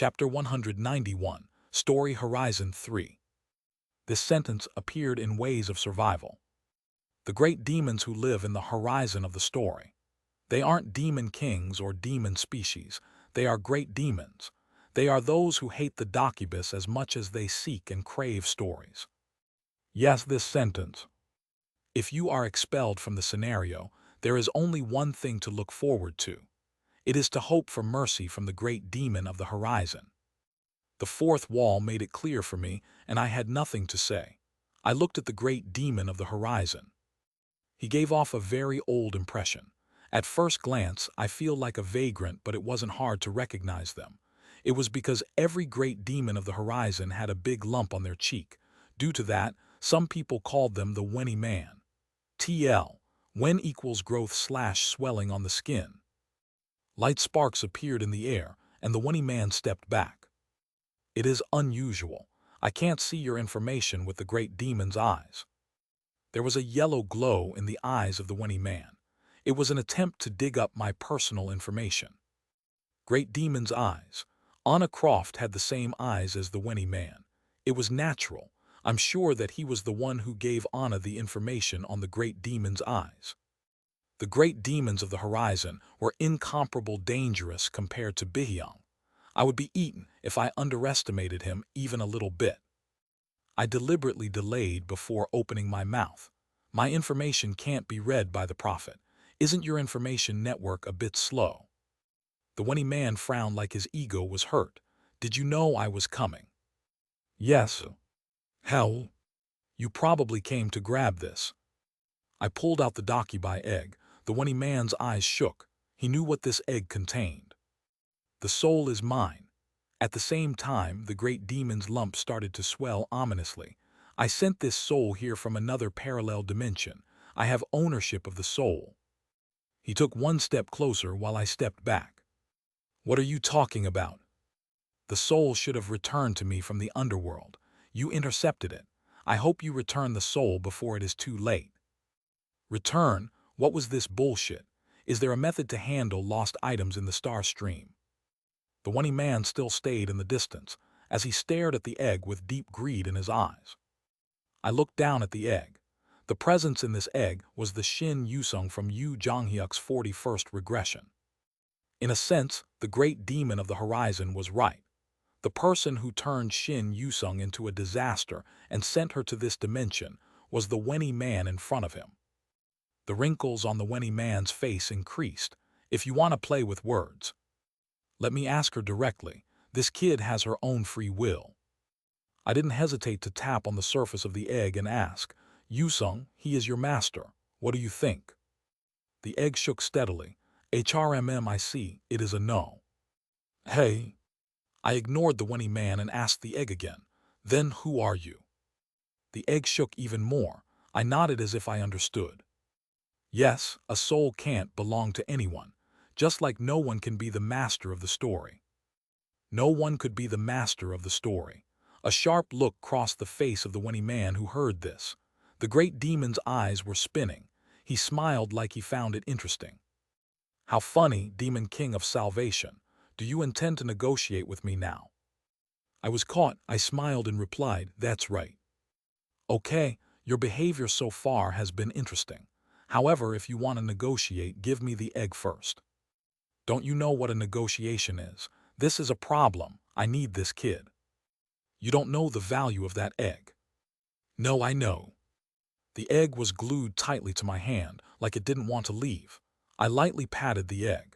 Chapter 191, Story Horizon 3. This sentence appeared in Ways of Survival. The great demons who live in the horizon of the story. They aren't demon kings or demon species. They are great demons. They are those who hate the docubus as much as they seek and crave stories. Yes, this sentence. If you are expelled from the scenario, there is only one thing to look forward to. It is to hope for mercy from the great demon of the horizon. The fourth wall made it clear for me, and I had nothing to say. I looked at the great demon of the horizon. He gave off a very old impression. At first glance, I feel like a vagrant, but it wasn't hard to recognize them. It was because every great demon of the horizon had a big lump on their cheek. Due to that, some people called them the Wenny Man. TL, Wen equals growth/swelling on the skin. Light sparks appeared in the air, and the Wenny Man stepped back. It is unusual. I can't see your information with the great demon's eyes. There was a yellow glow in the eyes of the Wenny Man. It was an attempt to dig up my personal information. Great demon's eyes. Anna Croft had the same eyes as the Wenny Man. It was natural. I'm sure that he was the one who gave Anna the information on the great demon's eyes. The great demons of the horizon were incomparable dangerous compared to Bihyung. I would be eaten if I underestimated him even a little bit. I deliberately delayed before opening my mouth. My information can't be read by the prophet. Isn't your information network a bit slow? The Wenny Man frowned like his ego was hurt. Did you know I was coming? Yes. Hell, you probably came to grab this. I pulled out the Dakubai egg. The Wenny Man's eyes shook. He knew what this egg contained. The soul is mine. At the same time, the great demon's lump started to swell ominously. I sent this soul here from another parallel dimension. I have ownership of the soul. He took one step closer while I stepped back. What are you talking about? The soul should have returned to me from the underworld. You intercepted it. I hope you return the soul before it is too late. Return? What was this bullshit? Is there a method to handle lost items in the star stream? The Wenny Man still stayed in the distance, as he stared at the egg with deep greed in his eyes. I looked down at the egg. The presence in this egg was the Shin Yusung from Yu Jonghyuk's 41st regression. In a sense, the great demon of the horizon was right. The person who turned Shin Yusung into a disaster and sent her to this dimension was the Wenny Man in front of him. The wrinkles on the Wenny Man's face increased. If you want to play with words, let me ask her directly. This kid has her own free will. I didn't hesitate to tap on the surface of the egg and ask, Yusung, he is your master. What do you think? The egg shook steadily. HRMM, I see, it is a no. Hey. I ignored the Wenny Man and asked the egg again. Then who are you? The egg shook even more. I nodded as if I understood. Yes, a soul can't belong to anyone, just like no one can be the master of the story. No one could be the master of the story. A sharp look crossed the face of the Wenny Man who heard this. The great demon's eyes were spinning. He smiled like he found it interesting. How funny, Demon King of Salvation. Do you intend to negotiate with me now? I was caught. I smiled and replied, that's right. Okay, your behavior so far has been interesting. However, if you want to negotiate, give me the egg first. Don't you know what a negotiation is? This is a problem. I need this kid. You don't know the value of that egg. No, I know. The egg was glued tightly to my hand, like it didn't want to leave. I lightly patted the egg.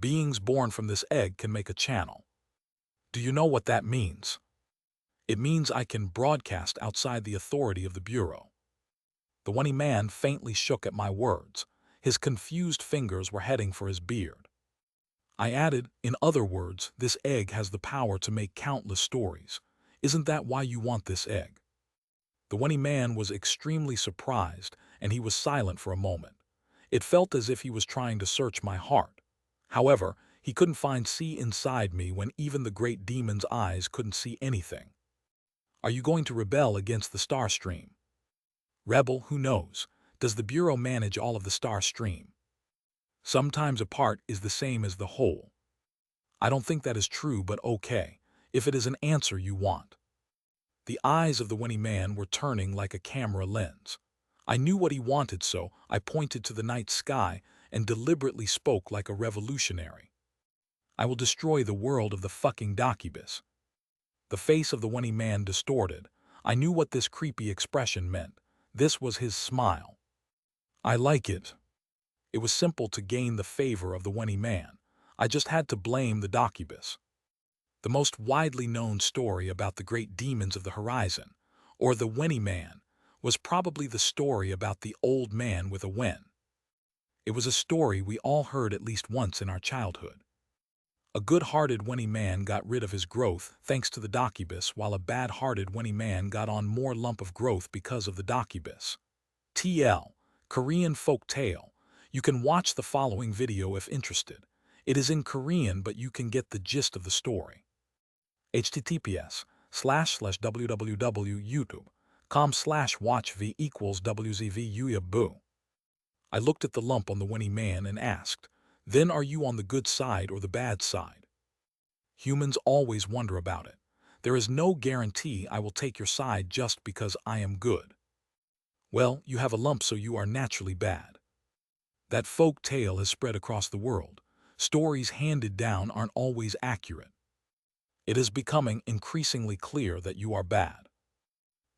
Beings born from this egg can make a channel. Do you know what that means? It means I can broadcast outside the authority of the Bureau. The Wenny Man faintly shook at my words. His confused fingers were heading for his beard. I added, in other words, this egg has the power to make countless stories. Isn't that why you want this egg? The Wenny Man was extremely surprised, and he was silent for a moment. It felt as if he was trying to search my heart. However, he couldn't find see inside me when even the great demon's eyes couldn't see anything. Are you going to rebel against the star stream? Rebel, who knows? Does the Bureau manage all of the star stream? Sometimes a part is the same as the whole. I don't think that is true, but okay, if it is an answer you want. The eyes of the Wenny man were turning like a camera lens. I knew what he wanted, so I pointed to the night sky and deliberately spoke like a revolutionary. I will destroy the world of the fucking Dakibus. The face of the Wenny man distorted. I knew what this creepy expression meant. This was his smile. I like it. It was simple to gain the favor of the Wenny man. I just had to blame the Dakibus. The most widely known story about the great demons of the horizon, or the Wenny man, was probably the story about the old man with a wen. It was a story we all heard at least once in our childhood. A good-hearted Wenny man got rid of his growth thanks to the Dakibus, while a bad-hearted Wenny man got on more lump of growth because of the Dakibus. TL, Korean folk tale. You can watch the following video if interested. It is in Korean, but you can get the gist of the story. https://www.youtube.com/watchv=wzvuyabu. I looked at the lump on the Wenny man and asked, then are you on the good side or the bad side? Humans always wonder about it. There is no guarantee I will take your side just because I am good. Well, you have a lump, so you are naturally bad. That folk tale has spread across the world. Stories handed down aren't always accurate. It is becoming increasingly clear that you are bad.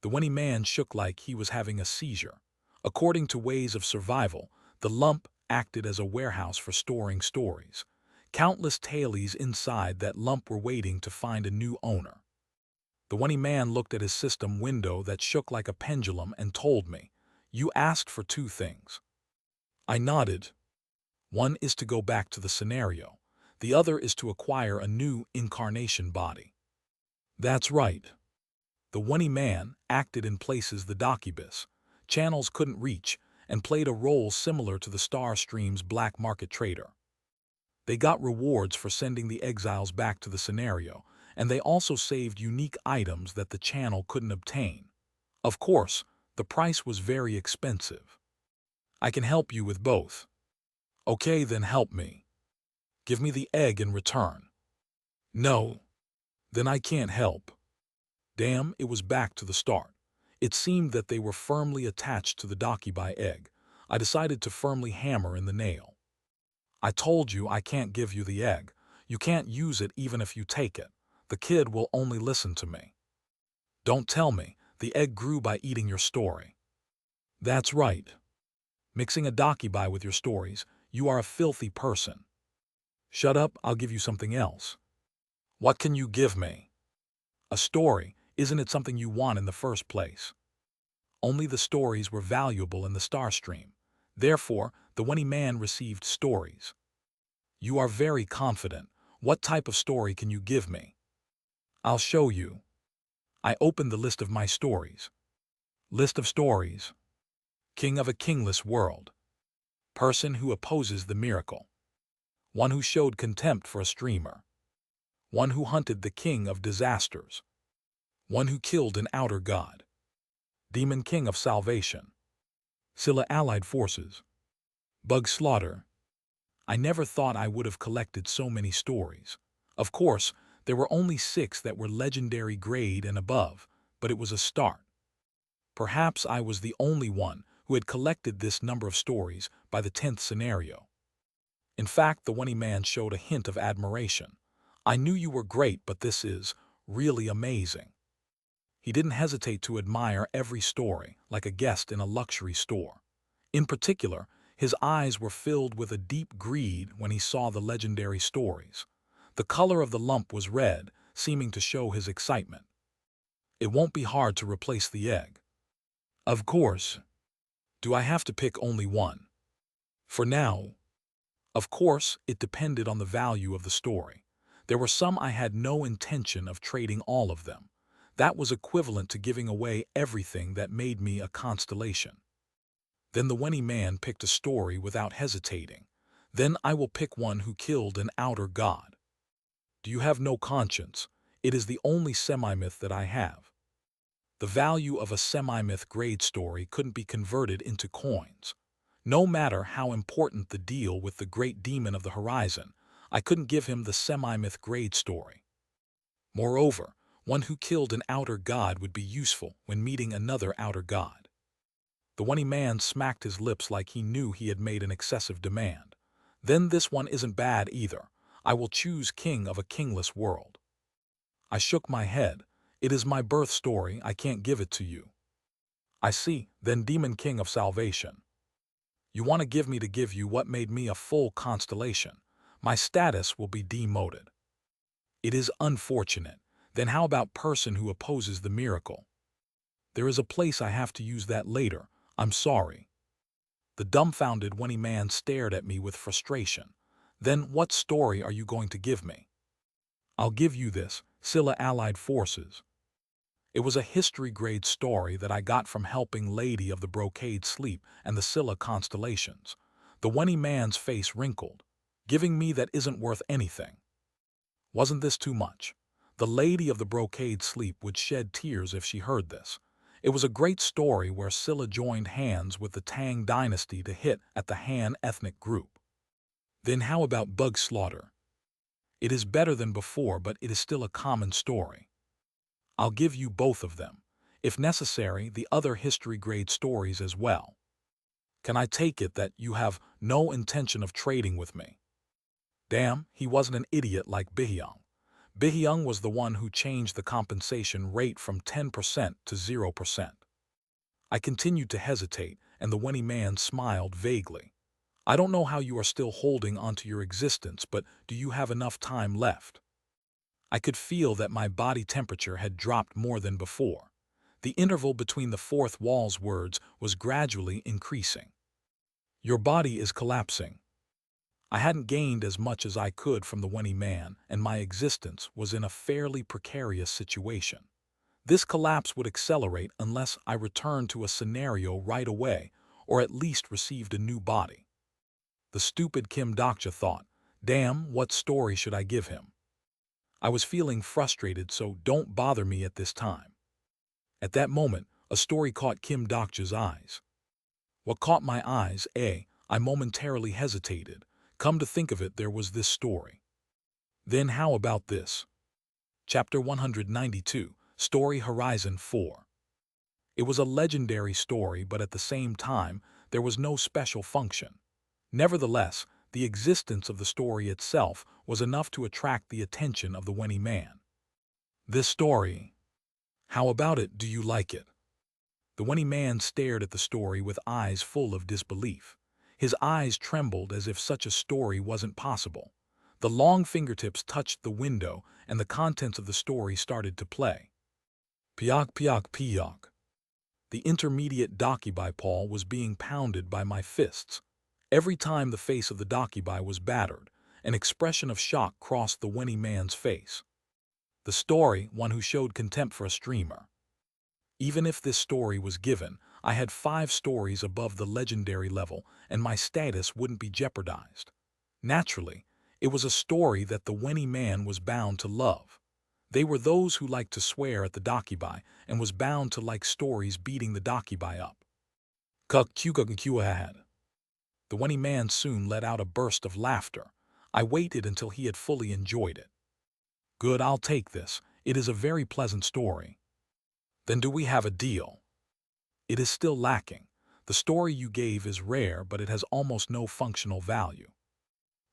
The Wenny man shook like he was having a seizure. According to ways of survival, the lump acted as a warehouse for storing stories. Countless tailies inside that lump were waiting to find a new owner. The Wenny man looked at his system window that shook like a pendulum and told me, "You asked for two things." I nodded. One is to go back to the scenario. The other is to acquire a new incarnation body. That's right. The Wenny man acted in places the Dakibus channels couldn't reach and played a role similar to the Star Stream's black market trader. They got rewards for sending the exiles back to the scenario, and they also saved unique items that the channel couldn't obtain. Of course, the price was very expensive. I can help you with both. Okay, then help me. Give me the egg in return. No. Then I can't help. Damn, it was back to the start. It seemed that they were firmly attached to the Dakibai egg. I decided to firmly hammer in the nail. I told you I can't give you the egg. You can't use it even if you take it. The kid will only listen to me. Don't tell me, the egg grew by eating your story. That's right. Mixing a Dakibai with your stories, you are a filthy person. Shut up, I'll give you something else. What can you give me? A story. Isn't it something you want in the first place? Only the stories were valuable in the Star Stream. Therefore, the Wenny man received stories. You are very confident. What type of story can you give me? I'll show you. I opened the list of my stories. List of stories. King of a kingless world. Person who opposes the miracle. One who showed contempt for a streamer. One who hunted the king of disasters. One who killed an outer god. Demon king of salvation. Scylla allied forces. Bug slaughter. I never thought I would have collected so many stories. Of course, there were only 6 that were legendary grade and above, but it was a start. Perhaps I was the only one who had collected this number of stories by the 10th scenario. In fact, the Wenny man showed a hint of admiration. I knew you were great, but this is really amazing. He didn't hesitate to admire every story, like a guest in a luxury store. In particular, his eyes were filled with a deep greed when he saw the legendary stories. The color of the lump was red, seeming to show his excitement. It won't be hard to replace the egg. Of course. Do I have to pick only one? For now. Of course, it depended on the value of the story. There were some I had no intention of trading all of them. That was equivalent to giving away everything that made me a constellation. Then the Wenny man picked a story without hesitating. Then I will pick one who killed an outer god. Do you have no conscience? It is the only semi-myth that I have. The value of a semi-myth grade story couldn't be converted into coins. No matter how important the deal with the great demon of the horizon, I couldn't give him the semi-myth grade story. Moreover, one who killed an outer god would be useful when meeting another outer god. The Wenny man smacked his lips like he knew he had made an excessive demand. Then this one isn't bad either. I will choose king of a kingless world. I shook my head. It is my birth story, I can't give it to you. I see, then demon king of salvation. You want to give you what made me a full constellation. My status will be demoted. It is unfortunate. Then how about person who opposes the miracle? There is a place I have to use that later. I'm sorry. The dumbfounded Wenny man stared at me with frustration. Then what story are you going to give me? I'll give you this, Scylla Allied Forces. It was a history grade story that I got from helping Lady of the Brocade sleep and the Scylla constellations. The Wenny man's face wrinkled. Giving me that isn't worth anything. Wasn't this too much? The Lady of the Brocade sleep would shed tears if she heard this. It was a great story where Scylla joined hands with the Tang dynasty to hit at the Han ethnic group. Then how about bug slaughter? It is better than before, but it is still a common story. I'll give you both of them. If necessary, the other history grade stories as well. Can I take it that you have no intention of trading with me? Damn, he wasn't an idiot like Bihyung. Bihyung was the one who changed the compensation rate from 10% to 0%. I continued to hesitate, and the Wenny man smiled vaguely. I don't know how you are still holding onto your existence, but do you have enough time left? I could feel that my body temperature had dropped more than before. The interval between the fourth wall's words was gradually increasing. Your body is collapsing. I hadn't gained as much as I could from the Wenny man, and my existence was in a fairly precarious situation. This collapse would accelerate unless I returned to a scenario right away, or at least received a new body. The stupid Kim Dokcha thought, damn, what story should I give him? I was feeling frustrated, so don't bother me at this time. At that moment, a story caught Kim Dokcha's eyes. What caught my eyes, I momentarily hesitated. Come to think of it, there was this story. Then how about this? Chapter 192, Story Horizon 4. It was a legendary story, but at the same time, there was no special function. Nevertheless, the existence of the story itself was enough to attract the attention of the Wenny man. This story. How about it, do you like it? The Wenny man stared at the story with eyes full of disbelief. His eyes trembled as if such a story wasn't possible. The long fingertips touched the window, and the contents of the story started to play. Piok piok piok. The intermediate dakibai pawl was being pounded by my fists. Every time the face of the dakibai was battered, an expression of shock crossed the Wenny man's face. The story, one who showed contempt for a streamer. Even if this story was given, I had 5 stories above the legendary level, and my status wouldn't be jeopardized. Naturally, it was a story that the Wenny man was bound to love. They were those who liked to swear at the dakibai and was bound to like stories beating the dakibai up. Kuk-kuk-kuk-had. The Wenny man soon let out a burst of laughter. I waited until he had fully enjoyed it. Good, I'll take this. It is a very pleasant story. Then do we have a deal? It is still lacking. The story you gave is rare, but it has almost no functional value.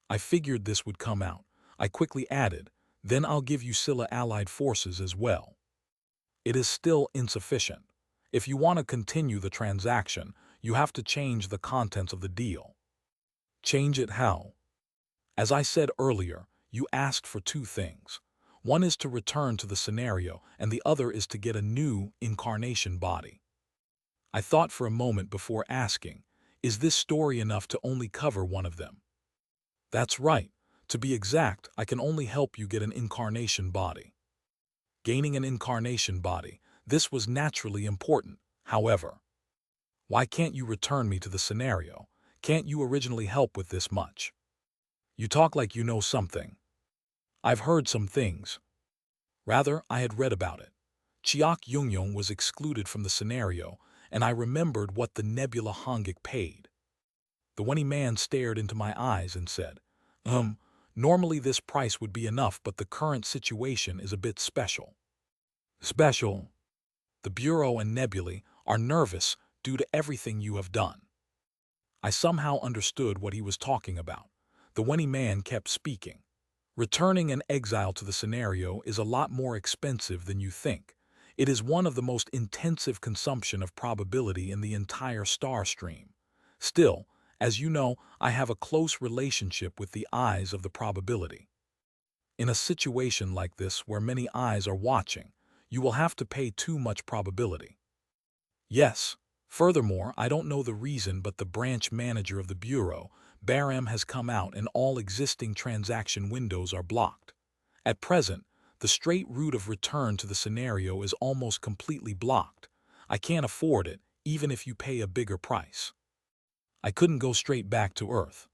I figured this would come out. I quickly added, then I'll give you Scylla Allied Forces as well. It is still insufficient. If you want to continue the transaction, you have to change the contents of the deal. Change it how? As I said earlier, you asked for 2 things. One is to return to the scenario, and the other is to get a new incarnation body. I thought for a moment before asking, is this story enough to only cover one of them? That's right. To be exact, I can only help you get an incarnation body. Gaining an incarnation body, this was naturally important. However, why can't you return me to the scenario? Can't you originally help with this much? You talk like you know something. I've heard some things. Rather, I had read about it. Chiak Yungyong was excluded from the scenario, and I remembered what the Nebula Hongik paid. The Wenny man stared into my eyes and said, Normally this price would be enough, but the current situation is a bit special. Special. The Bureau and Nebulae are nervous due to everything you have done. I somehow understood what he was talking about. The Wenny man kept speaking. Returning an exile to the scenario is a lot more expensive than you think. It is one of the most intensive consumption of probability in the entire star stream. Still, as you know, I have a close relationship with the eyes of the probability. In a situation like this where many eyes are watching, you will have to pay too much probability. Yes. Furthermore, I don't know the reason, but the branch manager of the Bureau, Barham, has come out and all existing transaction windows are blocked. At present, the straight route of return to the scenario is almost completely blocked. I can't afford it, even if you pay a bigger price. I couldn't go straight back to Earth.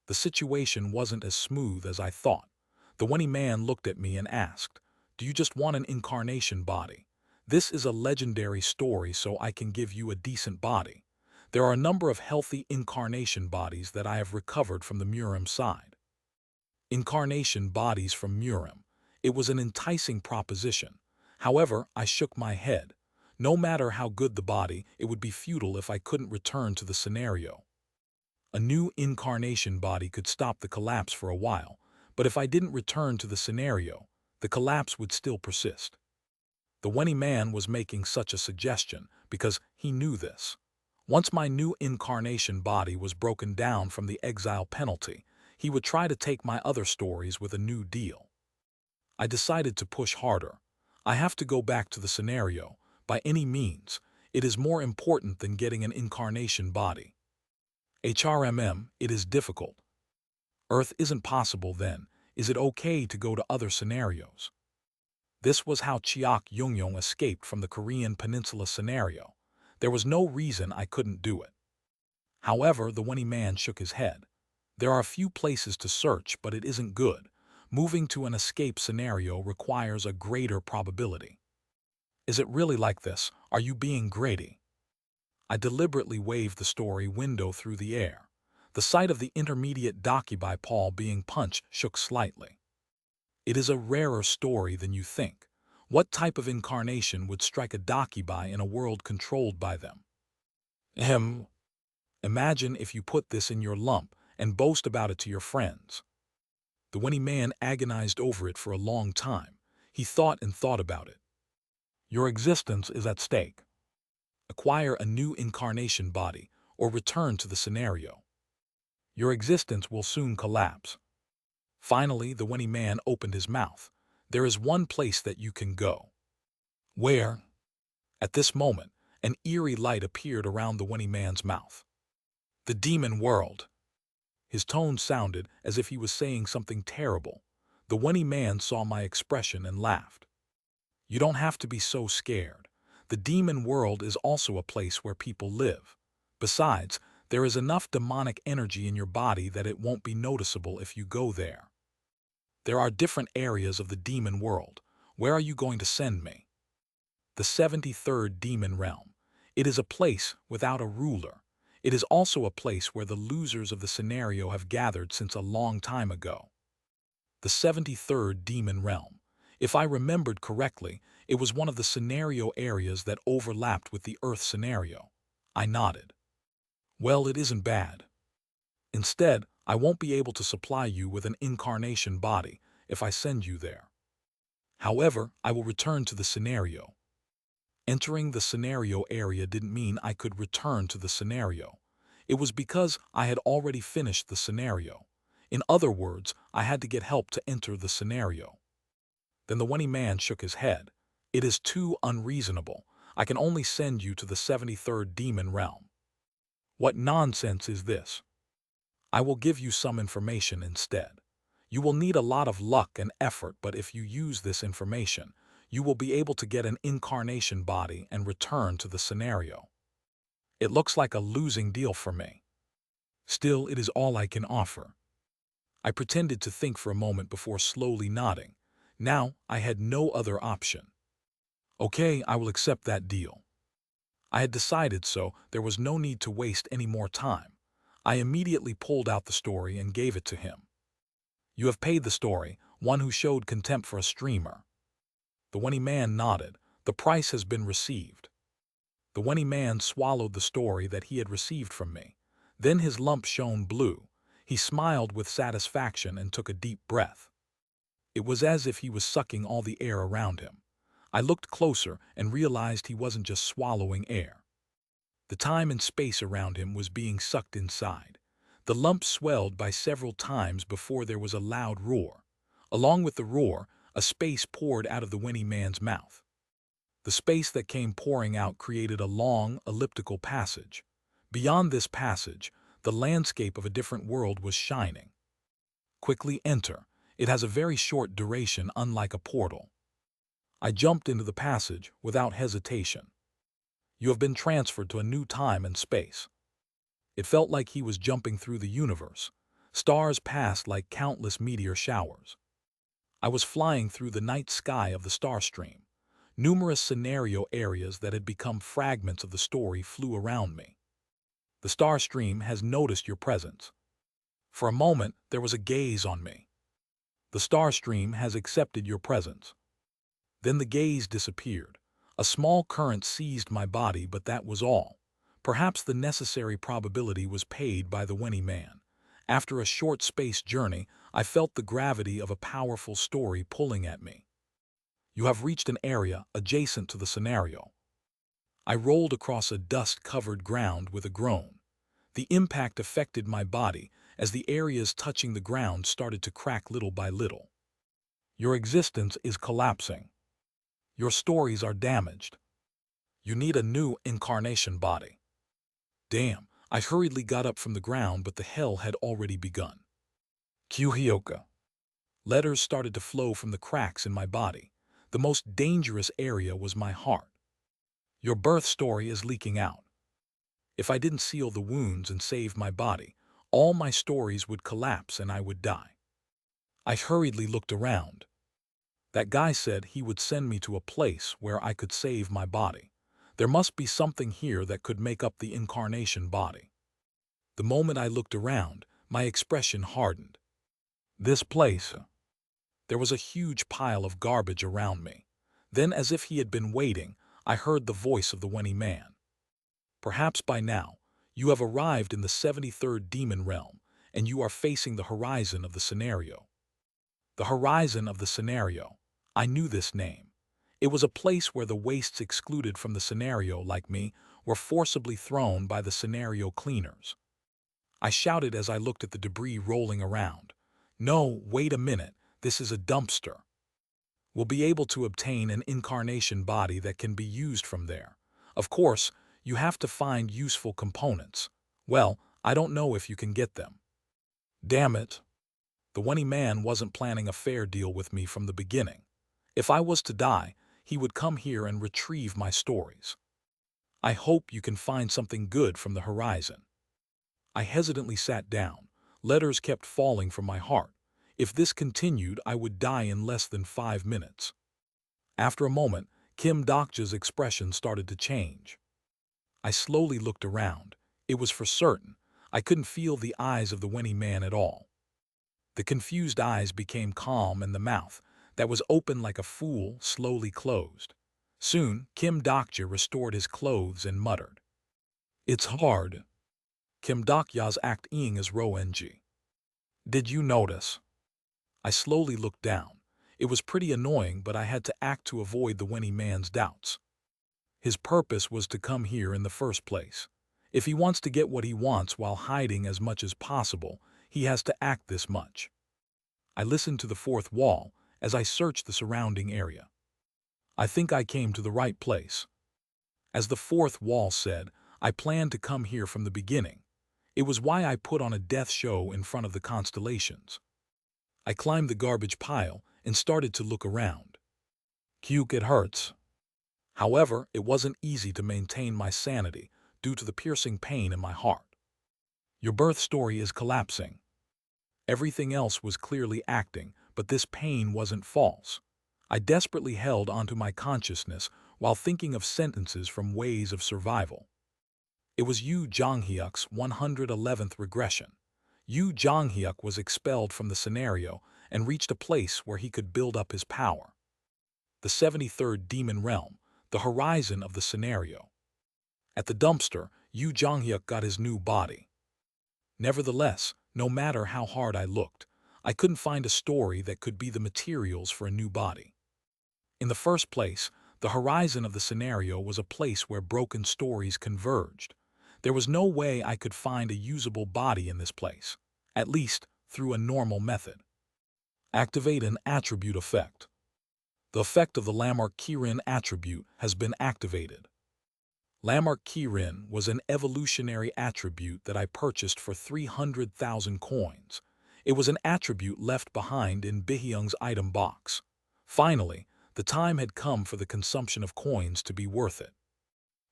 The situation wasn't as smooth as I thought. The Wenny man looked at me and asked, "Do you just want an incarnation body? This is a legendary story, so I can give you a decent body. There are a number of healthy incarnation bodies that I have recovered from the Murim side." Incarnation bodies from Murim. It was an enticing proposition. However, I shook my head. No matter how good the body, it would be futile if I couldn't return to the scenario. A new incarnation body could stop the collapse for a while, but if I didn't return to the scenario, the collapse would still persist. The Wenny man was making such a suggestion because he knew this. Once my new incarnation body was broken down from the exile penalty, he would try to take my other stories with a new deal. I decided to push harder. I have to go back to the scenario, by any means. It is more important than getting an incarnation body. HRMM, it is difficult. Earth isn't possible then. Is it okay to go to other scenarios? This was how Cheok Yungyong escaped from the Korean Peninsula scenario. There was no reason I couldn't do it. However, the Wenny man shook his head. There are a few places to search, but it isn't good. Moving to an escape scenario requires a greater probability. Is it really like this? Are you being greedy? I deliberately waved the story window through the air. The sight of the intermediate Docuby Paul being punched shook slightly. It is a rarer story than you think. What type of incarnation would strike a Docuby in a world controlled by them? Imagine if you put this in your lump and boast about it to your friends. The Wenny man agonized over it for a long time. He thought and thought about it. Your existence is at stake. Acquire a new incarnation body or return to the scenario. Your existence will soon collapse. Finally, the Wenny man opened his mouth. There is one place that you can go. Where? At this moment, an eerie light appeared around the Wenny man's mouth. The demon world. His tone sounded as if he was saying something terrible. The Wenny man saw my expression and laughed. You don't have to be so scared. The demon world is also a place where people live. Besides, there is enough demonic energy in your body that it won't be noticeable if you go there. There are different areas of the demon world. Where are you going to send me? The 73rd demon realm. It is a place without a ruler. It is also a place where the losers of the scenario have gathered since a long time ago. The 73rd demon realm. If I remembered correctly, it was one of the scenario areas that overlapped with the Earth scenario. I nodded. Well, it isn't bad. Instead, I won't be able to supply you with an incarnation body if I send you there. However, I will return to the scenario. Entering the scenario area didn't mean I could return to the scenario. It was because I had already finished the scenario. In other words, I had to get help to enter the scenario. Then the Wenny man shook his head. It is too unreasonable. I can only send you to the 73rd demon realm. What nonsense is this? I will give you some information instead. You will need a lot of luck and effort, but if you use this information, you will be able to get an incarnation body and return to the scenario. It looks like a losing deal for me. Still, it is all I can offer. I pretended to think for a moment before slowly nodding. Now, I had no other option. Okay, I will accept that deal. I had decided, so there was no need to waste any more time. I immediately pulled out the story and gave it to him. You have paid the story, one who showed contempt for a streamer. The Wenny man nodded. The price has been received. The Wenny man swallowed the story that he had received from me. Then his lump shone blue. He smiled with satisfaction and took a deep breath. It was as if he was sucking all the air around him. I looked closer and realized he wasn't just swallowing air. The time and space around him was being sucked inside. The lump swelled by several times before there was a loud roar. Along with the roar, a space poured out of the Wenny man's mouth. The space that came pouring out created a long, elliptical passage. Beyond this passage, the landscape of a different world was shining. Quickly enter. It has a very short duration, unlike a portal. I jumped into the passage without hesitation. You have been transferred to a new time and space. It felt like he was jumping through the universe. Stars passed like countless meteor showers. I was flying through the night sky of the star stream. Numerous scenario areas that had become fragments of the story flew around me. The star stream has noticed your presence. For a moment, there was a gaze on me. The star stream has accepted your presence. Then the gaze disappeared. A small current seized my body, but that was all. Perhaps the necessary probability was paid by the Wenny man. After a short space journey, I felt the gravity of a powerful story pulling at me. You have reached an area adjacent to the scenario. I rolled across a dust-covered ground with a groan. The impact affected my body as the areas touching the ground started to crack little by little. Your existence is collapsing. Your stories are damaged. You need a new incarnation body. Damn, I hurriedly got up from the ground, but the hell had already begun. Kyuhyoka. Letters started to flow from the cracks in my body. The most dangerous area was my heart. Your birth story is leaking out. If I didn't seal the wounds and save my body, all my stories would collapse and I would die. I hurriedly looked around. That guy said he would send me to a place where I could save my body. There must be something here that could make up the incarnation body. The moment I looked around, my expression hardened. This place. There was a huge pile of garbage around me. Then, as if he had been waiting, I heard the voice of the Wenny man. Perhaps by now, you have arrived in the 73rd demon realm, and you are facing the horizon of the scenario. The horizon of the scenario. I knew this name. It was a place where the wastes excluded from the scenario, like me, were forcibly thrown by the scenario cleaners. I shouted as I looked at the debris rolling around. No, wait a minute, this is a dumpster. We'll be able to obtain an incarnation body that can be used from there. Of course, you have to find useful components. Well, I don't know if you can get them. Damn it. The Wenny man wasn't planning a fair deal with me from the beginning. If I was to die, he would come here and retrieve my stories. I hope you can find something good from the horizon. I hesitantly sat down. Letters kept falling from my heart. If this continued, I would die in less than 5 minutes. After a moment, Kim Dokja's expression started to change. I slowly looked around. It was for certain. I couldn't feel the eyes of the Wenny man at all. The confused eyes became calm and the mouth, that was open like a fool, slowly closed. Soon, Kim Dokja restored his clothes and muttered. It's hard. Kim Dokja's acting is Ro-ng. Did you notice? I slowly looked down. It was pretty annoying, but I had to act to avoid the Wenny man's doubts. His purpose was to come here in the first place. If he wants to get what he wants while hiding as much as possible, he has to act this much. I listened to the fourth wall as I searched the surrounding area. I think I came to the right place. As the fourth wall said, I planned to come here from the beginning. It was why I put on a death show in front of the constellations. I climbed the garbage pile and started to look around. Kyuk, it hurts. However, it wasn't easy to maintain my sanity due to the piercing pain in my heart. Your birth story is collapsing. Everything else was clearly acting, but this pain wasn't false. I desperately held onto my consciousness while thinking of sentences from Ways of Survival. It was Yu Jonghyuk's 111th regression. Yu Jonghyuk was expelled from the scenario and reached a place where he could build up his power. The 73rd Demon Realm, the horizon of the scenario. At the dumpster, Yu Jonghyuk got his new body. Nevertheless, no matter how hard I looked, I couldn't find a story that could be the materials for a new body. In the first place, the horizon of the scenario was a place where broken stories converged. There was no way I could find a usable body in this place, at least through a normal method. Activate an attribute effect. The effect of the Lamarck Kirin attribute has been activated. Lamarck Kirin was an evolutionary attribute that I purchased for 300,000 coins. It was an attribute left behind in Bihyung's item box. Finally, the time had come for the consumption of coins to be worth it.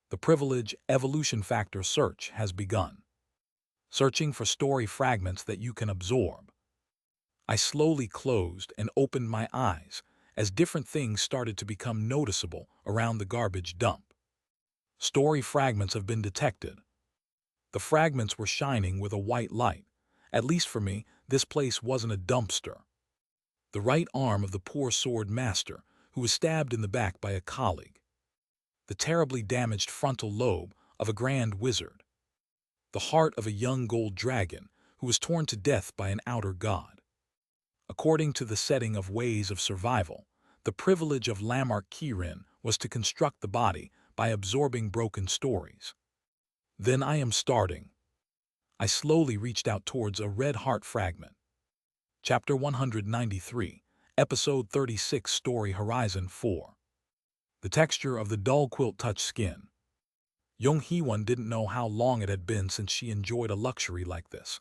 The privilege evolution factor search has begun. Searching for story fragments that you can absorb. I slowly closed and opened my eyes as different things started to become noticeable around the garbage dump. Story fragments have been detected. The fragments were shining with a white light. At least for me, this place wasn't a dumpster. The right arm of the poor sword master, who was stabbed in the back by a colleague. The terribly damaged frontal lobe of a grand wizard. The heart of a young gold dragon who was torn to death by an outer god. According to the setting of Ways of Survival, the privilege of Lamarck Kirin was to construct the body by absorbing broken stories. Then I am starting. I slowly reached out towards a red heart fragment. Chapter 193, Episode 36, Story Horizon 4. The texture of the dull quilt-touched skin. Young Hee-won didn't know how long it had been since she enjoyed a luxury like this.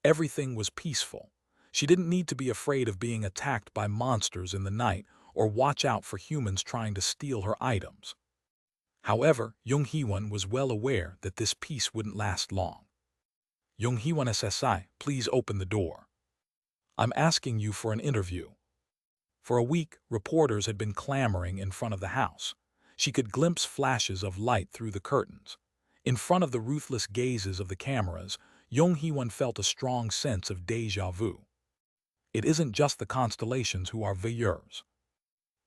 Everything was peaceful. She didn't need to be afraid of being attacked by monsters in the night or watch out for humans trying to steal her items. However, Young Hee-won was well aware that this peace wouldn't last long. Young Hee-won SSI, please open the door. I'm asking you for an interview. For a week, reporters had been clamoring in front of the house. She could glimpse flashes of light through the curtains. In front of the ruthless gazes of the cameras, Young Hee-won felt a strong sense of déjà vu. It isn't just the constellations who are veilleurs.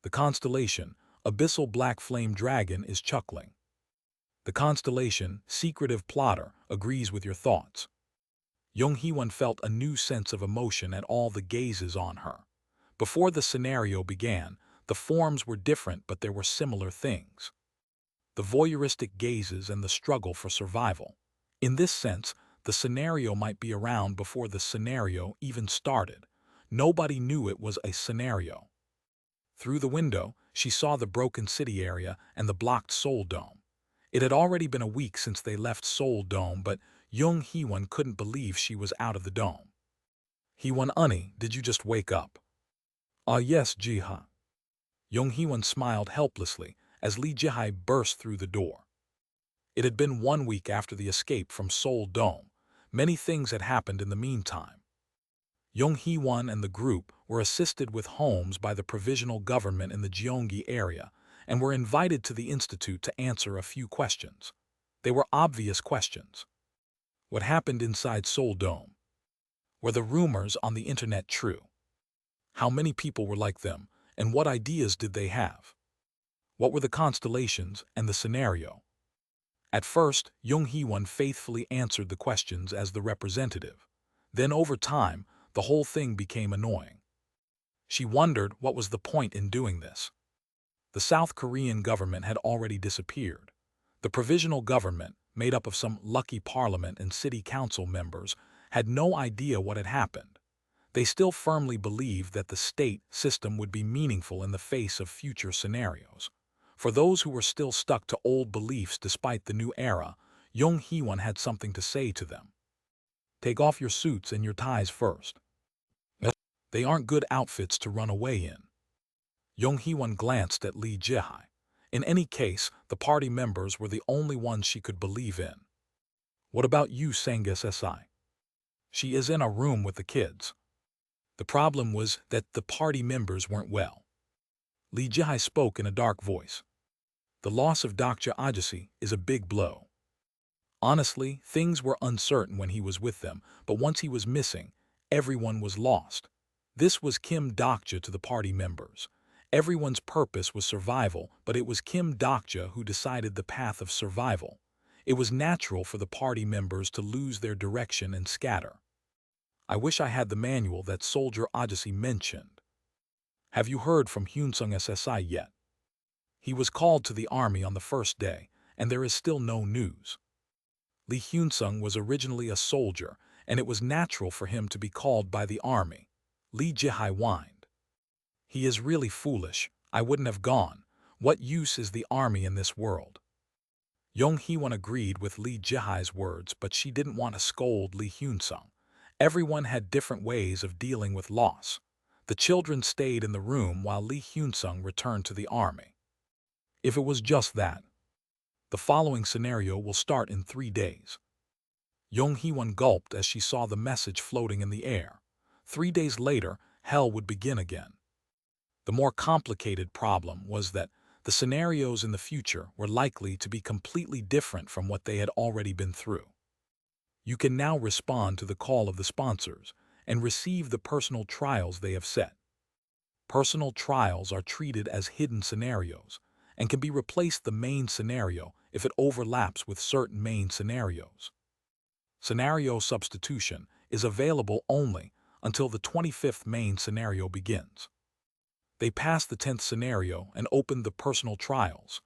The constellation, Abyssal Black Flame Dragon, is chuckling. The constellation, Secretive Plotter, agrees with your thoughts. Young Hee-won felt a new sense of emotion at all the gazes on her. Before the scenario began, the forms were different, but there were similar things. The voyeuristic gazes and the struggle for survival. In this sense, the scenario might be around before the scenario even started. Nobody knew it was a scenario. Through the window, she saw the broken city area and the blocked Seoul Dome. It had already been a week since they left Seoul Dome, but Young Hee-won couldn't believe she was out of the dome. Hee-won, did you just wake up? Yes, Ji-ha. Young Hee-won smiled helplessly as Lee Ji-hai burst through the door. It had been 1 week after the escape from Seoul Dome. Many things had happened in the meantime. Young Hee-won and the group were assisted with homes by the provisional government in the Gyeonggi area and were invited to the institute to answer a few questions. They were obvious questions. What happened inside Seoul Dome? Were the rumors on the internet true? How many people were like them, and what ideas did they have? What were the constellations and the scenario? At first, Young Hee-won faithfully answered the questions as the representative. Then over time, the whole thing became annoying. She wondered what was the point in doing this. The South Korean government had already disappeared. The provisional government, made up of some lucky parliament and city council members, had no idea what had happened. They still firmly believed that the state system would be meaningful in the face of future scenarios. For those who were still stuck to old beliefs despite the new era, Young Hee-won had something to say to them. Take off your suits and your ties first. They aren't good outfits to run away in. Young Hee-won glanced at Lee Ji-hai. In any case, the party members were the only ones she could believe in. What about you, Sang SSI? She is in a room with the kids. The problem was that the party members weren't well. Lee Ji-hai spoke in a dark voice. The loss of Dr. Ajasi is a big blow. Honestly, things were uncertain when he was with them, but once he was missing, everyone was lost. This was Kim Dokja to the party members. Everyone's purpose was survival, but it was Kim Dokja who decided the path of survival. It was natural for the party members to lose their direction and scatter. I wish I had the manual that Soldier Odyssey mentioned. Have you heard from Hyunsung SSI yet? He was called to the army on the first day, and there is still no news. Lee Hyunsung was originally a soldier, and it was natural for him to be called by the army. Lee Jihai whined. He is really foolish. I wouldn't have gone. What use is the army in this world? Jung Hee-won agreed with Lee Jihai's words, but she didn't want to scold Lee Hyunsung. Everyone had different ways of dealing with loss. The children stayed in the room while Lee Hyunsung returned to the army. If it was just that, the following scenario will start in 3 days. Jung Hee-won gulped as she saw the message floating in the air. 3 days later, hell would begin again. The more complicated problem was that the scenarios in the future were likely to be completely different from what they had already been through. You can now respond to the call of the sponsors and receive the personal trials they have set. Personal trials are treated as hidden scenarios and can be replaced the main scenario if it overlaps with certain main scenarios. Scenario substitution is available only until the 25th main scenario begins. They passed the 10th scenario and opened the personal trials.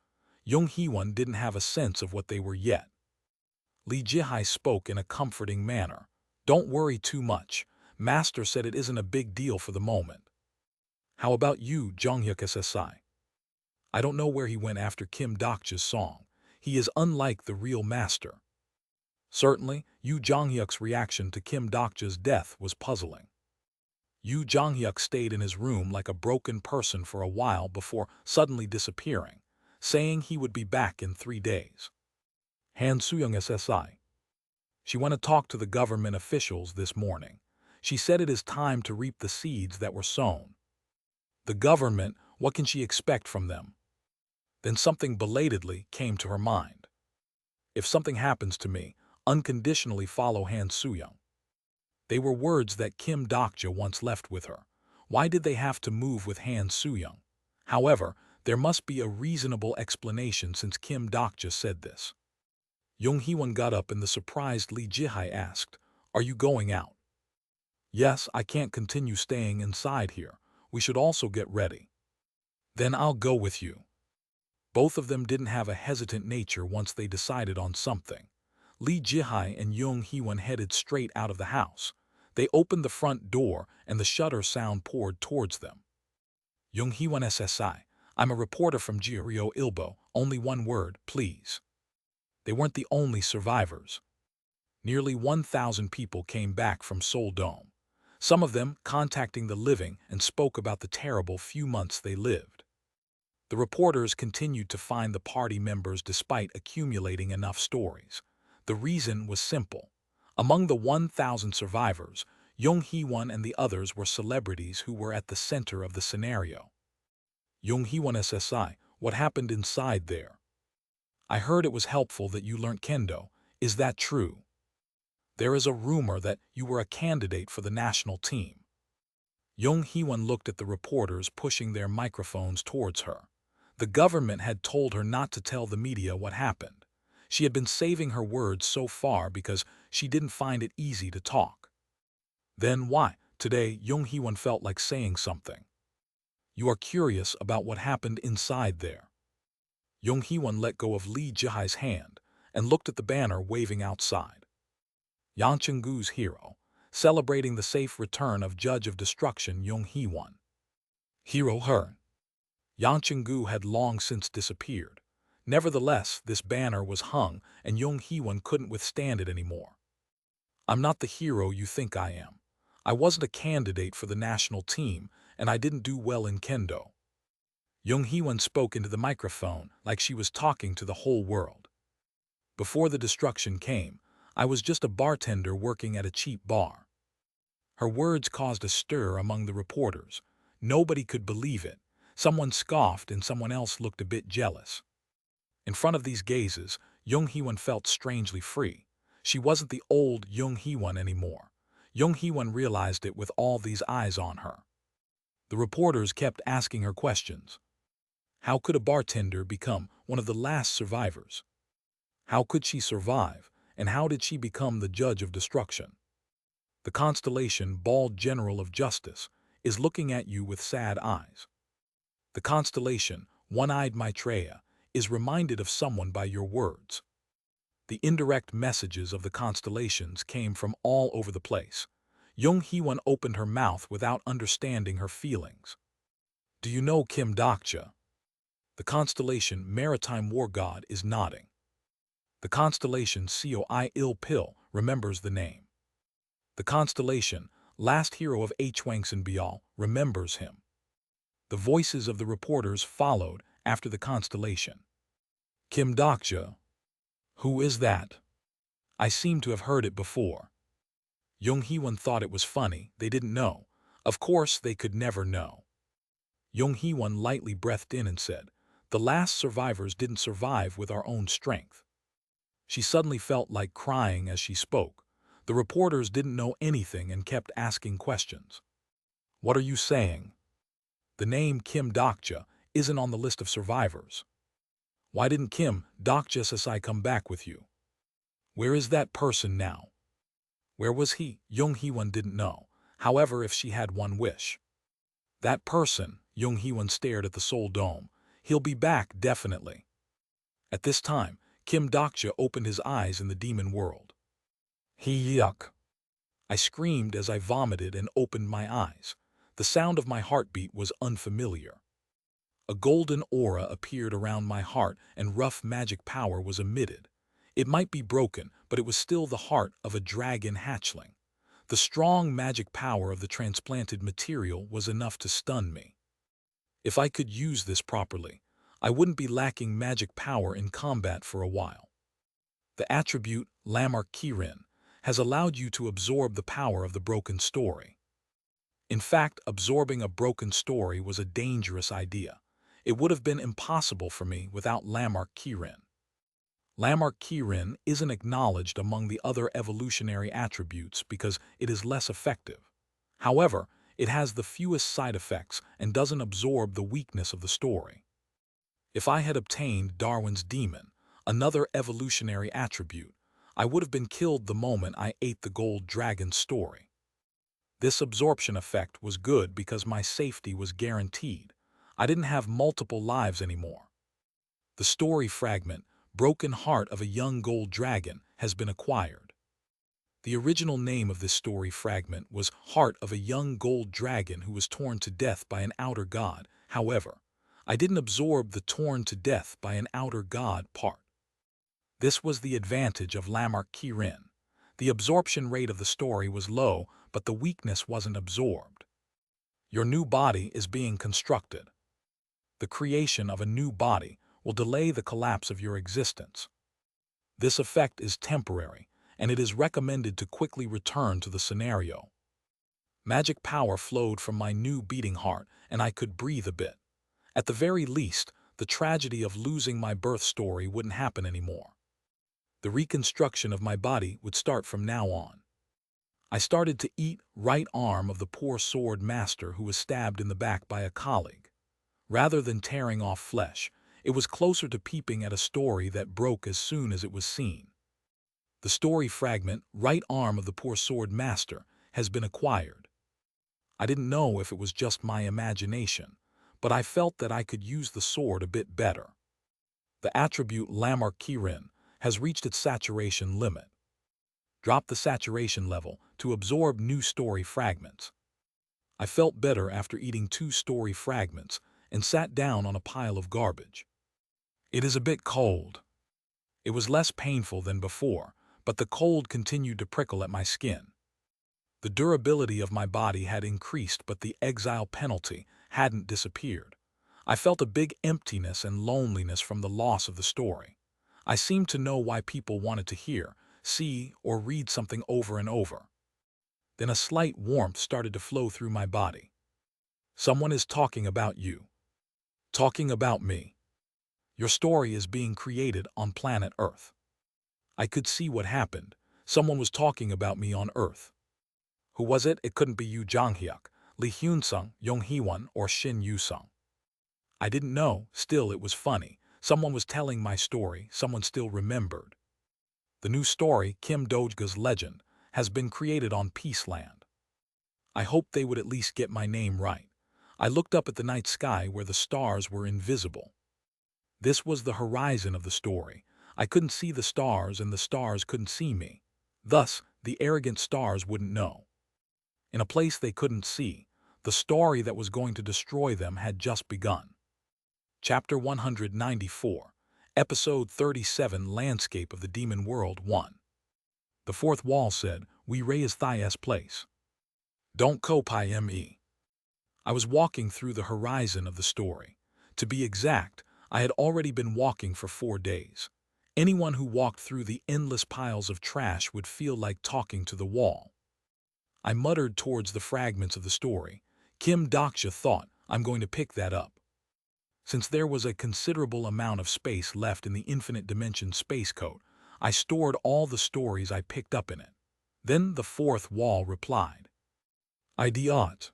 Jung Hee-won didn't have a sense of what they were yet. Lee Jihai spoke in a comforting manner. Don't worry too much. Master said it isn't a big deal for the moment. How about you, Jonghyuk SSI? I don't know where he went after Kim Dokja's song. He is unlike the real master. Certainly, Yoo Jonghyuk's reaction to Kim Dokja's death was puzzling. Yoo Jonghyuk stayed in his room like a broken person for a while before suddenly disappearing, saying he would be back in 3 days. Han Soo-young SSI. She went to talk to the government officials this morning. She said it is time to reap the seeds that were sown. The government, what can she expect from them? Then something belatedly came to her mind. If something happens to me, unconditionally follow Han Soo-young. They were words that Kim Dokja once left with her. Why did they have to move with Han Soo-young? However, there must be a reasonable explanation since Kim Dokja said this. Jung Hee-won got up and the surprised Lee Jihai asked, "Are you going out?" "Yes, I can't continue staying inside here. We should also get ready." "Then I'll go with you." Both of them didn't have a hesitant nature once they decided on something. Lee Jihai and Jung Hee-won headed straight out of the house. They opened the front door and the shutter sound poured towards them. Jung Hee-won SSI, I'm a reporter from Jirio Ilbo, only one word, please. They weren't the only survivors. Nearly 1,000 people came back from Seoul Dome, some of them contacting the living and spoke about the terrible few months they lived. The reporters continued to find the party members despite accumulating enough stories. The reason was simple. Among the 1,000 survivors, Jung Hee-won and the others were celebrities who were at the center of the scenario. Jung Hee-won SSI, what happened inside there? I heard it was helpful that you learnt kendo. Is that true? There is a rumor that you were a candidate for the national team. Jung Hee-won looked at the reporters pushing their microphones towards her. The government had told her not to tell the media what happened. She had been saving her words so far because she didn't find it easy to talk. Then why? Today, Jung Hee-won felt like saying something. You are curious about what happened inside there. Jung Hee-won let go of Lee Jihai's hand and looked at the banner waving outside. Yang Cheng-gu's hero, celebrating the safe return of Judge of Destruction Jung Hee-won. Hero her. Yang Cheng-gu had long since disappeared. Nevertheless, this banner was hung, and Jung Hee-won couldn't withstand it anymore. I'm not the hero you think I am. I wasn't a candidate for the national team, and I didn't do well in kendo. Jung Hee-won spoke into the microphone like she was talking to the whole world. Before the destruction came, I was just a bartender working at a cheap bar. Her words caused a stir among the reporters. Nobody could believe it. Someone scoffed and someone else looked a bit jealous. In front of these gazes, Jung Hee-won felt strangely free. She wasn't the old Jung Hee-won anymore. Jung Hee-won realized it with all these eyes on her. The reporters kept asking her questions. How could a bartender become one of the last survivors? How could she survive, and how did she become the judge of destruction? The constellation Bald General of Justice is looking at you with sad eyes. The constellation One-Eyed Maitreya is reminded of someone by your words. The indirect messages of the constellations came from all over the place. Jung Hee-won opened her mouth without understanding her feelings. Do you know Kim Dokja? The constellation Maritime War God is nodding. The constellation Coi Il Pil remembers the name. The constellation Last Hero of Hwangsan Bial remembers him. The voices of the reporters followed after the constellation. Kim Dokja? Who is that? I seem to have heard it before. Jung Hee-won thought it was funny. They didn't know. Of course, they could never know. Jung Hee-won lightly breathed in and said, "The last survivors didn't survive with our own strength." She suddenly felt like crying as she spoke. The reporters didn't know anything and kept asking questions. What are you saying? The name Kim Dokja isn't on the list of survivors. Why didn't Kim Dokja Sasai come back with you? Where is that person now? Where was he? Jung Hee-won didn't know. However, if she had one wish. That person, Jung Hee-won stared at the Soul Dome. He'll be back, definitely. At this time, Kim Dokja opened his eyes in the demon world. Yuck. I screamed as I vomited and opened my eyes. The sound of my heartbeat was unfamiliar. A golden aura appeared around my heart and rough magic power was emitted. It might be broken, but it was still the heart of a dragon hatchling. The strong magic power of the transplanted material was enough to stun me. If I could use this properly, I wouldn't be lacking magic power in combat for a while. The attribute Lamar Kirin has allowed you to absorb the power of the broken story. In fact, absorbing a broken story was a dangerous idea. It would have been impossible for me without Lamar Kirin. Lamar Kirin isn't acknowledged among the other evolutionary attributes because it is less effective. However, it has the fewest side effects and doesn't absorb the weakness of the story. If I had obtained Darwin's demon, another evolutionary attribute, I would have been killed the moment I ate the gold dragon story. This absorption effect was good because my safety was guaranteed. I didn't have multiple lives anymore. The story fragment, Broken Heart of a Young Gold Dragon, has been acquired. The original name of this story fragment was Heart of a Young Gold Dragon who was torn to death by an outer god. However, I didn't absorb the torn to death by an outer god part. This was the advantage of Lamar Kirin. The absorption rate of the story was low, but the weakness wasn't absorbed. Your new body is being constructed. The creation of a new body will delay the collapse of your existence. This effect is temporary, and it is recommended to quickly return to the scenario. Magic power flowed from my new beating heart, and I could breathe a bit. At the very least, the tragedy of losing my birth story wouldn't happen anymore. The reconstruction of my body would start from now on. I started to eat right arm of the poor sword master who was stabbed in the back by a colleague. Rather than tearing off flesh, it was closer to peeping at a story that broke as soon as it was seen. The story fragment, right arm of the poor sword master, has been acquired. I didn't know if it was just my imagination, but I felt that I could use the sword a bit better. The attribute Lamar Kirin has reached its saturation limit. Drop the saturation level to absorb new story fragments. I felt better after eating 2 story fragments and sat down on a pile of garbage. It is a bit cold. It was less painful than before, but the cold continued to prickle at my skin. The durability of my body had increased, but the exile penalty hadn't disappeared. I felt a big emptiness and loneliness from the loss of the story. I seemed to know why people wanted to hear, see, or read something over and over. Then a slight warmth started to flow through my body. Someone is talking about you. Talking about me. Your story is being created on planet Earth. I could see what happened. Someone was talking about me on Earth. Who was it? It couldn't be Yu Jonghyuk, Lee Hyun-sung, Yong Hee-won, or Shin Yu-sung. I didn't know. Still, it was funny. Someone was telling my story. Someone still remembered. The new story, Kim Do-ge's Legend, has been created on Peaceland. I hoped they would at least get my name right. I looked up at the night sky where the stars were invisible. This was the horizon of the story. I couldn't see the stars and the stars couldn't see me. Thus, the arrogant stars wouldn't know. In a place they couldn't see, the story that was going to destroy them had just begun. Chapter 194, Episode 37, Landscape of the Demon World 1. The fourth wall said, "We raise thy's place. Don't copy me." I was walking through the horizon of the story. To be exact, I had already been walking for 4 days. Anyone who walked through the endless piles of trash would feel like talking to the wall. I muttered towards the fragments of the story. Kim Do-ge thought, I'm going to pick that up. Since there was a considerable amount of space left in the infinite dimension space coat, I stored all the stories I picked up in it. Then the fourth wall replied. Idiot.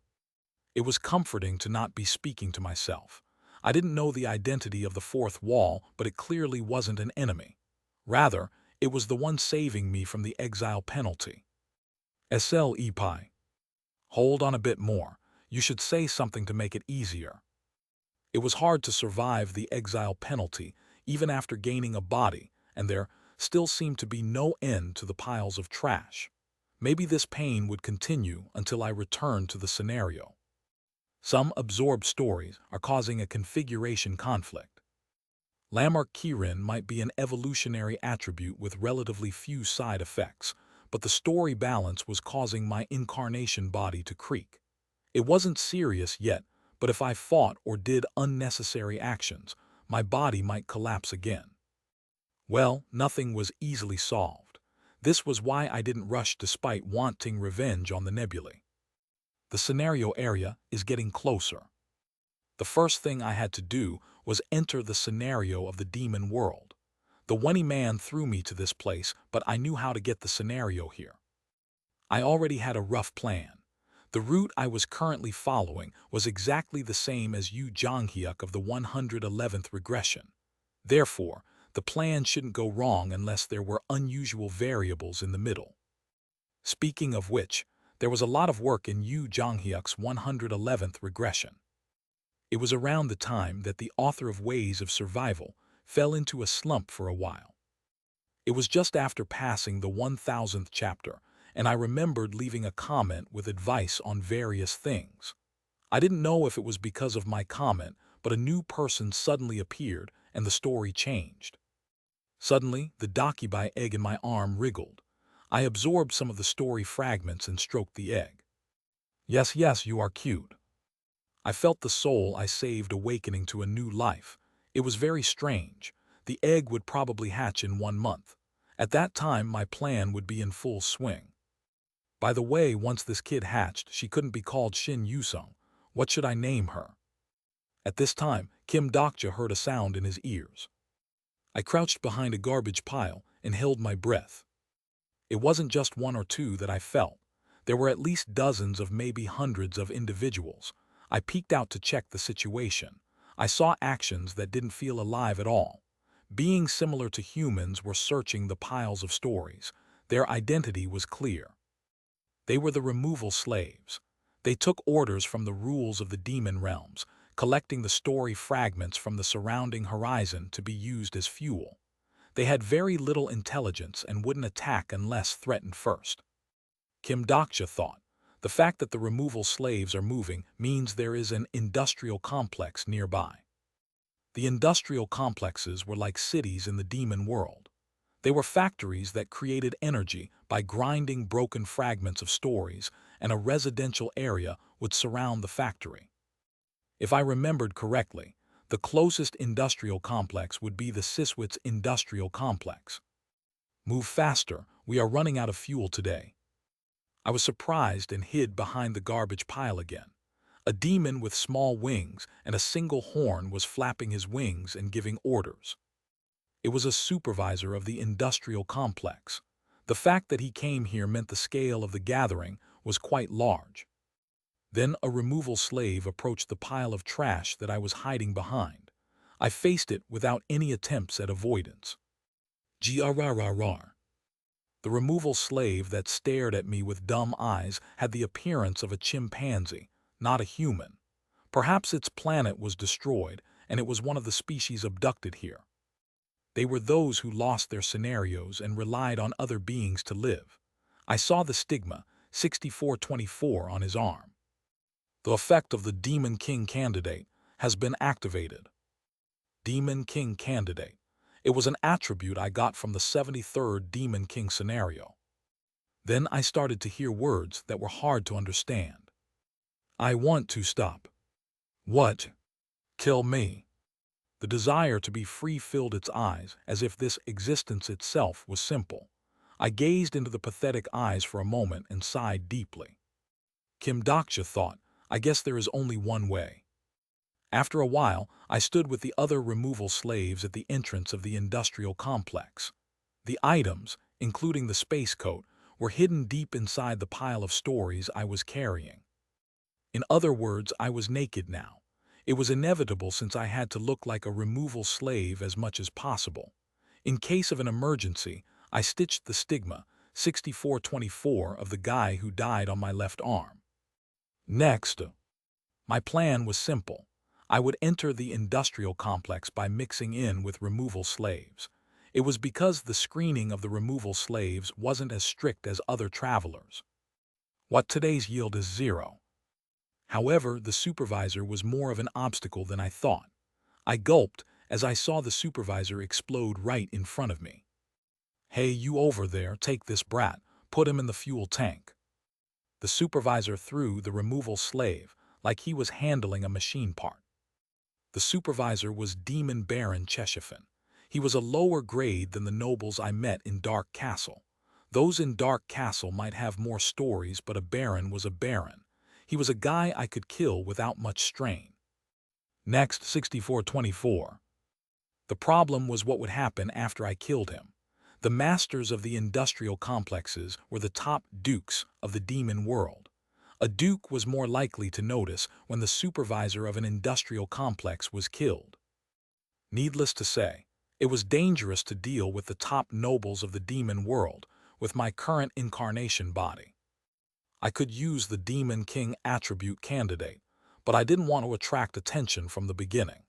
It was comforting to not be speaking to myself. I didn't know the identity of the fourth wall, but it clearly wasn't an enemy. Rather, it was the one saving me from the exile penalty. SLEPI. Hold on a bit more. You should say something to make it easier. It was hard to survive the exile penalty, even after gaining a body, and there still seemed to be no end to the piles of trash. Maybe this pain would continue until I returned to the scenario. Some absorbed stories are causing a configuration conflict. Lamar Kirin might be an evolutionary attribute with relatively few side effects, but the story balance was causing my incarnation body to creak. It wasn't serious yet, but if I fought or did unnecessary actions, my body might collapse again. Well, nothing was easily solved. This was why I didn't rush despite wanting revenge on the nebulae. The scenario area is getting closer. The first thing I had to do was enter the scenario of the demon world. The Wenny man threw me to this place, but I knew how to get the scenario here. I already had a rough plan. The route I was currently following was exactly the same as Yu Jonghyuk of the 111th regression. Therefore, the plan shouldn't go wrong unless there were unusual variables in the middle. Speaking of which, there was a lot of work in Yu Jonghyuk's 111th regression. It was around the time that the author of Ways of Survival fell into a slump for a while. It was just after passing the 1000th chapter, and I remembered leaving a comment with advice on various things. I didn't know if it was because of my comment, but a new person suddenly appeared and the story changed. Suddenly, the Dakibai egg in my arm wriggled. I absorbed some of the story fragments and stroked the egg. Yes, you are cute. I felt the soul I saved awakening to a new life. It was very strange. The egg would probably hatch in 1 month. At that time, my plan would be in full swing. By the way, once this kid hatched, she couldn't be called Shin Yu-sung. What should I name her? At this time, Kim Do-ge heard a sound in his ears. I crouched behind a garbage pile and held my breath. It wasn't just one or two that I felt. There were at least dozens of maybe hundreds of individuals. I peeked out to check the situation. I saw actions that didn't feel alive at all. Beings similar to humans were searching the piles of stories. Their identity was clear. They were the removal slaves. They took orders from the rules of the demon realms, collecting the story fragments from the surrounding horizon to be used as fuel. They had very little intelligence and wouldn't attack unless threatened first. Kim Do-ge thought, the fact that the removal slaves are moving means there is an industrial complex nearby. The industrial complexes were like cities in the demon world. They were factories that created energy by grinding broken fragments of stories, and a residential area would surround the factory. If I remembered correctly, the closest industrial complex would be the Siswitz Industrial Complex. Move faster, we are running out of fuel today. I was surprised and hid behind the garbage pile again. A demon with small wings and a single horn was flapping his wings and giving orders. It was a supervisor of the industrial complex. The fact that he came here meant the scale of the gathering was quite large. Then a removal slave approached the pile of trash that I was hiding behind. I faced it without any attempts at avoidance. Grrrr. The removal slave that stared at me with dumb eyes had the appearance of a chimpanzee, not a human. Perhaps its planet was destroyed, and it was one of the species abducted here. They were those who lost their scenarios and relied on other beings to live. I saw the stigma, 6424, on his arm. The effect of the Demon King candidate has been activated. Demon King candidate. It was an attribute I got from the 73rd Demon King scenario. Then I started to hear words that were hard to understand. I want to stop. What? Kill me. The desire to be free filled its eyes as if this existence itself was simple. I gazed into the pathetic eyes for a moment and sighed deeply. Kim Daksha thought, I guess there is only one way. After a while, I stood with the other removal slaves at the entrance of the industrial complex. The items, including the space coat, were hidden deep inside the pile of stories I was carrying. In other words, I was naked now. It was inevitable since I had to look like a removal slave as much as possible. In case of an emergency, I stitched the stigma, 6424, of the guy who died on my left arm. Next, my plan was simple. I would enter the industrial complex by mixing in with removal slaves. It was because the screening of the removal slaves wasn't as strict as other travelers. What today's yield is 0. However, the supervisor was more of an obstacle than I thought. I gulped as I saw the supervisor explode right in front of me. Hey, you over there, take this brat, put him in the fuel tank. The supervisor threw the removal slave like he was handling a machine part. The supervisor was Demon Baron Cheshifin. He was a lower grade than the nobles I met in Dark Castle. Those in Dark Castle might have more stories, but a baron was a baron. He was a guy I could kill without much strain. Next, 6424. The problem was what would happen after I killed him. The masters of the industrial complexes were the top dukes of the demon world. A duke was more likely to notice when the supervisor of an industrial complex was killed. Needless to say, it was dangerous to deal with the top nobles of the demon world with my current incarnation body. I could use the Demon King attribute candidate, but I didn't want to attract attention from the beginning.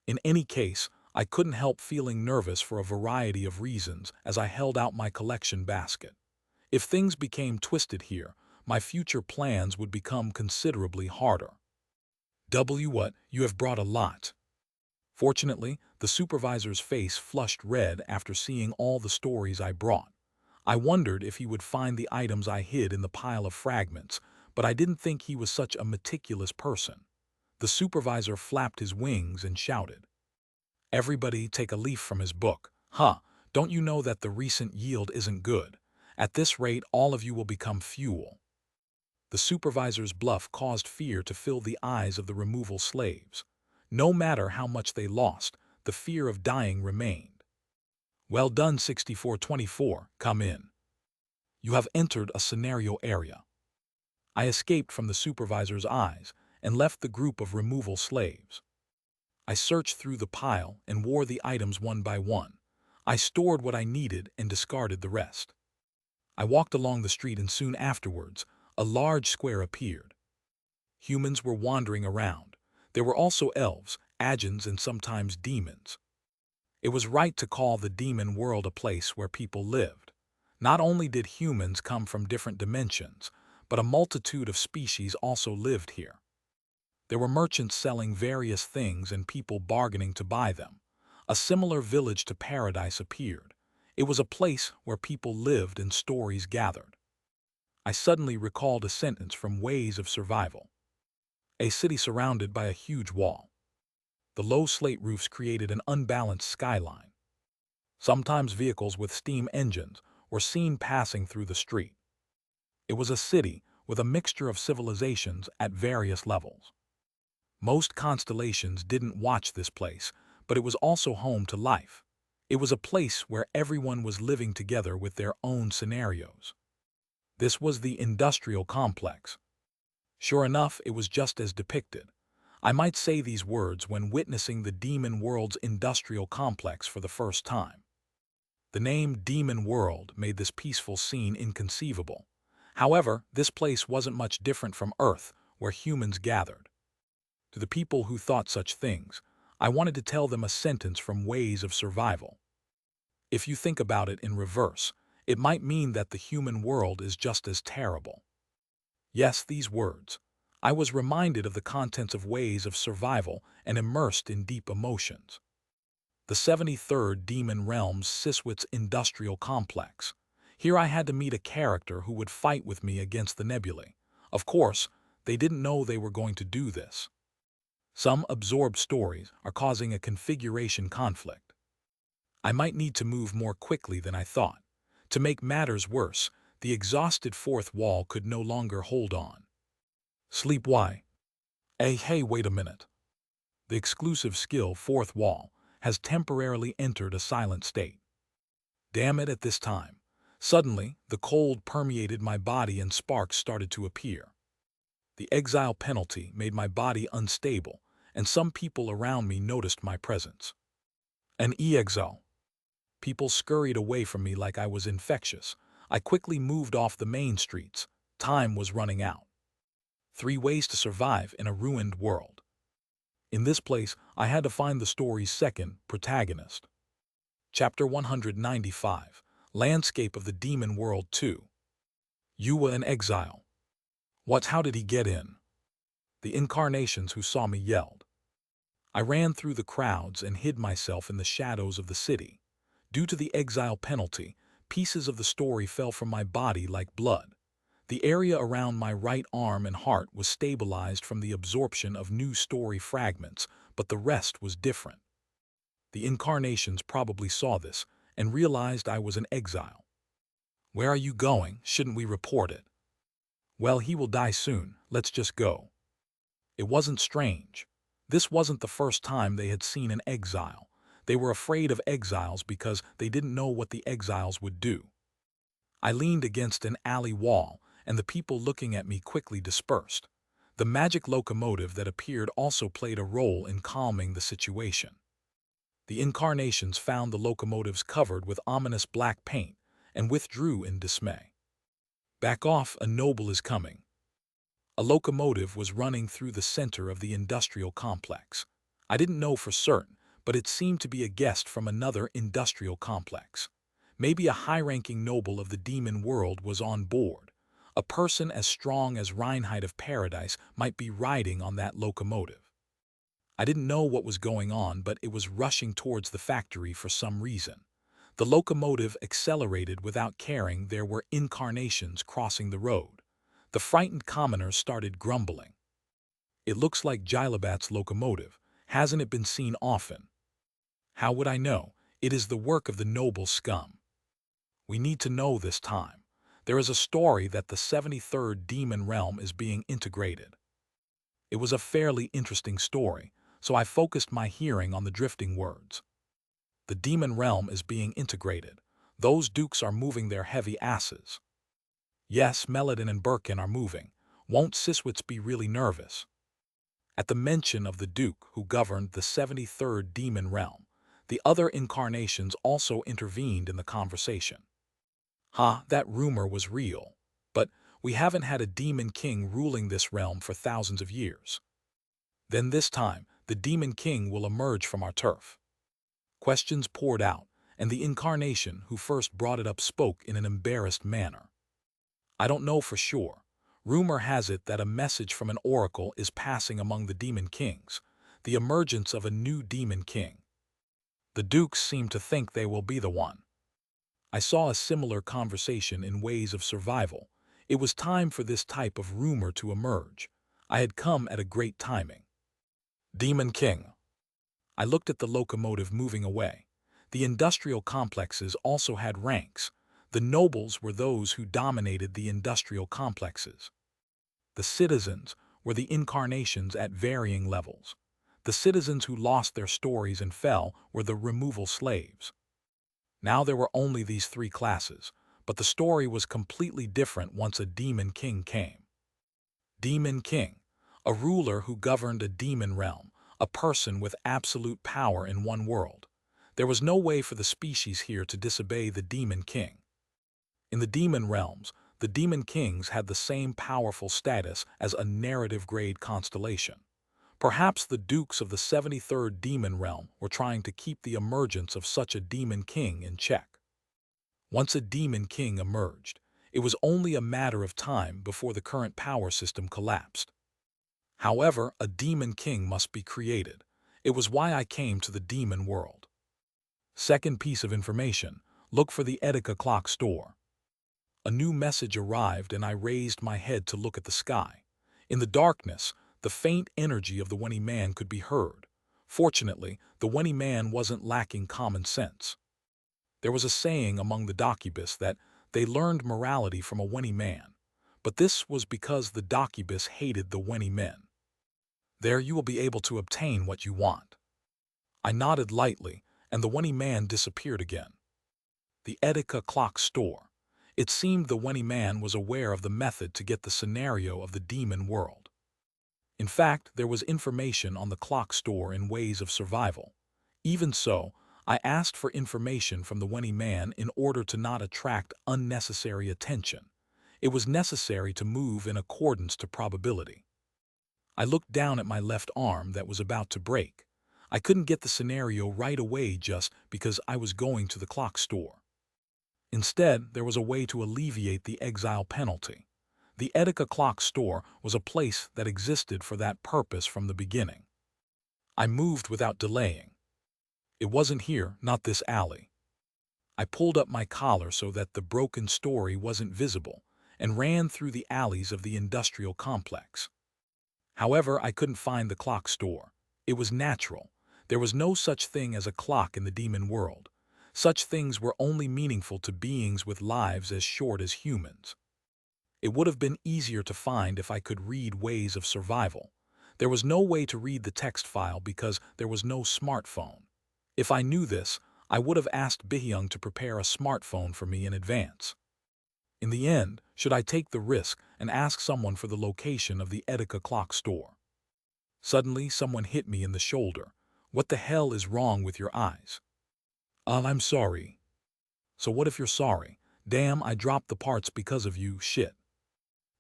In any case, I couldn't help feeling nervous for a variety of reasons as I held out my collection basket. If things became twisted here, my future plans would become considerably harder. What, you have brought a lot. Fortunately, the supervisor's face flushed red after seeing all the stories I brought. I wondered if he would find the items I hid in the pile of fragments, but I didn't think he was such a meticulous person. The supervisor flapped his wings and shouted, Everybody take a leaf from his book. Don't you know that the recent yield isn't good? At this rate, all of you will become fuel. The supervisor's bluff caused fear to fill the eyes of the removal slaves. No matter how much they lost, the fear of dying remained. Well done, 6424, come in. You have entered a scenario area. I escaped from the supervisor's eyes and left the group of removal slaves. I searched through the pile and wore the items one by one. I stored what I needed and discarded the rest. I walked along the street and soon afterwards, a large square appeared. Humans were wandering around. There were also elves, Agents, and sometimes demons. It was right to call the demon world a place where people lived. Not only did humans come from different dimensions, but a multitude of species also lived here. There were merchants selling various things and people bargaining to buy them. A similar village to paradise appeared. It was a place where people lived and stories gathered. I suddenly recalled a sentence from Ways of Survival. A city surrounded by a huge wall. The low slate roofs created an unbalanced skyline. Sometimes vehicles with steam engines were seen passing through the street. It was a city with a mixture of civilizations at various levels. Most constellations didn't watch this place, but it was also home to life. It was a place where everyone was living together with their own scenarios. This was the industrial complex. Sure enough, it was just as depicted. I might say these words when witnessing the demon world's industrial complex for the first time. The name Demon World made this peaceful scene inconceivable. However, this place wasn't much different from Earth, where humans gathered. To the people who thought such things, I wanted to tell them a sentence from Ways of Survival. If you think about it in reverse, it might mean that the human world is just as terrible. Yes, these words. I was reminded of the contents of Ways of Survival and immersed in deep emotions. The 73rd Demon Realm's Siswit's Industrial Complex. Here I had to meet a character who would fight with me against the nebulae. Of course, they didn't know they were going to do this. Some absorbed stories are causing a configuration conflict. I might need to move more quickly than I thought. To make matters worse, the exhausted fourth wall could no longer hold on. Sleep why? Hey, wait a minute. The exclusive skill fourth wall has temporarily entered a silent state. Damn it, at this time. Suddenly, the cold permeated my body and sparks started to appear. The exile penalty made my body unstable, and some people around me noticed my presence. An exile. People scurried away from me like I was infectious. I quickly moved off the main streets. Time was running out. 3 ways to survive in a ruined world. In this place, I had to find the story's second protagonist. Chapter 195, Landscape of the Demon World 2. You were in exile. How did he get in? The incarnations who saw me yelled. I ran through the crowds and hid myself in the shadows of the city. Due to the exile penalty, pieces of the story fell from my body like blood. The area around my right arm and heart was stabilized from the absorption of new story fragments, but the rest was different. The incarnations probably saw this and realized I was in exile. Where are you going? Shouldn't we report it? Well, he will die soon. Let's just go. It wasn't strange. This wasn't the first time they had seen an exile. They were afraid of exiles because they didn't know what the exiles would do. I leaned against an alley wall, and the people looking at me quickly dispersed. The magic locomotive that appeared also played a role in calming the situation. The incarnations found the locomotives covered with ominous black paint and withdrew in dismay. Back off, a noble is coming. A locomotive was running through the center of the industrial complex. I didn't know for certain, but it seemed to be a guest from another industrial complex. Maybe a high-ranking noble of the demon world was on board. A person as strong as Reinhardt of Paradise might be riding on that locomotive. I didn't know what was going on, but it was rushing towards the factory for some reason. The locomotive accelerated without caring there were incarnations crossing the road. The frightened commoners started grumbling. It looks like Jilabat's locomotive. Hasn't it been seen often? How would I know? It is the work of the noble scum. We need to know this time. There is a story that the 73rd Demon Realm is being integrated. It was a fairly interesting story, so I focused my hearing on the drifting words. The Demon Realm is being integrated. Those dukes are moving their heavy asses. Yes, Meladin and Birkin are moving. Won't Siswitz be really nervous? At the mention of the Duke who governed the 73rd Demon Realm, the other incarnations also intervened in the conversation. That rumor was real. But we haven't had a Demon King ruling this realm for thousands of years. Then this time, the Demon King will emerge from our turf. Questions poured out, and the incarnation who first brought it up spoke in an embarrassed manner. I don't know for sure. Rumor has it that a message from an oracle is passing among the Demon Kings, the emergence of a new Demon King. The dukes seem to think they will be the one. I saw a similar conversation in Ways of Survival. It was time for this type of rumor to emerge. I had come at a great timing. Demon King. I looked at the locomotive moving away. The industrial complexes also had ranks. The nobles were those who dominated the industrial complexes. The citizens were the incarnations at varying levels. The citizens who lost their stories and fell were the removal slaves. Now there were only these three classes, but the story was completely different once a demon king came. Demon king, a ruler who governed a demon realm, a person with absolute power in one world. There was no way for the species here to disobey the demon king. In the demon realms, the demon kings had the same powerful status as a narrative-grade constellation. Perhaps the dukes of the 73rd demon realm were trying to keep the emergence of such a demon king in check. Once a demon king emerged, it was only a matter of time before the current power system collapsed. However, a demon king must be created. It was why I came to the demon world. Second piece of information, look for the Etika clock store. A new message arrived and I raised my head to look at the sky. In the darkness, the faint energy of the Wenny man could be heard. Fortunately, the Wenny man wasn't lacking common sense. There was a saying among the Docubus that they learned morality from a Wenny man, but this was because the Docubus hated the Wenny men. There you will be able to obtain what you want. I nodded lightly, and the Wenny man disappeared again. The Etika clock store. It seemed the Wenny man was aware of the method to get the scenario of the demon world. In fact, there was information on the clock store in ways of survival. Even so, I asked for information from the Wenny man in order to not attract unnecessary attention. It was necessary to move in accordance to probability. I looked down at my left arm that was about to break. I couldn't get the scenario right away just because I was going to the clock store. Instead, there was a way to alleviate the exile penalty. The Etika clock store was a place that existed for that purpose from the beginning. I moved without delaying. It wasn't here, not this alley. I pulled up my collar so that the broken story wasn't visible and ran through the alleys of the industrial complex. However, I couldn't find the clock store. It was natural. There was no such thing as a clock in the demon world. Such things were only meaningful to beings with lives as short as humans. It would have been easier to find if I could read ways of survival. There was no way to read the text file because there was no smartphone. If I knew this, I would have asked Bihyung to prepare a smartphone for me in advance. In the end, should I take the risk and ask someone for the location of the Etika clock store? Suddenly, someone hit me in the shoulder. What the hell is wrong with your eyes? I'm sorry. So what if you're sorry? Damn, I dropped the parts because of you, shit.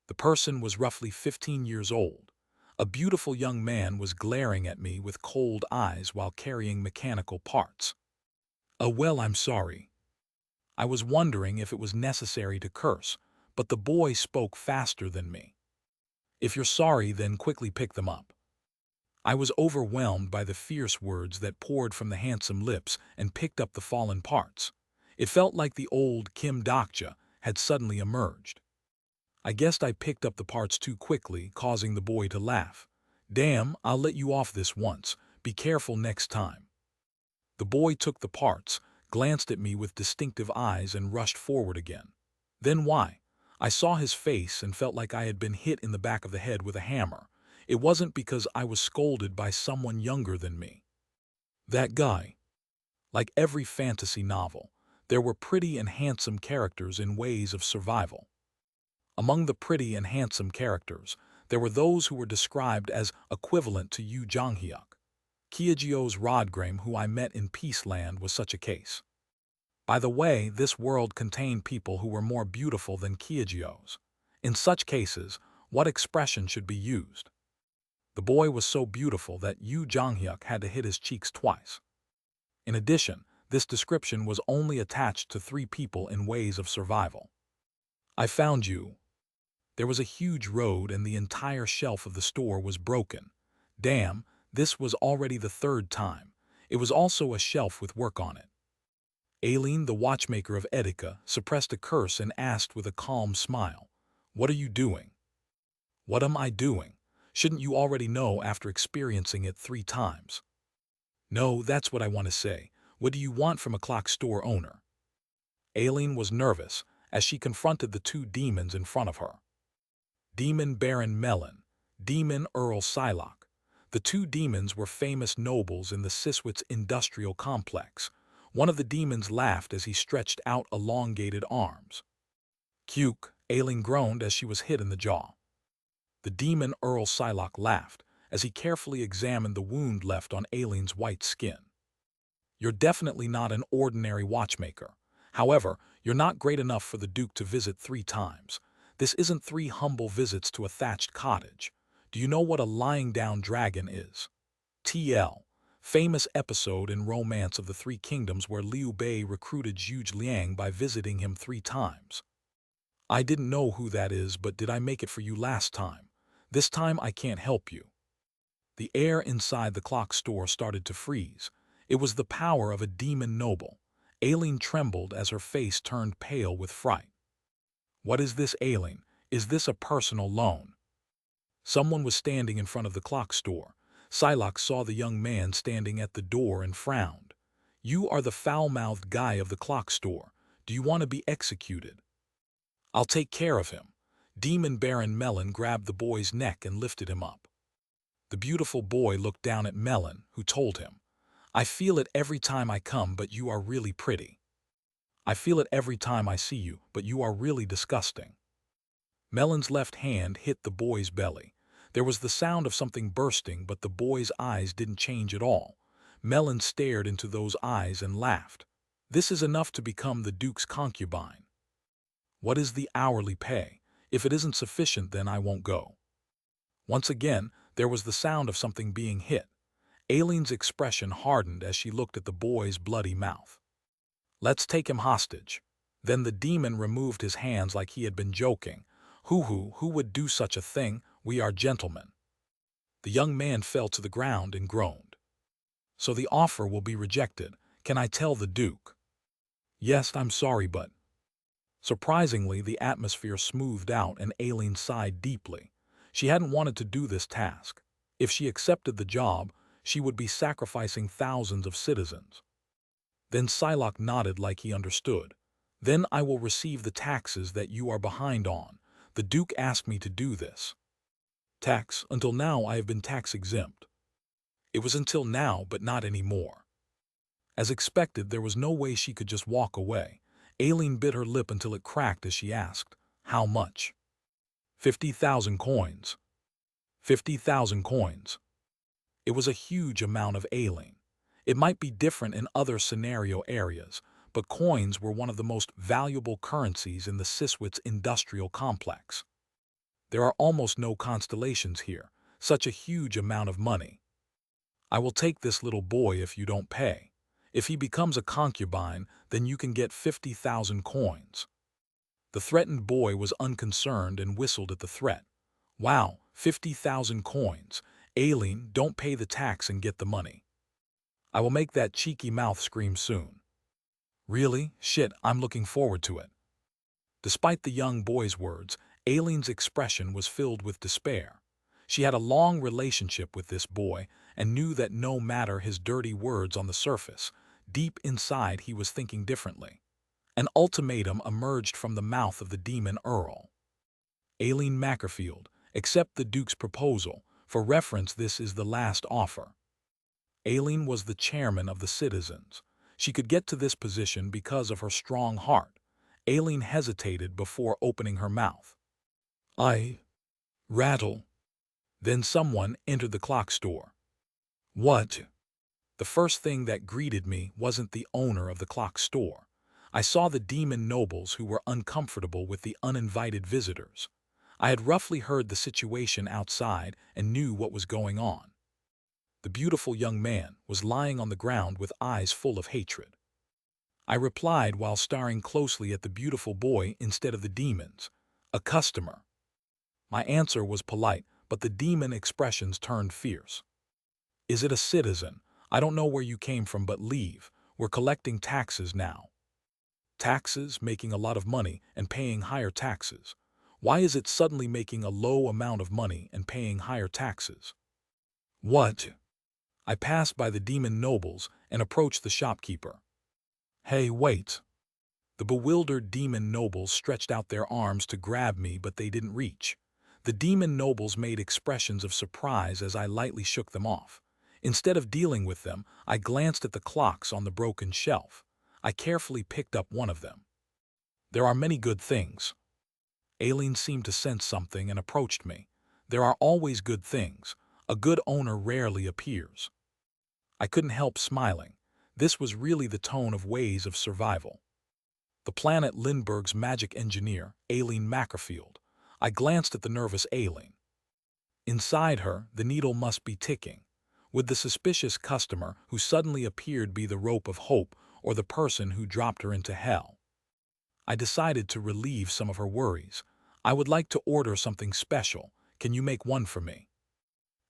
The person was roughly 15 years old. A beautiful young man was glaring at me with cold eyes while carrying mechanical parts. Well, I'm sorry. I was wondering if it was necessary to curse, but the boy spoke faster than me. If you're sorry, then quickly pick them up. I was overwhelmed by the fierce words that poured from the handsome lips and picked up the fallen parts. It felt like the old Kim Dokja had suddenly emerged. I guessed I picked up the parts too quickly, causing the boy to laugh. Damn, I'll let you off this once. Be careful next time. The boy took the parts, glanced at me with distinctive eyes and rushed forward again. Then why? I saw his face and felt like I had been hit in the back of the head with a hammer. It wasn't because I was scolded by someone younger than me. That guy. Like every fantasy novel, there were pretty and handsome characters in ways of survival. Among the pretty and handsome characters, there were those who were described as equivalent to Yu Jonghyuk. Kyogyo's Rodgrame, who I met in Peaceland, was such a case. By the way, this world contained people who were more beautiful than Kyogyo's. In such cases, what expression should be used? The boy was so beautiful that Yu Jonghyuk had to hit his cheeks twice. In addition, this description was only attached to 3 people in ways of survival. I found you. There was a huge road and the entire shelf of the store was broken. Damn, this was already the 3rd time. It was also a shelf with work on it. Aileen, the watchmaker of Etika, suppressed a curse and asked with a calm smile, "What are you doing?" What am I doing? Shouldn't you already know after experiencing it 3 times? No, that's what I want to say. What do you want from a clock store owner? Aileen was nervous as she confronted the 2 demons in front of her. Demon Baron Melon, Demon Earl Psylocke. The two demons were famous nobles in the Siswit's industrial complex. One of the demons laughed as he stretched out elongated arms. "Cuke," Aileen groaned as she was hit in the jaw. The demon Earl Psylocke laughed as he carefully examined the wound left on Aileen's white skin. "You're definitely not an ordinary watchmaker. However, you're not great enough for the Duke to visit 3 times. This isn't 3 humble visits to a thatched cottage. Do you know what a lying-down dragon is?" TL. Famous episode in Romance of the Three Kingdoms where Liu Bei recruited Zhuge Liang by visiting him 3 times. "I didn't know who that is, but did I make it for you last time? This time I can't help you." The air inside the clock store started to freeze. It was the power of a demon noble. Aileen trembled as her face turned pale with fright. "What is this, Aileen? Is this a personal loan?" Someone was standing in front of the clock store. Psylocke saw the young man standing at the door and frowned. "You are the foul-mouthed guy of the clock store. Do you want to be executed?" "I'll take care of him." Demon Baron Melon grabbed the boy's neck and lifted him up. The beautiful boy looked down at Melon, who told him, "I feel it every time I come, but you are really pretty. I feel it every time I see you, but you are really disgusting." Melon's left hand hit the boy's belly. There was the sound of something bursting, but the boy's eyes didn't change at all. Melon stared into those eyes and laughed. "This is enough to become the Duke's concubine." "What is the hourly pay? If it isn't sufficient, then I won't go." Once again, there was the sound of something being hit. Aileen's expression hardened as she looked at the boy's bloody mouth. "Let's take him hostage." Then the demon removed his hands like he had been joking. Who would do such a thing? We are gentlemen." The young man fell to the ground and groaned. "So the offer will be rejected. Can I tell the Duke?" "Yes, I'm sorry, but—" Surprisingly, the atmosphere smoothed out and Aileen sighed deeply. She hadn't wanted to do this task. If she accepted the job, she would be sacrificing thousands of citizens. Then Psylocke nodded like he understood. "Then I will receive the taxes that you are behind on. The Duke asked me to do this." "Tax? Until now I have been tax-exempt." It was until now, but not anymore. As expected, there was no way she could just walk away. Aileen bit her lip until it cracked as she asked, "How much?" 50,000 coins. 50,000 coins. It was a huge amount of Aileen. It might be different in other scenario areas, but coins were one of the most valuable currencies in the Siswit's industrial complex. There are almost no constellations here, such a huge amount of money. "I will take this little boy if you don't pay. If he becomes a concubine, then you can get 50,000 coins." The threatened boy was unconcerned and whistled at the threat. "Wow, 50,000 coins. Aileen, don't pay the tax and get the money. I will make that cheeky mouth scream soon." "Really? Shit, I'm looking forward to it." Despite the young boy's words, Aileen's expression was filled with despair. She had a long relationship with this boy and knew that no matter his dirty words on the surface, deep inside he was thinking differently. An ultimatum emerged from the mouth of the demon Earl. "Aileen Mackerfield, accept the Duke's proposal. For reference, this is the last offer." Aileen was the chairman of the citizens. She could get to this position because of her strong heart. Aileen hesitated before opening her mouth. "I rattle." Then someone entered the clock store. "What?" The first thing that greeted me wasn't the owner of the clock store. I saw the demon nobles who were uncomfortable with the uninvited visitors. I had roughly heard the situation outside and knew what was going on. The beautiful young man was lying on the ground with eyes full of hatred. I replied while staring closely at the beautiful boy instead of the demons. "A customer." My answer was polite, but the demon expressions turned fierce. "Is it a citizen? I don't know where you came from, but leave. We're collecting taxes now." Taxes, making a lot of money and paying higher taxes. Why is it suddenly making a low amount of money and paying higher taxes? "What?" I passed by the demon nobles and approached the shopkeeper. "Hey, wait." The bewildered demon nobles stretched out their arms to grab me, but they didn't reach. The demon nobles made expressions of surprise as I lightly shook them off. Instead of dealing with them, I glanced at the clocks on the broken shelf. I carefully picked up one of them. There are many good things. Aileen seemed to sense something and approached me. There are always good things. A good owner rarely appears. I couldn't help smiling. This was really the tone of ways of survival. The planet Lindbergh's magic engineer, Aileen Mackerfield. I glanced at the nervous Aileen. Inside her, the needle must be ticking. Would the suspicious customer who suddenly appeared be the rope of hope or the person who dropped her into hell? I decided to relieve some of her worries. I would like to order something special. Can you make one for me?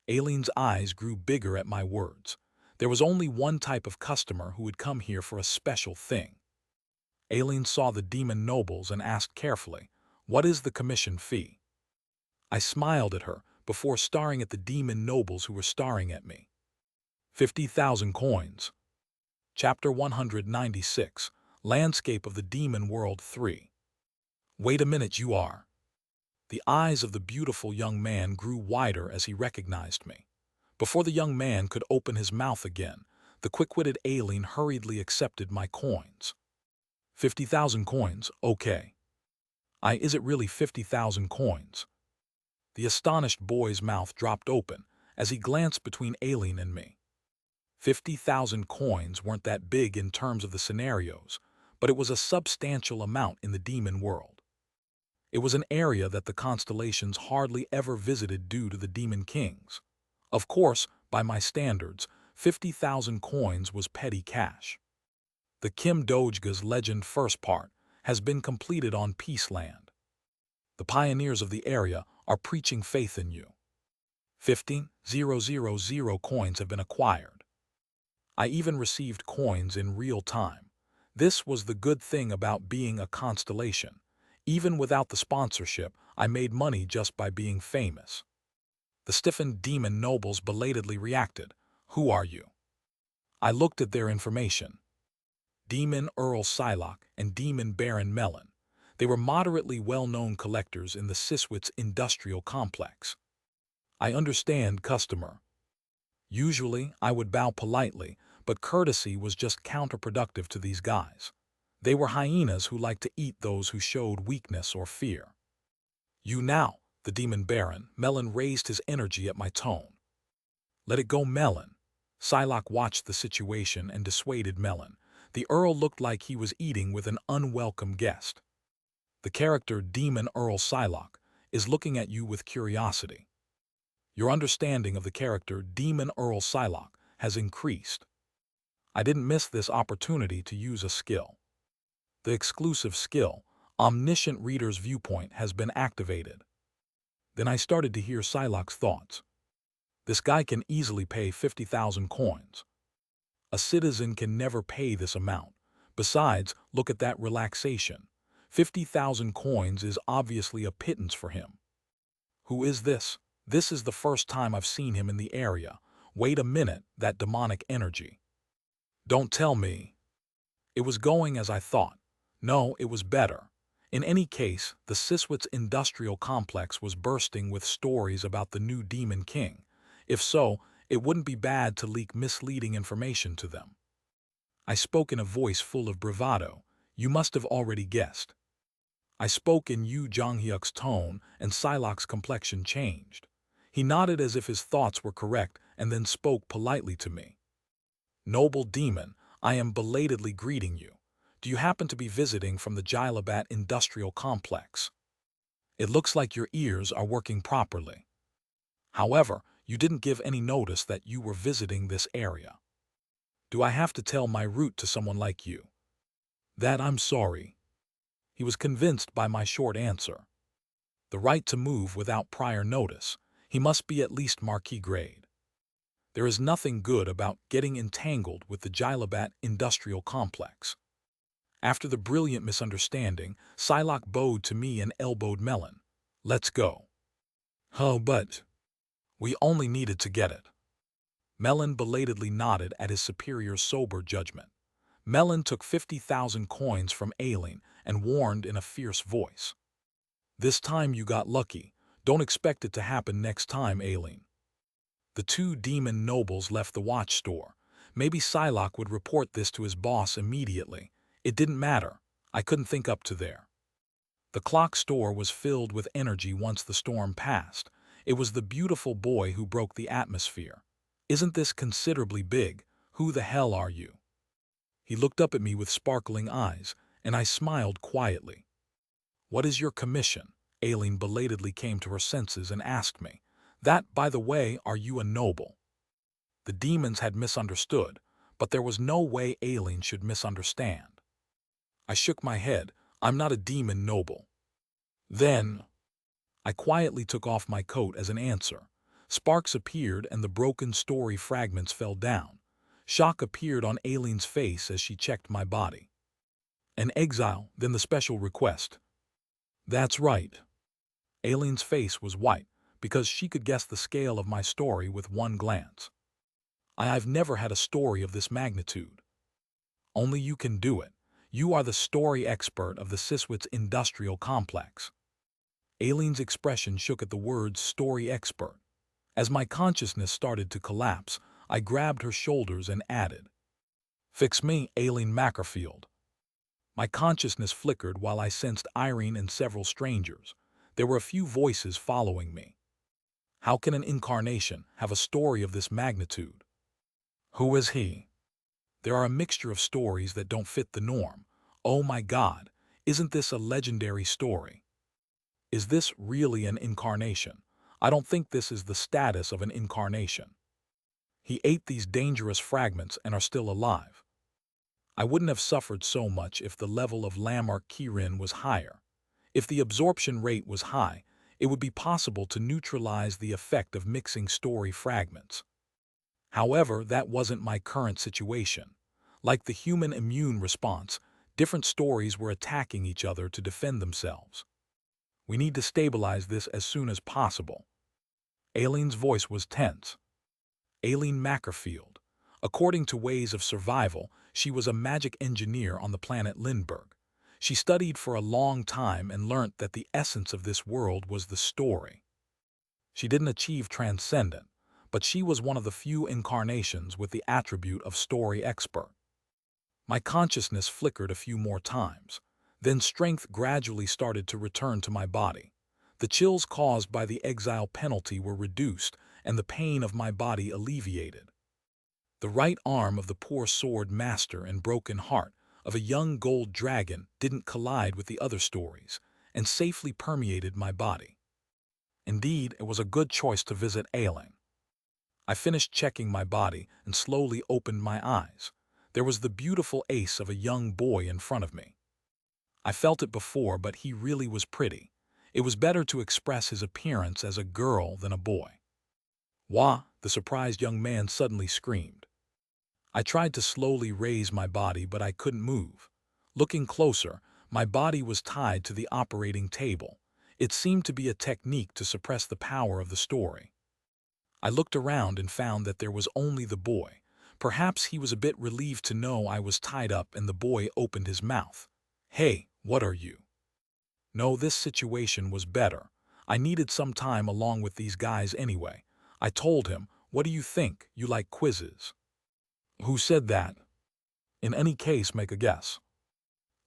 Aileen's eyes grew bigger at my words. There was only one type of customer who would come here for a special thing. Aileen saw the demon nobles and asked carefully, "What is the commission fee?" I smiled at her before staring at the demon nobles who were staring at me. 50,000 coins. Chapter 196, Landscape of the Demon World 3. Wait a minute, you are. The eyes of the beautiful young man grew wider as he recognized me. Before the young man could open his mouth again, the quick-witted Aileen hurriedly accepted my coins. 50,000 coins, okay. Is it really 50,000 coins? The astonished boy's mouth dropped open as he glanced between Aileen and me. 50,000 coins weren't that big in terms of the scenarios, but it was a substantial amount in the demon world. It was an area that the constellations hardly ever visited due to the demon kings. Of course, by my standards, 50,000 coins was petty cash. The Kim Dojga's legend first part has been completed on Peaceland. The pioneers of the area are preaching faith in you. 15,000 coins have been acquired. I even received coins in real time. This was the good thing about being a constellation. Even without the sponsorship, I made money just by being famous. The stiffened demon nobles belatedly reacted. Who are you? I looked at their information. Demon Earl Psylocke and Demon Baron Melon. They were moderately well-known collectors in the Siswitz industrial complex. I understand, customer. Usually, I would bow politely, but courtesy was just counterproductive to these guys. They were hyenas who liked to eat those who showed weakness or fear. You now, the Demon Baron. Melon raised his energy at my tone. Let it go, Melon. Psylocke watched the situation and dissuaded Melon. The Earl looked like he was eating with an unwelcome guest. The character Demon Earl Psylocke is looking at you with curiosity. Your understanding of the character Demon Earl Psylocke has increased. I didn't miss this opportunity to use a skill. The exclusive skill, Omniscient Reader's Viewpoint, has been activated. Then I started to hear Psylocke's thoughts. This guy can easily pay 50,000 coins. A citizen can never pay this amount. Besides, look at that relaxation. 50,000 coins is obviously a pittance for him. Who is this? This is the first time I've seen him in the area. Wait a minute, that demonic energy. Don't tell me. It was going as I thought. No, it was better. In any case, the Siswitz industrial complex was bursting with stories about the new Demon King. If so, it wouldn't be bad to leak misleading information to them. I spoke in a voice full of bravado. You must have already guessed. I spoke in Yu Jonghyuk's tone, and Psylocke's complexion changed. He nodded as if his thoughts were correct and then spoke politely to me. Noble demon, I am belatedly greeting you. Do you happen to be visiting from the Jilabat industrial complex? It looks like your ears are working properly. However, you didn't give any notice that you were visiting this area. Do I have to tell my route to someone like you? That I'm sorry. He was convinced by my short answer. The right to move without prior notice. He must be at least Marquis grade. There is nothing good about getting entangled with the Jilabat industrial complex. After the brilliant misunderstanding, Psylocke bowed to me and elbowed Melon. Let's go. Oh, but we only needed to get it. Melon belatedly nodded at his superior's sober judgment. Melon took 50,000 coins from Aileen and warned in a fierce voice. This time you got lucky. Don't expect it to happen next time, Aileen. The two demon nobles left the watch store. Maybe Psylocke would report this to his boss immediately. It didn't matter. I couldn't think up to there. The clock store was filled with energy once the storm passed. It was the beautiful boy who broke the atmosphere. Isn't this considerably big? Who the hell are you? He looked up at me with sparkling eyes, and I smiled quietly. What is your commission? Aileen belatedly came to her senses and asked me. That, by the way, are you a noble? The demons had misunderstood, but there was no way Aileen should misunderstand. I shook my head. I'm not a demon noble. Then, I quietly took off my coat as an answer. Sparks appeared and the broken story fragments fell down. Shock appeared on Aileen's face as she checked my body. An exile, then the special request. That's right. Aileen's face was white because she could guess the scale of my story with one glance. I've never had a story of this magnitude. Only you can do it. You are the story expert of the Siswitz industrial complex. Aileen's expression shook at the words story expert. As my consciousness started to collapse, I grabbed her shoulders and added, Fix me, Aileen Mackerfield. My consciousness flickered while I sensed Irene and several strangers. There were a few voices following me. How can an incarnation have a story of this magnitude? Who is he? There are a mixture of stories that don't fit the norm. Oh my God, isn't this a legendary story? Is this really an incarnation? I don't think this is the status of an incarnation. He ate these dangerous fragments and are still alive. I wouldn't have suffered so much if the level of Lamarck Kirin was higher. If the absorption rate was high, it would be possible to neutralize the effect of mixing story fragments. However, that wasn't my current situation. Like the human immune response, different stories were attacking each other to defend themselves. We need to stabilize this as soon as possible. Aileen's voice was tense. Aileen Mackerfield. According to Ways of Survival, she was a magic engineer on the planet Lindbergh. She studied for a long time and learnt that the essence of this world was the story. She didn't achieve transcendent, but she was one of the few incarnations with the attribute of story expert. My consciousness flickered a few more times. Then strength gradually started to return to my body. The chills caused by the exile penalty were reduced, and the pain of my body alleviated. The right arm of the poor sword master and broken heart of a young gold dragon didn't collide with the other stories, and safely permeated my body. Indeed, it was a good choice to visit Aileen. I finished checking my body and slowly opened my eyes. There was the beautiful ace of a young boy in front of me. I felt it before, but he really was pretty. It was better to express his appearance as a girl than a boy. Wah! The surprised young man suddenly screamed. I tried to slowly raise my body, but I couldn't move. Looking closer, my body was tied to the operating table. It seemed to be a technique to suppress the power of the story. I looked around and found that there was only the boy. Perhaps he was a bit relieved to know I was tied up, and the boy opened his mouth. Hey, what are you? No, this situation was better. I needed some time along with these guys anyway. I told him, what do you think? You like quizzes? Who said that? In any case, make a guess.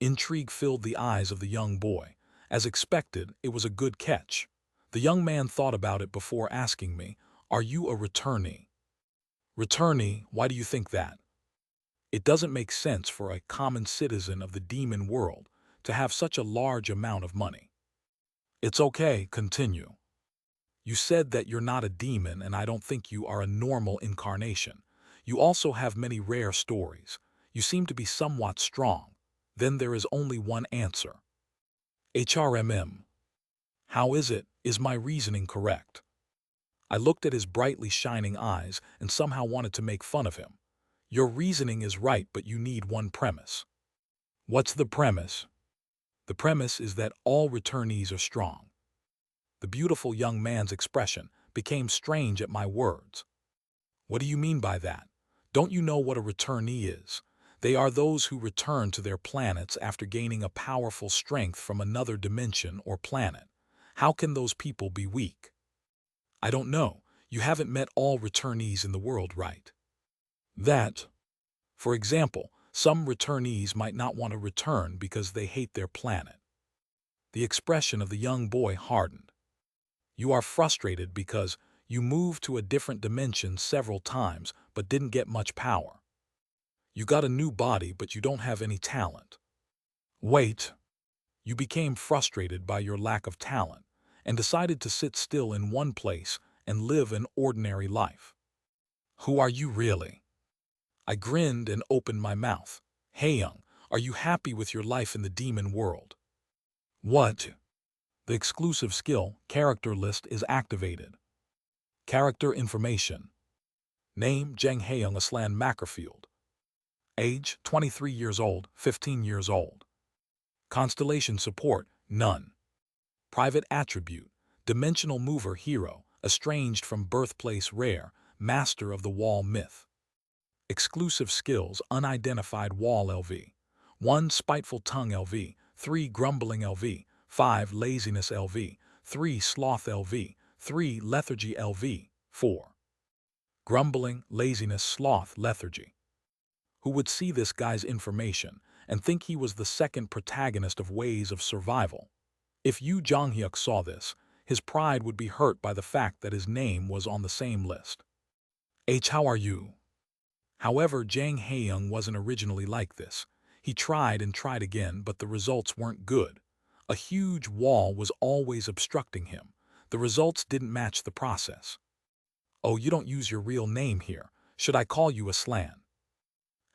Intrigue filled the eyes of the young boy. As expected, it was a good catch. The young man thought about it before asking me, are you a returnee? Returnee, why do you think that? It doesn't make sense for a common citizen of the demon world to have such a large amount of money. It's okay, continue. You said that you're not a demon, and I don't think you are a normal incarnation. You also have many rare stories. You seem to be somewhat strong. Then there is only one answer. HRMM. How is it? Is my reasoning correct? I looked at his brightly shining eyes and somehow wanted to make fun of him. Your reasoning is right, but you need one premise. What's the premise? The premise is that all returnees are strong. The beautiful young man's expression became strange at my words. What do you mean by that? Don't you know what a returnee is? They are those who return to their planets after gaining a powerful strength from another dimension or planet. How can those people be weak? I don't know. You haven't met all returnees in the world, right? For example, some returnees might not want to return because they hate their planet. The expression of the young boy hardened. You are frustrated because you moved to a different dimension several times but didn't get much power. You got a new body but you don't have any talent. Wait. You became frustrated by your lack of talent and decided to sit still in one place and live an ordinary life. Who are you really? I grinned and opened my mouth. Hey young, are you happy with your life in the demon world? What? The exclusive skill, character list, is activated. Character information. Name, Jang Haeyoung Aslan Mackerfield. Age, 23 years old, 15 years old. Constellation support, none. Private attribute, dimensional mover hero, estranged from birthplace rare, master of the wall myth. Exclusive skills, unidentified wall LV. 1 spiteful tongue LV, 3 grumbling LV, 5 laziness LV, 3 sloth LV, 3 lethargy LV, 4 grumbling, laziness, sloth, lethargy. Who would see this guy's information and think he was the second protagonist of Ways of Survival? If Yu Jonghyuk saw this, his pride would be hurt by the fact that his name was on the same list. How are you? However, Jang Haeyoung wasn't originally like this. He tried and tried again, but the results weren't good. A huge wall was always obstructing him. The results didn't match the process. Oh, you don't use your real name here. Should I call you Aslan?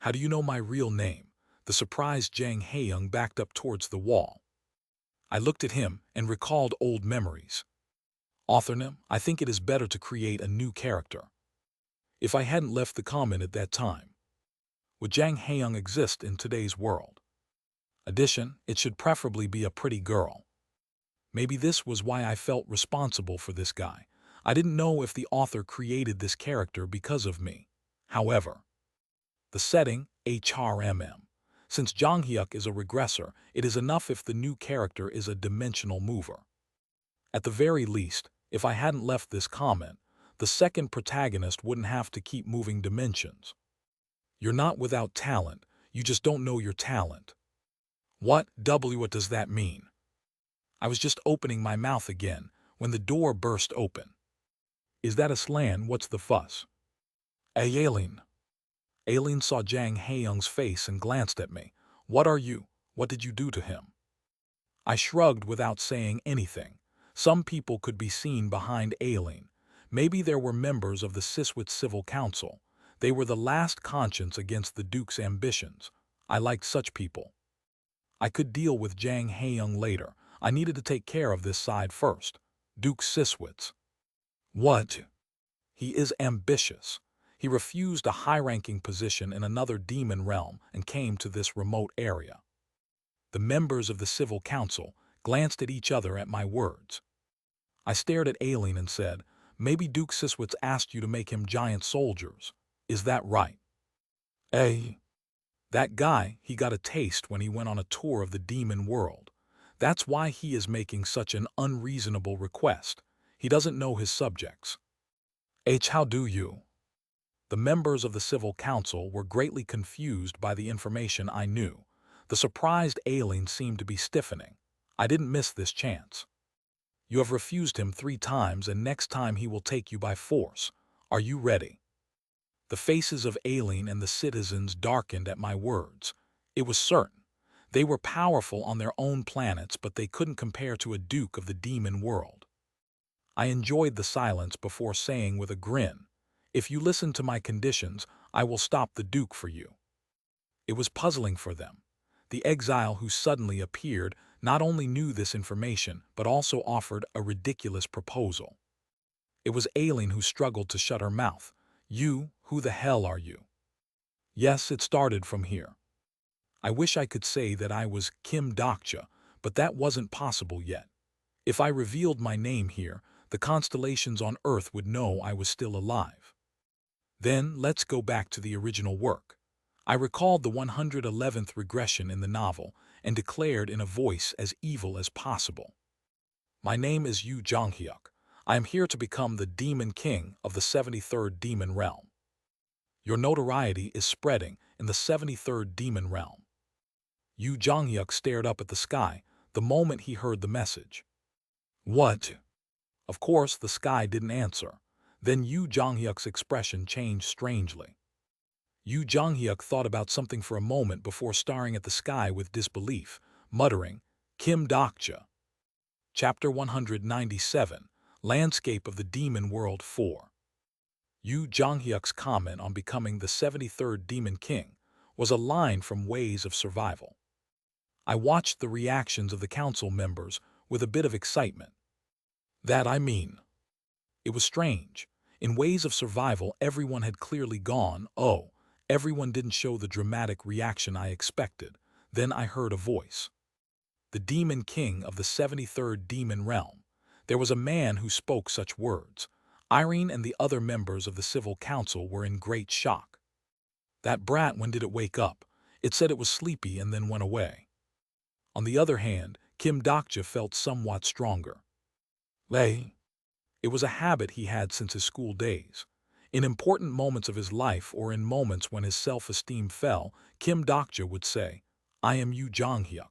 How do you know my real name? The surprised Jang Haeyoung backed up towards the wall. I looked at him and recalled old memories. Authornim, I think it is better to create a new character. If I hadn't left the comment at that time, would Jang Haeyoung exist in today's world? Addition, it should preferably be a pretty girl. Maybe this was why I felt responsible for this guy. I didn't know if the author created this character because of me. However, the setting, HRMM. Since Jonghyuk is a regressor, it is enough if the new character is a dimensional mover. At the very least, if I hadn't left this comment, the second protagonist wouldn't have to keep moving dimensions. You're not without talent, you just don't know your talent. What does that mean? I was just opening my mouth again when the door burst open. Is that Aslan? What's the fuss? Aileen. Aileen saw Jang Haeyoung's face and glanced at me. What are you? What did you do to him? I shrugged without saying anything. Some people could be seen behind Aileen. Maybe there were members of the Siswit Civil Council. They were the last conscience against the Duke's ambitions. I liked such people. I could deal with Jang Haeyoung later. I needed to take care of this side first. Duke Siswitz. What? He is ambitious. He refused a high-ranking position in another demon realm and came to this remote area. The members of the Civil Council glanced at each other at my words. I stared at Aileen and said, maybe Duke Siswitz asked you to make him giant soldiers. Is that right? That guy, he got a taste when he went on a tour of the demon world. That's why he is making such an unreasonable request. He doesn't know his subjects. How do you? The members of the Civil Council were greatly confused by the information I knew. The surprised Aileen seemed to be stiffening. I didn't miss this chance. You have refused him 3 times, and next time he will take you by force. Are you ready? The faces of Aileen and the citizens darkened at my words. It was certain. They were powerful on their own planets, but they couldn't compare to a duke of the demon world. I enjoyed the silence before saying with a grin, if you listen to my conditions, I will stop the duke for you. It was puzzling for them. The exile who suddenly appeared not only knew this information, but also offered a ridiculous proposal. It was Aileen who struggled to shut her mouth. You, who the hell are you? Yes, it started from here. I wish I could say that I was Kim Dokcha, but that wasn't possible yet. If I revealed my name here, the constellations on Earth would know I was still alive. Then let's go back to the original work. I recalled the 111th regression in the novel and declared in a voice as evil as possible. My name is Yu Jonghyuk. I am here to become the Demon King of the 73rd Demon Realm. Your notoriety is spreading in the 73rd Demon Realm. Yu Jonghyuk stared up at the sky the moment he heard the message. What? Of course, the sky didn't answer. Then Yu Jonghyuk's expression changed strangely. Yu Jonghyuk thought about something for a moment before staring at the sky with disbelief, muttering, Kim Dokja. Chapter 197, Landscape of the Demon World 4. Yu Jonghyuk's comment on becoming the 73rd Demon King was a line from Ways of Survival. I watched the reactions of the council members with a bit of excitement. It was strange. In Ways of Survival, everyone had clearly gone, oh, everyone didn't show the dramatic reaction I expected. Then I heard a voice. The Demon King of the 73rd Demon Realm. There was a man who spoke such words. Irene and the other members of the Civil Council were in great shock. That brat, when did it wake up? It said it was sleepy and then went away. On the other hand, Kim Dokja felt somewhat stronger. It was a habit he had since his school days. In important moments of his life or in moments when his self-esteem fell, Kim Dokja would say, I am Yu Jonghyuk.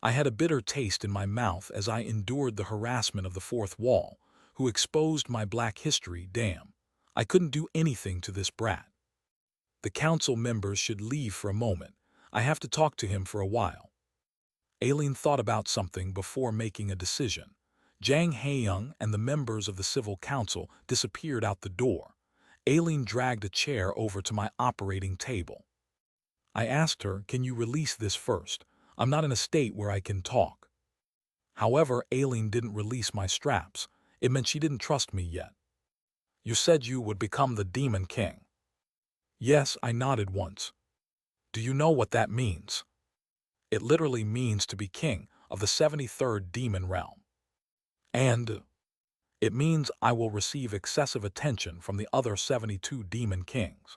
I had a bitter taste in my mouth as I endured the harassment of the fourth wall, who exposed my black history. Damn, I couldn't do anything to this brat. The council members should leave for a moment. I have to talk to him for a while. Aileen thought about something before making a decision. Jang Haeyoung and the members of the Civil Council disappeared out the door. Aileen dragged a chair over to my operating table. I asked her, can you release this first? I'm not in a state where I can talk. However, Aileen didn't release my straps. It meant she didn't trust me yet. You said you would become the Demon King. Yes, I nodded once. Do you know what that means? It literally means to be king of the 73rd Demon Realm. And it means I will receive excessive attention from the other 72 Demon Kings.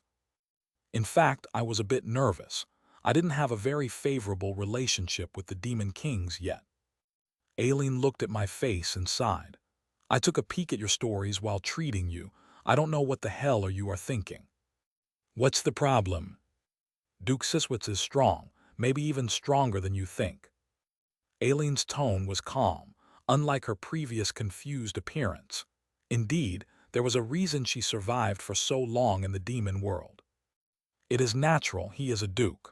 In fact, I was a bit nervous. I didn't have a very favorable relationship with the Demon Kings yet. Aileen looked at my face and sighed. I took a peek at your stories while treating you. I don't know what the hell you are thinking. What's the problem? Duke Siswitz is strong, maybe even stronger than you think. Aileen's tone was calm, unlike her previous confused appearance. Indeed, there was a reason she survived for so long in the demon world. It is natural, he is a duke.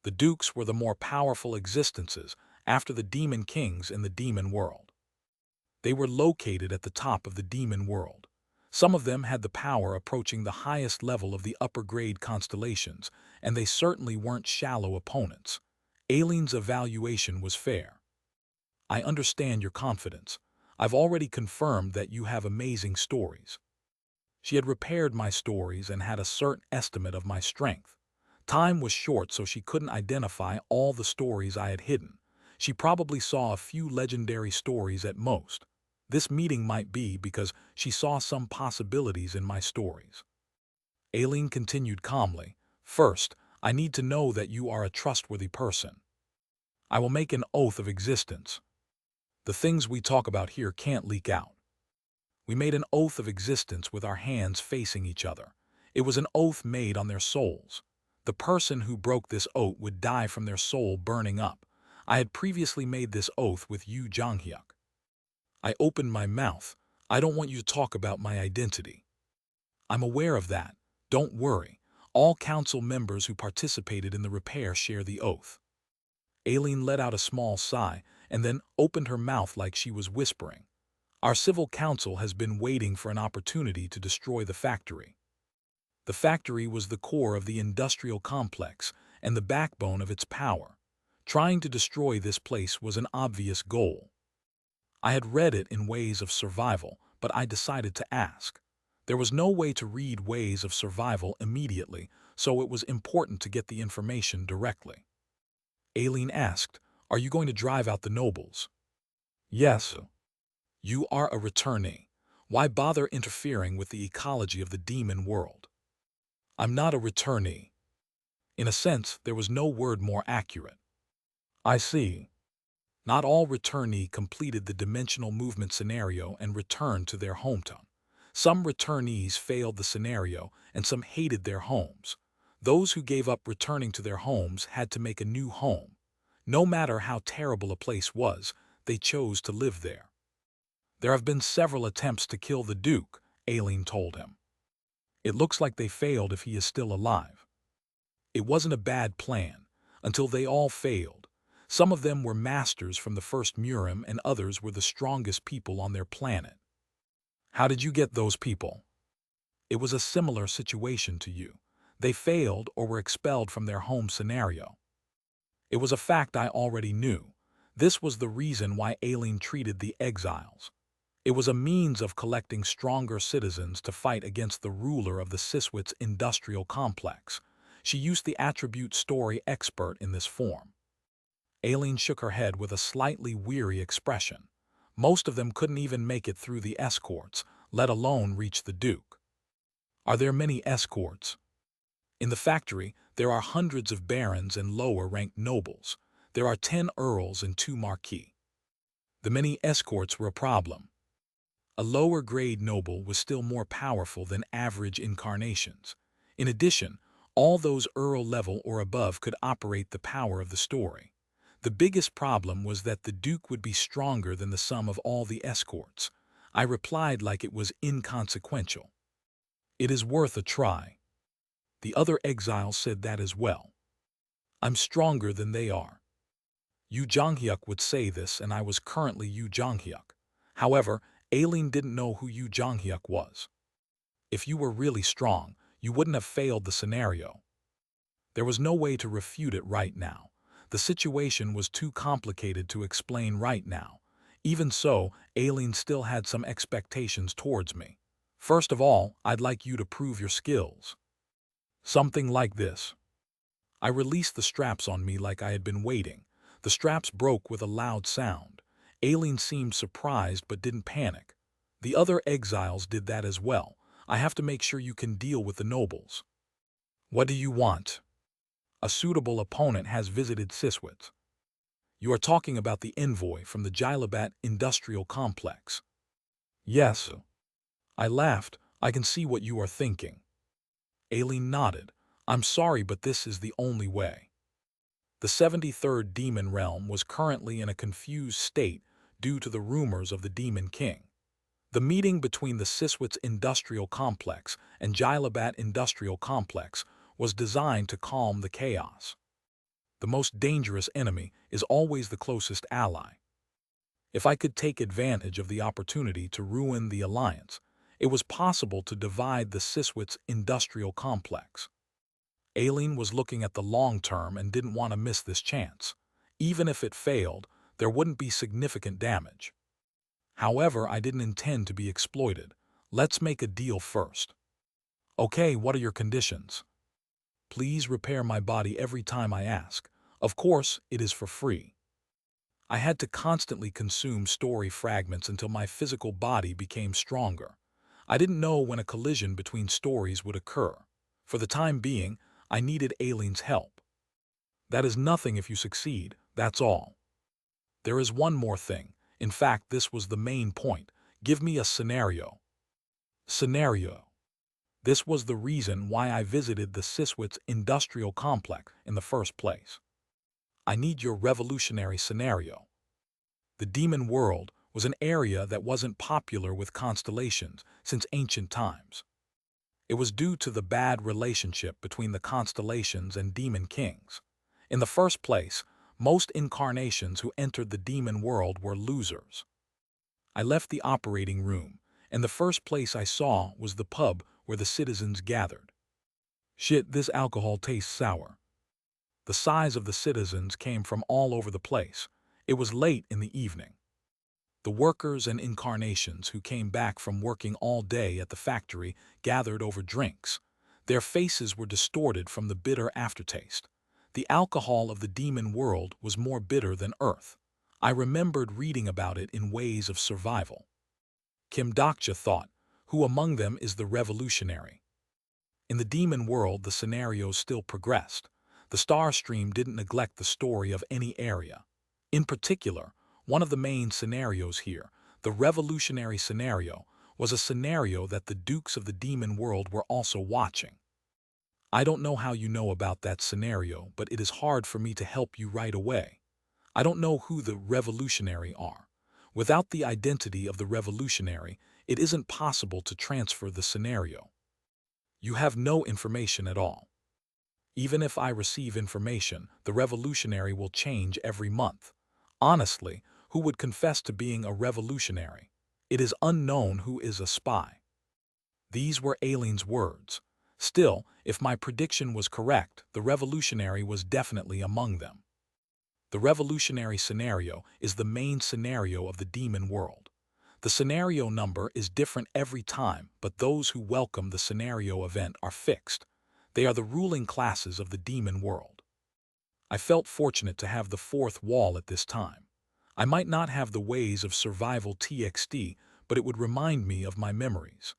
The dukes were the more powerful existences after the demon kings in the demon world. They were located at the top of the demon world. Some of them had the power approaching the highest level of the upper-grade constellations, and they certainly weren't shallow opponents. Aileen's evaluation was fair. I understand your confidence. I've already confirmed that you have amazing stories. She had repaired my stories and had a certain estimate of my strength. Time was short, so she couldn't identify all the stories I had hidden. She probably saw a few legendary stories at most. This meeting might be because she saw some possibilities in my stories. Aileen continued calmly. First, I need to know that you are a trustworthy person. I will make an oath of existence. The things we talk about here can't leak out. We made an oath of existence with our hands facing each other. It was an oath made on their souls. The person who broke this oath would die from their soul burning up. I had previously made this oath with Yu Jonghyuk. I opened my mouth. I don't want you to talk about my identity. I'm aware of that. Don't worry. All council members who participated in the repair share the oath. Aileen let out a small sigh and then opened her mouth like she was whispering. Our civil council has been waiting for an opportunity to destroy the factory. The factory was the core of the industrial complex and the backbone of its power. Trying to destroy this place was an obvious goal. I had read it in Ways of Survival, but I decided to ask. There was no way to read Ways of Survival immediately, so it was important to get the information directly. Aileen asked, are you going to drive out the nobles? Yes. You are a returnee. Why bother interfering with the ecology of the demon world? I'm not a returnee. In a sense, there was no word more accurate. I see. Not all returnee completed the dimensional movement scenario and returned to their hometown. Some returnees failed the scenario and some hated their homes. Those who gave up returning to their homes had to make a new home. No matter how terrible a place was, they chose to live there. There have been several attempts to kill the Duke, Aileen told him. It looks like they failed if he is still alive. It wasn't a bad plan, until they all failed. Some of them were masters from the first Murim and others were the strongest people on their planet. How did you get those people? It was a similar situation to you. They failed or were expelled from their home scenario. It was a fact I already knew. This was the reason why Aileen treated the exiles. It was a means of collecting stronger citizens to fight against the ruler of the Siswit's industrial complex. She used the attribute story expert in this form. Aileen shook her head with a slightly weary expression. Most of them couldn't even make it through the escorts, let alone reach the Duke. Are there many escorts? In the factory, there are hundreds of barons and lower-ranked nobles. There are 10 earls and 2 marquis. The many escorts were a problem. A lower-grade noble was still more powerful than average incarnations. In addition, all those earl level or above could operate the power of the story. The biggest problem was that the Duke would be stronger than the sum of all the escorts. I replied like it was inconsequential. It is worth a try. The other exiles said that as well. I'm stronger than they are. Yu Jonghyuk would say this, and I was currently Yu Jonghyuk. However, Aileen didn't know who Yu Jonghyuk was. If you were really strong, you wouldn't have failed the scenario. There was no way to refute it right now. The situation was too complicated to explain right now. Even so, Aileen still had some expectations towards me. First of all, I'd like you to prove your skills. Something like this. I released the straps on me like I had been waiting. The straps broke with a loud sound. Aileen seemed surprised but didn't panic. The other exiles did that as well. I have to make sure you can deal with the nobles. What do you want? A suitable opponent has visited Siswitz. You are talking about the envoy from the Jilabat industrial complex. Yes. I laughed. I can see what you are thinking. Aileen nodded. I'm sorry, but this is the only way. The 73rd Demon Realm was currently in a confused state due to the rumors of the Demon King. The meeting between the Siswitz industrial complex and Jilabat industrial complex was designed to calm the chaos. The most dangerous enemy is always the closest ally. If I could take advantage of the opportunity to ruin the alliance, it was possible to divide the Siswitz industrial complex. Aileen was looking at the long term and didn't want to miss this chance. Even if it failed, there wouldn't be significant damage. However, I didn't intend to be exploited. Let's make a deal first. Okay, what are your conditions? Please repair my body every time I ask. Of course, it is for free. I had to constantly consume story fragments until my physical body became stronger. I didn't know when a collision between stories would occur. For the time being, I needed Aileen's help. That is nothing if you succeed, that's all. There is one more thing. In fact, this was the main point. Give me a scenario. Scenario. This was the reason why I visited the Siswitz industrial complex in the first place. I need your revolutionary scenario. The demon world was an area that wasn't popular with constellations since ancient times. It was due to the bad relationship between the constellations and demon kings. In the first place, most incarnations who entered the demon world were losers. I left the operating room, and the first place I saw was the pub where the citizens gathered. Shit, this alcohol tastes sour. The size of the citizens came from all over the place. It was late in the evening. The workers and incarnations who came back from working all day at the factory gathered over drinks. Their faces were distorted from the bitter aftertaste. The alcohol of the demon world was more bitter than earth. I remembered reading about it in Ways of Survival. Kim Dokcha thought, who among them is the revolutionary? In the demon world, the scenarios still progressed. The star stream didn't neglect the story of any area. In particular, One of the main scenarios here, the revolutionary scenario, was a scenario that the Dukes of the Demon World were also watching. I don't know how you know about that scenario, but it is hard for me to help you right away. I don't know who the revolutionary are. Without the identity of the revolutionary, it isn't possible to transfer the scenario. You have no information at all. Even if I receive information, the revolutionary will change every month. Honestly, who would confess to being a revolutionary? It is unknown who is a spy. These were Aileen's words. Still, if my prediction was correct, the revolutionary was definitely among them. The revolutionary scenario is the main scenario of the demon world. The scenario number is different every time, but those who welcome the scenario event are fixed. They are the ruling classes of the demon world. I felt fortunate to have the fourth wall at this time. I might not have the ways of survival TXT, but it would remind me of my memories.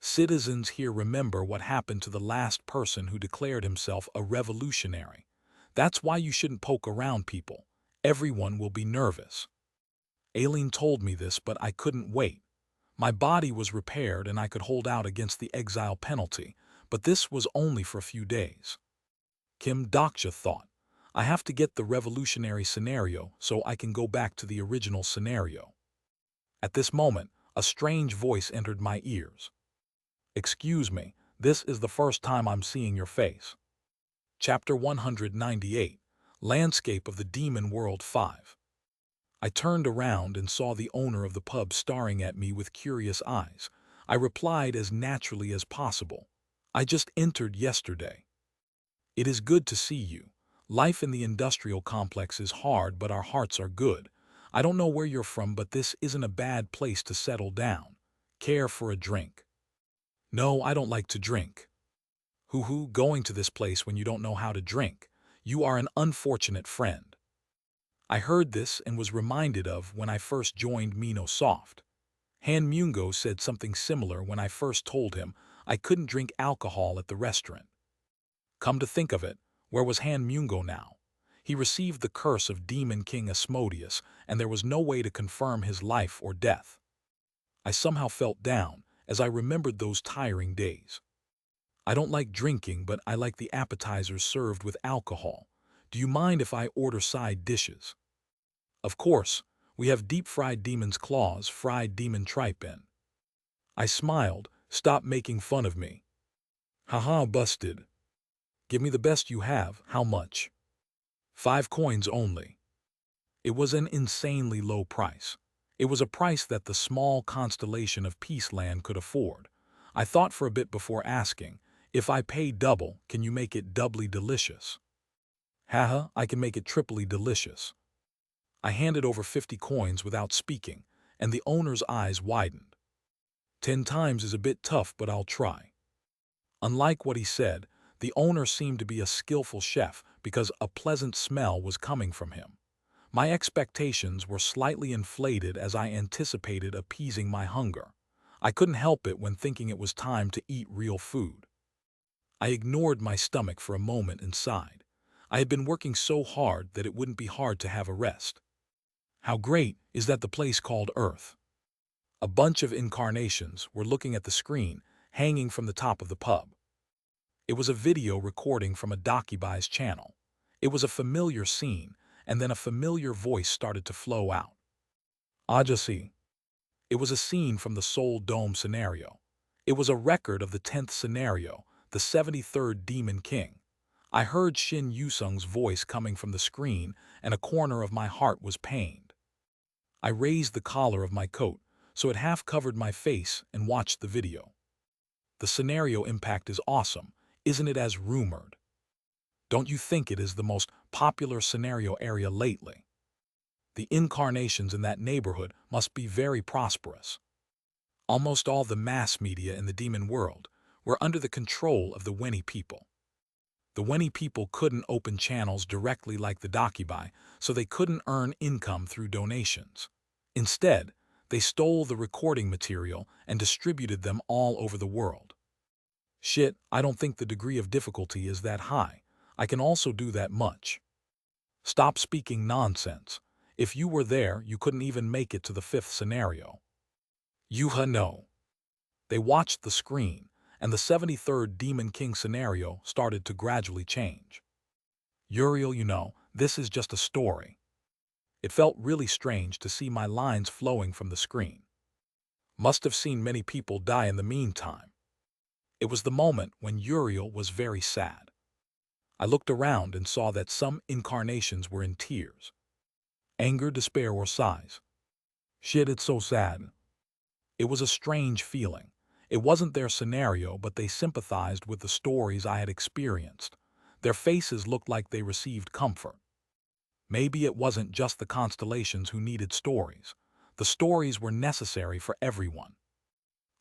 Citizens here remember what happened to the last person who declared himself a revolutionary. That's why you shouldn't poke around people. Everyone will be nervous. Aileen told me this, but I couldn't wait. My body was repaired and I could hold out against the exile penalty, but this was only for a few days. Kim Daksha thought, I have to get the revolutionary scenario so I can go back to the original scenario. At this moment, a strange voice entered my ears. Excuse me, this is the first time I'm seeing your face. Chapter 198, Landscape of the Demon World 5. I turned around and saw the owner of the pub staring at me with curious eyes. I replied as naturally as possible. I just entered yesterday. It is good to see you. Life in the industrial complex is hard, but our hearts are good. I don't know where you're from, but this isn't a bad place to settle down. Care for a drink? No, I don't like to drink. Hoo-hoo, going to this place when you don't know how to drink. You are an unfortunate friend. I heard this and was reminded of when I first joined Mino Soft. Han Mungo said something similar when I first told him I couldn't drink alcohol at the restaurant. Come to think of it, where was Han Mungo now? He received the curse of Demon King Asmodeus, and there was no way to confirm his life or death. I somehow felt down as I remembered those tiring days. I don't like drinking, but I like the appetizers served with alcohol. Do you mind if I order side dishes? Of course, we have deep-fried demon's claws, fried demon tripe in. I smiled. Stop making fun of me. Haha, busted. Give me the best you have. How much? 5 coins only. It was an insanely low price. It was a price that the small constellation of Peaceland could afford. I thought for a bit before asking, if I pay double, can you make it doubly delicious? Haha, I can make it triply delicious. I handed over 50 coins without speaking, and the owner's eyes widened. 10 times is a bit tough, but I'll try. Unlike what he said, the owner seemed to be a skillful chef because a pleasant smell was coming from him. My expectations were slightly inflated as I anticipated appeasing my hunger. I couldn't help it when thinking it was time to eat real food. I ignored my stomach for a moment and sighed. I had been working so hard that it wouldn't be hard to have a rest. How great is that the place called Earth? A bunch of incarnations were looking at the screen hanging from the top of the pub. It was a video recording from a Dokibai's channel. It was a familiar scene, and then a familiar voice started to flow out. Ajasi. It was a scene from the Soul Dome scenario. It was a record of the 10th scenario, the 73rd Demon King. I heard Shin Yusung's voice coming from the screen, and a corner of my heart was pained. I raised the collar of my coat, so it half covered my face, and watched the video. The scenario impact is awesome, isn't it, as rumored? Don't you think it is the most popular scenario area lately? The incarnations in that neighborhood must be very prosperous. Almost all the mass media in the demon world were under the control of the Weni people. The Weni people couldn't open channels directly like the Dakibai, so they couldn't earn income through donations. Instead, they stole the recording material and distributed them all over the world. Shit, I don't think the degree of difficulty is that high. I can also do that much. Stop speaking nonsense. If you were there, you couldn't even make it to the fifth scenario. No. They watched the screen, and the 73rd Demon King scenario started to gradually change. Uriel, this is just a story. It felt really strange to see my lines flowing from the screen. Must have seen many people die in the meantime. It was the moment when Uriel was very sad. I looked around and saw that some incarnations were in tears. Anger, despair, or sighs. Shit, it's so sad. It was a strange feeling. It wasn't their scenario, but they sympathized with the stories I had experienced. Their faces looked like they received comfort. Maybe it wasn't just the constellations who needed stories. The stories were necessary for everyone.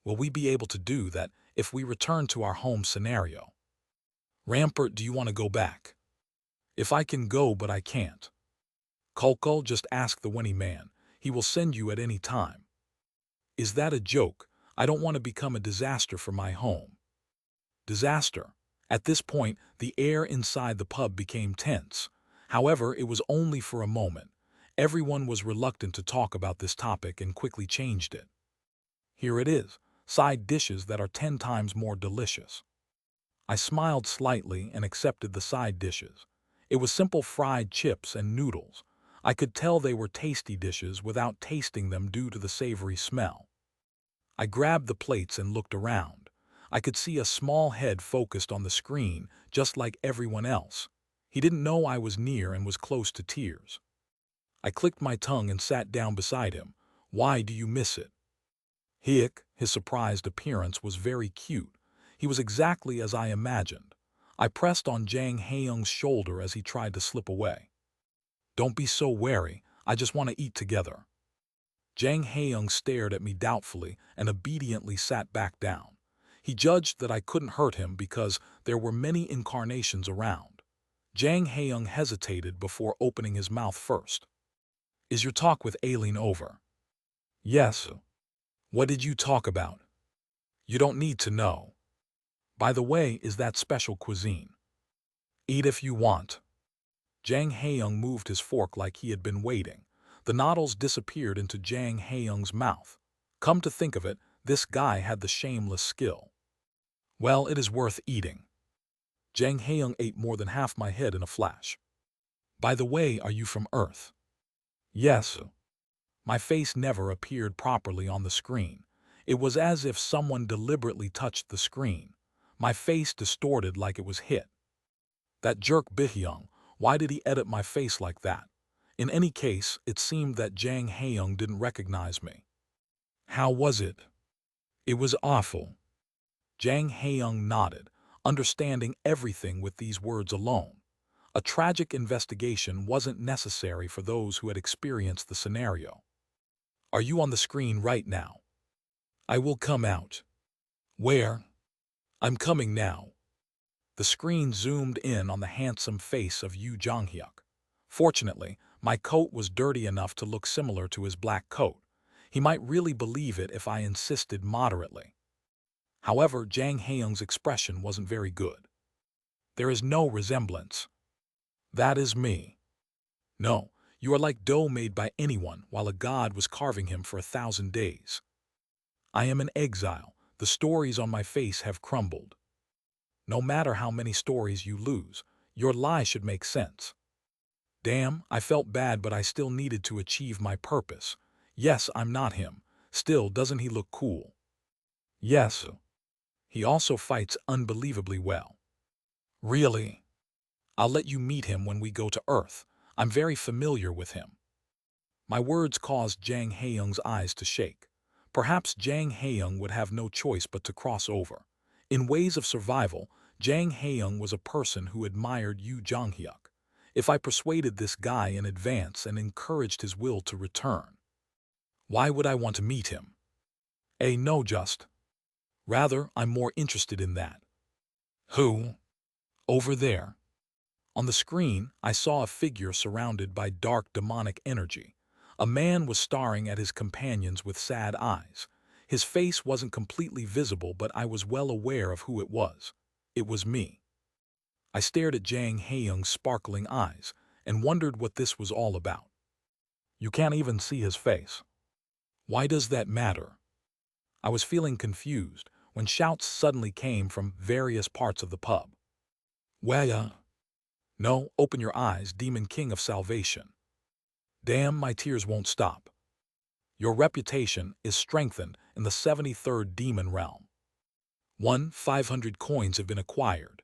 Will we be able to do that if we return to our home scenario? Rampart, do you want to go back? If I can go, but I can't. Kulkul, just ask the Winnie man. He will send you at any time. Is that a joke? I don't want to become a disaster for my home. Disaster. At this point, the air inside the pub became tense. However, it was only for a moment. Everyone was reluctant to talk about this topic and quickly changed it. Here it is, side dishes that are 10 times more delicious. I smiled slightly and accepted the side dishes. It was simple fried chips and noodles. I could tell they were tasty dishes without tasting them due to the savory smell. I grabbed the plates and looked around. I could see a small head focused on the screen, just like everyone else. He didn't know I was near and was close to tears. I clicked my tongue and sat down beside him. Why do you miss it? His surprised appearance was very cute. He was exactly as I imagined. I pressed on Jang Haeyoung's shoulder as he tried to slip away. Don't be so wary, I just want to eat together. Jang Haeyoung stared at me doubtfully and obediently sat back down. He judged that I couldn't hurt him because there were many incarnations around. Jang Haeyoung hesitated before opening his mouth first. Is your talk with Aileen over? Yes. What did you talk about? You don't need to know. By the way, is that special cuisine? Eat if you want. Jang Haeyoung moved his fork like he had been waiting. The noodles disappeared into Jang Haeyoung's mouth. Come to think of it, this guy had the shameless skill. Well, it is worth eating. Jang Haeyoung ate more than half my head in a flash. By the way, are you from Earth? Yes. My face never appeared properly on the screen. It was as if someone deliberately touched the screen. My face distorted like it was hit. That jerk Bihyung, why did he edit my face like that? In any case, it seemed that Jang Haeyoung didn't recognize me. How was it? It was awful. Jang Haeyoung nodded, understanding everything with these words alone. A tragic investigation wasn't necessary for those who had experienced the scenario. Are you on the screen right now? I will come out. Where? I'm coming now. The screen zoomed in on the handsome face of Yoo Jong-hyuk. Fortunately, my coat was dirty enough to look similar to his black coat. He might really believe it if I insisted moderately. However, Jang Haeyoung's expression wasn't very good. There is no resemblance. That is me. No, you are like dough made by anyone while a god was carving him for 1,000 days. I am in exile. The stories on my face have crumbled. No matter how many stories you lose, your lie should make sense. Damn, I felt bad, but I still needed to achieve my purpose. Yes, I'm not him. Still, doesn't he look cool? Yes. He also fights unbelievably well. Really? I'll let you meet him when we go to Earth. I'm very familiar with him. My words caused Jang Haeyoung's eyes to shake. Perhaps Jang Haeyoung would have no choice but to cross over. In ways of survival, Jang Haeyoung was a person who admired Yoo Jong-hyuk. If I persuaded this guy in advance and encouraged his will to return, why would I want to meet him? No, just. Rather, I'm more interested in that. Who? Over there. On the screen, I saw a figure surrounded by dark demonic energy. A man was staring at his companions with sad eyes. His face wasn't completely visible, but I was well aware of who it was. It was me. I stared at Jang Haeyoung's sparkling eyes and wondered what this was all about. You can't even see his face. Why does that matter? I was feeling confused when shouts suddenly came from various parts of the pub. Well, no, open your eyes, Demon King of Salvation. Damn, my tears won't stop. Your reputation is strengthened in the 73rd demon realm. 500 coins have been acquired.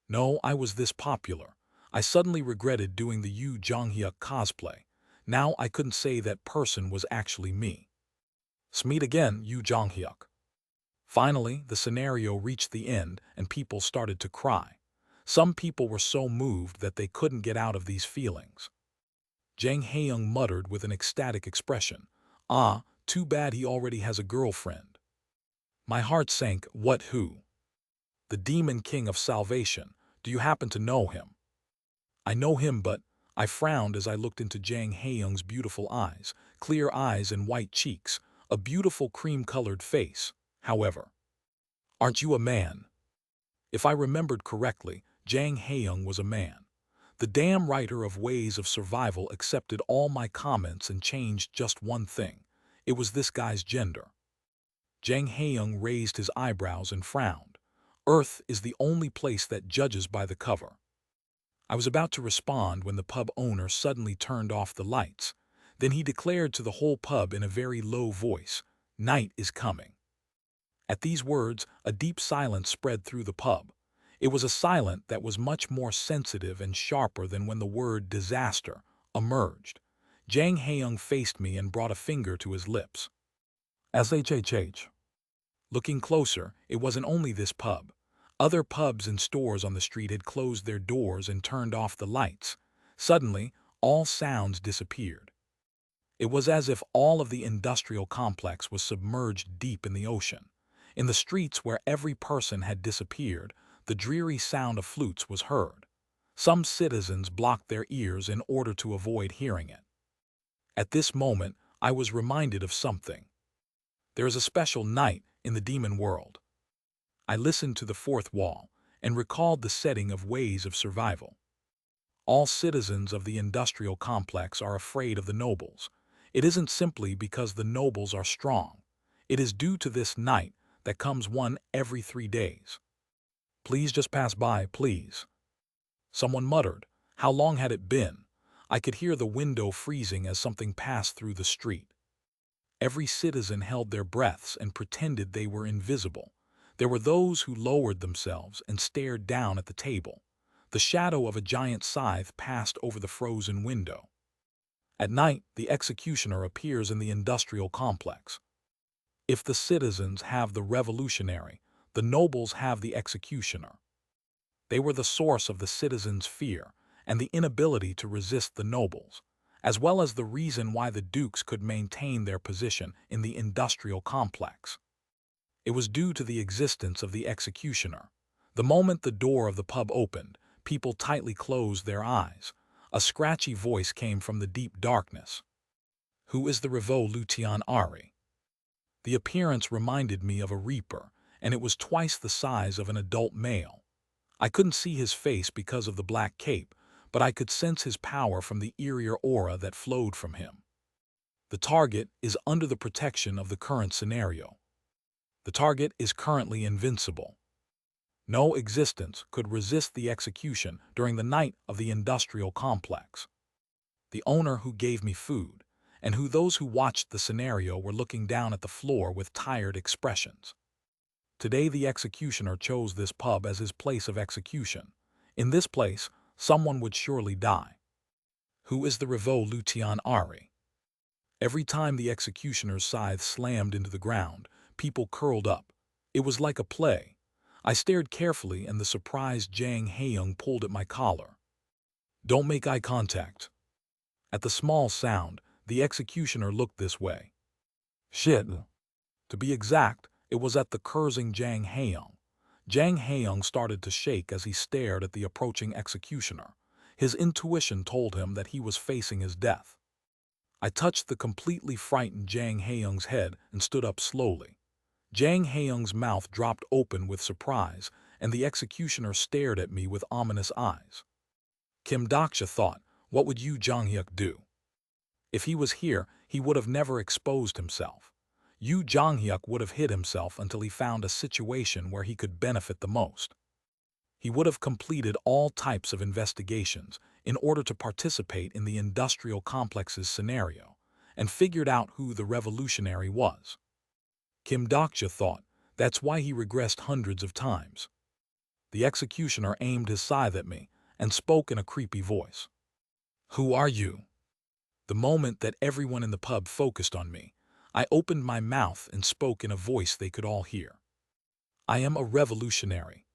No, I was this popular. I suddenly regretted doing the Yu Jonghyuk cosplay. Now I couldn't say that person was actually me. Smeet again, Yu Jonghyuk. Finally, the scenario reached the end and people started to cry. Some people were so moved that they couldn't get out of these feelings. Jang Haeyoung muttered with an ecstatic expression, "Ah, too bad he already has a girlfriend." My heart sank. What, who? The Demon King of Salvation. Do you happen to know him? I know him, but I frowned as I looked into Jang Haeyoung's beautiful eyes, clear eyes and white cheeks, a beautiful cream-colored face. However, aren't you a man? If I remembered correctly, Jang Haeyoung was a man. The damn writer of Ways of Survival accepted all my comments and changed just one thing. It was this guy's gender. Jang Haeyoung raised his eyebrows and frowned. Earth is the only place that judges by the cover. I was about to respond when the pub owner suddenly turned off the lights. Then he declared to the whole pub in a very low voice, "Night is coming." At these words, a deep silence spread through the pub. It was a silence that was much more sensitive and sharper than when the word disaster emerged. Jang Haeyoung faced me and brought a finger to his lips. SHHH. Looking closer, it wasn't only this pub. Other pubs and stores on the street had closed their doors and turned off the lights. Suddenly, all sounds disappeared. It was as if all of the industrial complex was submerged deep in the ocean. In the streets where every person had disappeared, the dreary sound of flutes was heard. Some citizens blocked their ears in order to avoid hearing it. At this moment, I was reminded of something. There is a special night in the demon world. I listened to the fourth wall and recalled the setting of Ways of Survival. All citizens of the industrial complex are afraid of the nobles. It isn't simply because the nobles are strong. It is due to this night that comes one every 3 days. Please just pass by, please. Someone muttered. How long had it been? I could hear the window freezing as something passed through the street. Every citizen held their breaths and pretended they were invisible. There were those who lowered themselves and stared down at the table. The shadow of a giant scythe passed over the frozen window. At night, the executioner appears in the industrial complex. If the citizens have the revolutionary, the nobles have the executioner. They were the source of the citizens' fear and the inability to resist the nobles, as well as the reason why the dukes could maintain their position in the industrial complex. It was due to the existence of the executioner. The moment the door of the pub opened, people tightly closed their eyes. A scratchy voice came from the deep darkness. Who is the Revolutionary? The appearance reminded me of a reaper, and it was twice the size of an adult male. I couldn't see his face because of the black cape, but I could sense his power from the eerier aura that flowed from him. The target is under the protection of the current scenario. The target is currently invincible. No existence could resist the execution during the night of the industrial complex. The owner who gave me food, and those who watched the scenario were looking down at the floor with tired expressions. Today the executioner chose this pub as his place of execution. In this place, someone would surely die. Who is the Revolutionary? Every time the executioner's scythe slammed into the ground, people curled up. It was like a play. I stared carefully and the surprised Jang Haeyoung pulled at my collar. Don't make eye contact. At the small sound, the executioner looked this way. Shit. To be exact, it was at the cursing Jang Haeyoung. Jang Haeyoung started to shake as he stared at the approaching executioner. His intuition told him that he was facing his death. I touched the completely frightened Jang Haeyoung's head and stood up slowly. Jang Haeyoung's mouth dropped open with surprise, and the executioner stared at me with ominous eyes. Kim Daksha thought, what would Yu Jonghyuk do? If he was here, he would have never exposed himself. Yu Jonghyuk would have hid himself until he found a situation where he could benefit the most. He would have completed all types of investigations in order to participate in the industrial complex's scenario and figured out who the revolutionary was. Kim Dokja thought that's why he regressed hundreds of times. The executioner aimed his scythe at me and spoke in a creepy voice. "Who are you?" The moment that everyone in the pub focused on me, I opened my mouth and spoke in a voice they could all hear. "I am a revolutionary."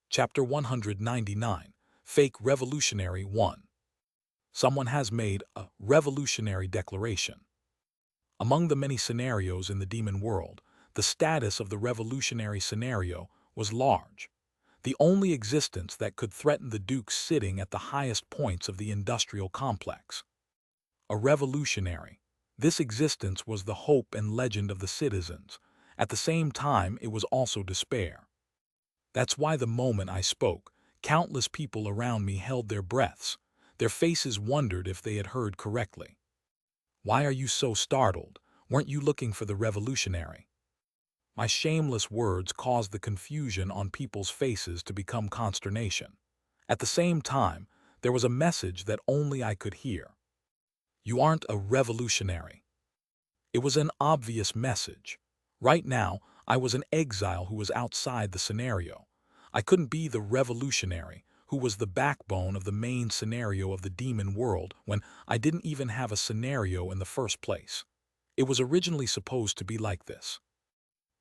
Chapter 199, Fake Revolutionary 1. Someone has made a revolutionary declaration. Among the many scenarios in the demon world, the status of the revolutionary scenario was large, the only existence that could threaten the dukes sitting at the highest points of the industrial complex. A revolutionary. This existence was the hope and legend of the citizens. At the same time, it was also despair. That's why the moment I spoke, countless people around me held their breaths. Their faces wondered if they had heard correctly. "Why are you so startled? Weren't you looking for the revolutionary?" My shameless words caused the confusion on people's faces to become consternation. At the same time, there was a message that only I could hear. "You aren't a revolutionary." It was an obvious message. Right now, I was an exile who was outside the scenario. I couldn't be the revolutionary, who was the backbone of the main scenario of the demon world when I didn't even have a scenario in the first place. It was originally supposed to be like this.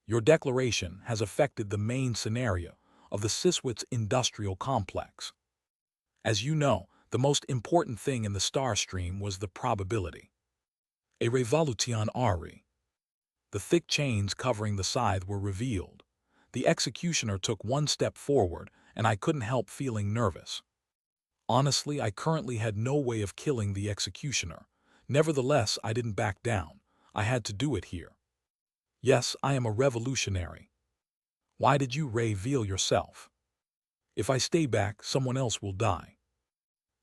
Your declaration has affected the main scenario of the Siswitz industrial complex. As you know, the most important thing in the star stream was the probability. A revolution ari. The thick chains covering the scythe were revealed. The executioner took one step forward, and I couldn't help feeling nervous. Honestly, I currently had no way of killing the executioner. Nevertheless, I didn't back down. I had to do it here. "Yes, I am a revolutionary." "Why did you reveal yourself?" "If I stay back, someone else will die."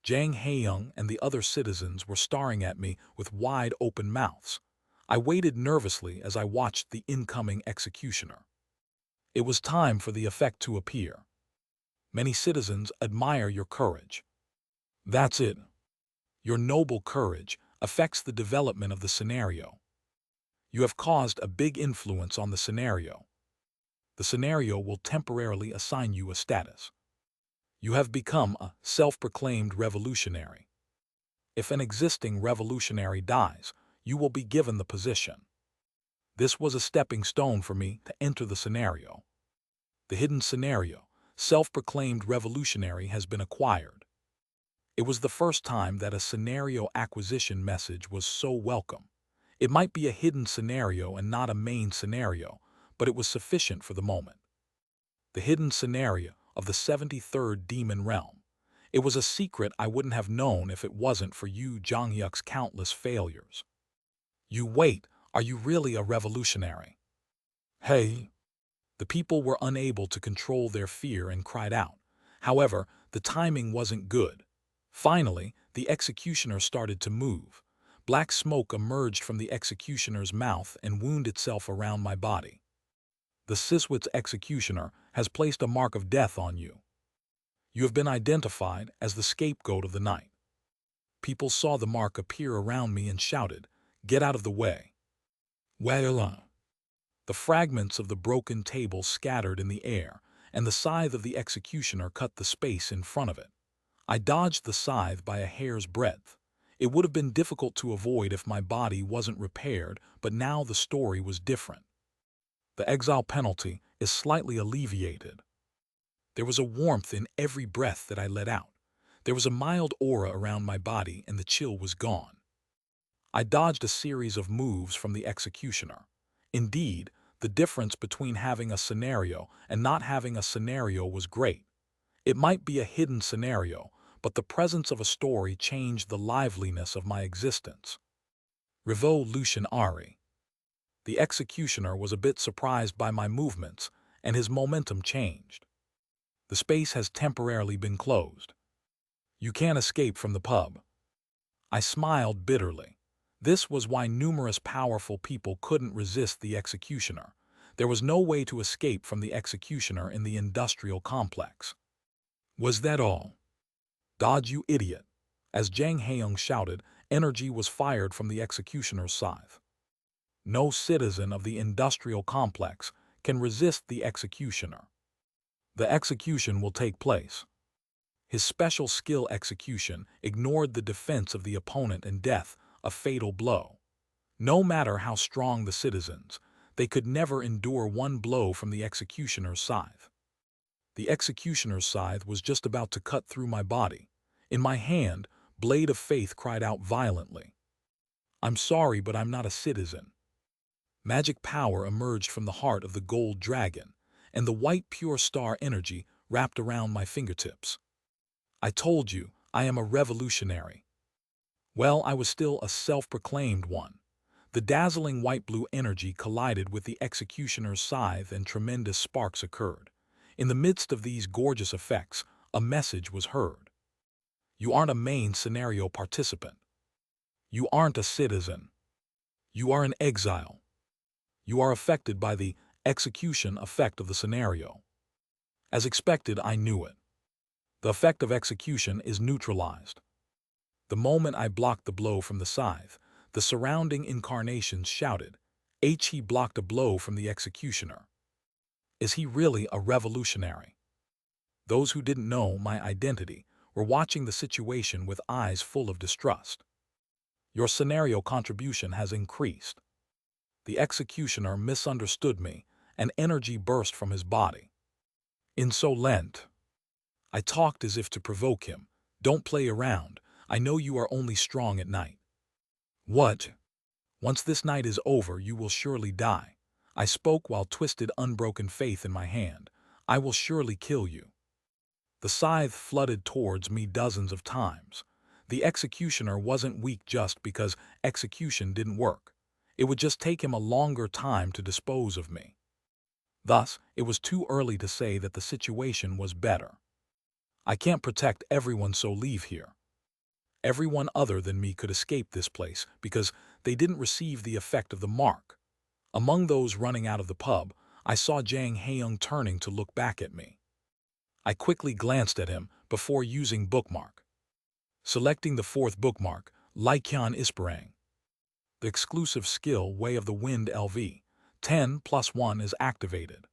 Jang Haeyoung and the other citizens were staring at me with wide open mouths. I waited nervously as I watched the incoming executioner. It was time for the effect to appear. "Many citizens admire your courage." That's it. Your noble courage affects the development of the scenario. You have caused a big influence on the scenario. The scenario will temporarily assign you a status. You have become a self-proclaimed revolutionary. If an existing revolutionary dies, you will be given the position. This was a stepping stone for me to enter the scenario. The hidden scenario, self-proclaimed revolutionary, has been acquired. It was the first time that a scenario acquisition message was so welcome. It might be a hidden scenario and not a main scenario, but it was sufficient for the moment. The hidden scenario of the 73rd Demon Realm. It was a secret I wouldn't have known if it wasn't for Yu Jonghyuk's countless failures. "You wait, are you really a revolutionary?" "Hey!" The people were unable to control their fear and cried out. However, the timing wasn't good. Finally, the executioner started to move. Black smoke emerged from the executioner's mouth and wound itself around my body. "The Siswitz executioner has placed a mark of death on you. You have been identified as the scapegoat of the night." People saw the mark appear around me and shouted, "Get out of the way." "Well, The fragments of the broken table scattered in the air, and the scythe of the executioner cut the space in front of it. I dodged the scythe by a hair's breadth. It would have been difficult to avoid if my body wasn't repaired, but now the story was different. The exile penalty is slightly alleviated. There was a warmth in every breath that I let out. There was a mild aura around my body and the chill was gone. I dodged a series of moves from the executioner. Indeed, the difference between having a scenario and not having a scenario was great. It might be a hidden scenario, but the presence of a story changed the liveliness of my existence. Revolution Ari. The executioner was a bit surprised by my movements, and his momentum changed. "The space has temporarily been closed. You can't escape from the pub." I smiled bitterly. This was why numerous powerful people couldn't resist the executioner. There was no way to escape from the executioner in the industrial complex. Was that all? Dodge, you idiot! As Jang Haeyoung shouted, energy was fired from the executioner's scythe. No citizen of the industrial complex can resist the executioner. The execution will take place. His special skill execution ignored the defense of the opponent and death, a fatal blow. No matter how strong the citizens, they could never endure one blow from the executioner's scythe. The executioner's scythe was just about to cut through my body. In my hand, Blade of Faith cried out violently. "I'm sorry, but I'm not a citizen." Magic power emerged from the heart of the gold dragon, and the white pure star energy wrapped around my fingertips. I told you, I am a revolutionary. Well, I was still a self-proclaimed one. The dazzling white-blue energy collided with the executioner's scythe and tremendous sparks occurred. In the midst of these gorgeous effects, a message was heard. You aren't a main scenario participant. You aren't a citizen. You are an exile. You are affected by the execution effect of the scenario. As expected, I knew it. The effect of execution is neutralized. The moment I blocked the blow from the scythe, the surrounding incarnations shouted, He blocked a blow from the executioner. Is he really a revolutionary? Those who didn't know my identity were watching the situation with eyes full of distrust. Your scenario contribution has increased. The executioner misunderstood me, and energy burst from his body. Insolent. I talked as if to provoke him. Don't play around. I know you are only strong at night. What? Once this night is over, you will surely die. I spoke while twisted unbroken faith in my hand. I will surely kill you. The scythe flooded towards me dozens of times. The executioner wasn't weak just because execution didn't work. It would just take him a longer time to dispose of me. Thus, it was too early to say that the situation was better. I can't protect everyone, so leave here. Everyone other than me could escape this place because they didn't receive the effect of the mark. Among those running out of the pub, I saw Jang Haeyoung turning to look back at me. I quickly glanced at him before using bookmark. Selecting the fourth bookmark, Laikyan Isparang. The exclusive skill Way of the Wind LV, 10+1 is activated.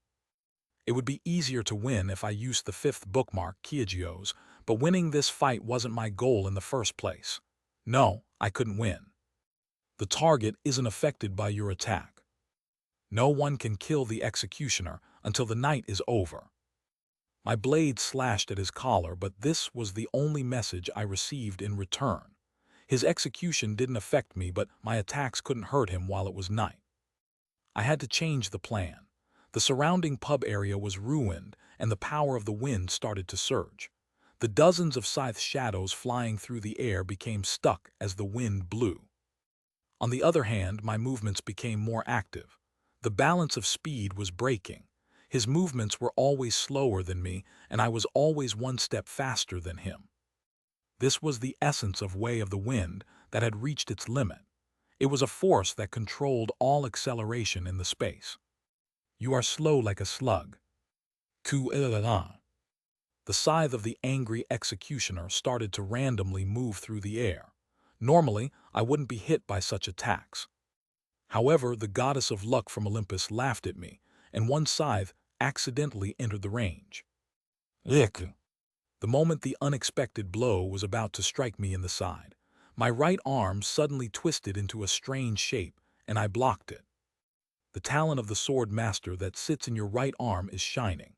It would be easier to win if I used the fifth bookmark, Kyejios, but winning this fight wasn't my goal in the first place. No, I couldn't win. The target isn't affected by your attack. No one can kill the executioner until the night is over. My blade slashed at his collar, but this was the only message I received in return. His execution didn't affect me, but my attacks couldn't hurt him while it was night. I had to change the plan. The surrounding pub area was ruined, and the power of the wind started to surge. The dozens of scythe shadows flying through the air became stuck as the wind blew. On the other hand, my movements became more active. The balance of speed was breaking. His movements were always slower than me, and I was always one step faster than him. This was the essence of Way of the Wind that had reached its limit. It was a force that controlled all acceleration in the space. You are slow like a slug. The scythe of the angry executioner started to randomly move through the air. Normally, I wouldn't be hit by such attacks. However, the goddess of luck from Olympus laughed at me, and one scythe accidentally entered the range. Ick. The moment the unexpected blow was about to strike me in the side, my right arm suddenly twisted into a strange shape, and I blocked it. The talent of the sword master that sits in your right arm is shining.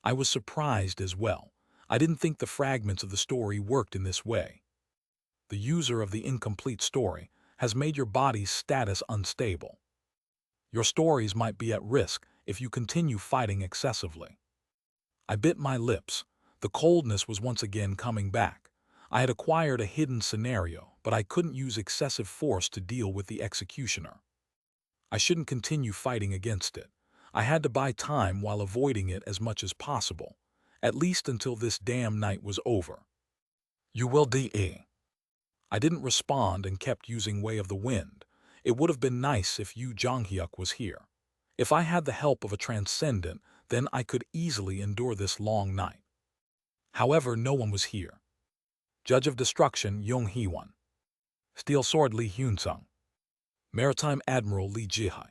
I was surprised as well. I didn't think the fragments of the story worked in this way. The user of the incomplete story has made your body's status unstable. Your stories might be at risk if you continue fighting excessively. I bit my lips. The coldness was once again coming back. I had acquired a hidden scenario, but I couldn't use excessive force to deal with the executioner. I shouldn't continue fighting against it. I had to buy time while avoiding it as much as possible, at least until this damn night was over. You will die. I didn't respond and kept using Way of the Wind. It would have been nice if Yu Jonghyuk was here. If I had the help of a transcendent, then I could easily endure this long night. However, no one was here. Judge of Destruction Yong Hee-won. Steel Sword Lee Hyun-sung. Maritime Admiral Lee Ji-hai.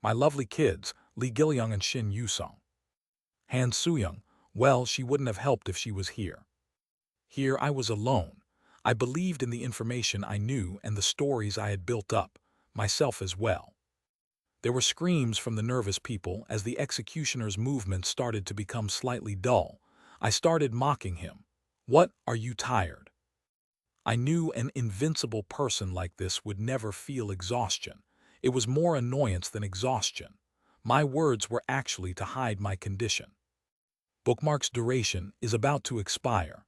My lovely kids, Lee Gil-young and Shin Yu-sung. Han Soo-young, well, she wouldn't have helped if she was here. Here I was alone. I believed in the information I knew and the stories I had built up, myself as well. There were screams from the nervous people as the executioner's movements started to become slightly dull. I started mocking him. What, are you tired? I knew an invincible person like this would never feel exhaustion. It was more annoyance than exhaustion. My words were actually to hide my condition. Bookmark's duration is about to expire.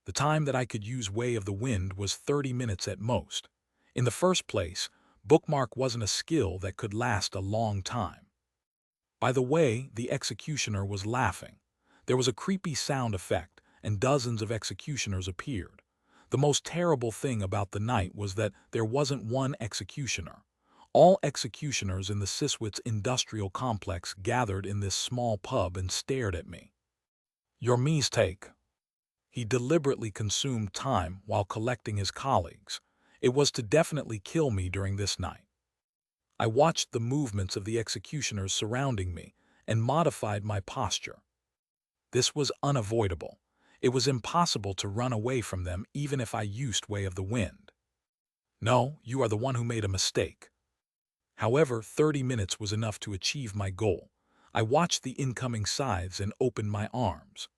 The time that I could use Way of the Wind was 30 minutes at most. In the first place, Bookmark wasn't a skill that could last a long time. By the way, the executioner was laughing. There was a creepy sound effect, and dozens of executioners appeared. The most terrible thing about the night was that there wasn't one executioner. All executioners in the Siswitz industrial complex gathered in this small pub and stared at me. Your mistake. He deliberately consumed time while collecting his colleagues. It was to definitely kill me during this night. I watched the movements of the executioners surrounding me and modified my posture. This was unavoidable. It was impossible to run away from them even if I used Way of the Wind. No, you are the one who made a mistake. However, 30 minutes was enough to achieve my goal. I watched the incoming scythes and opened my arms.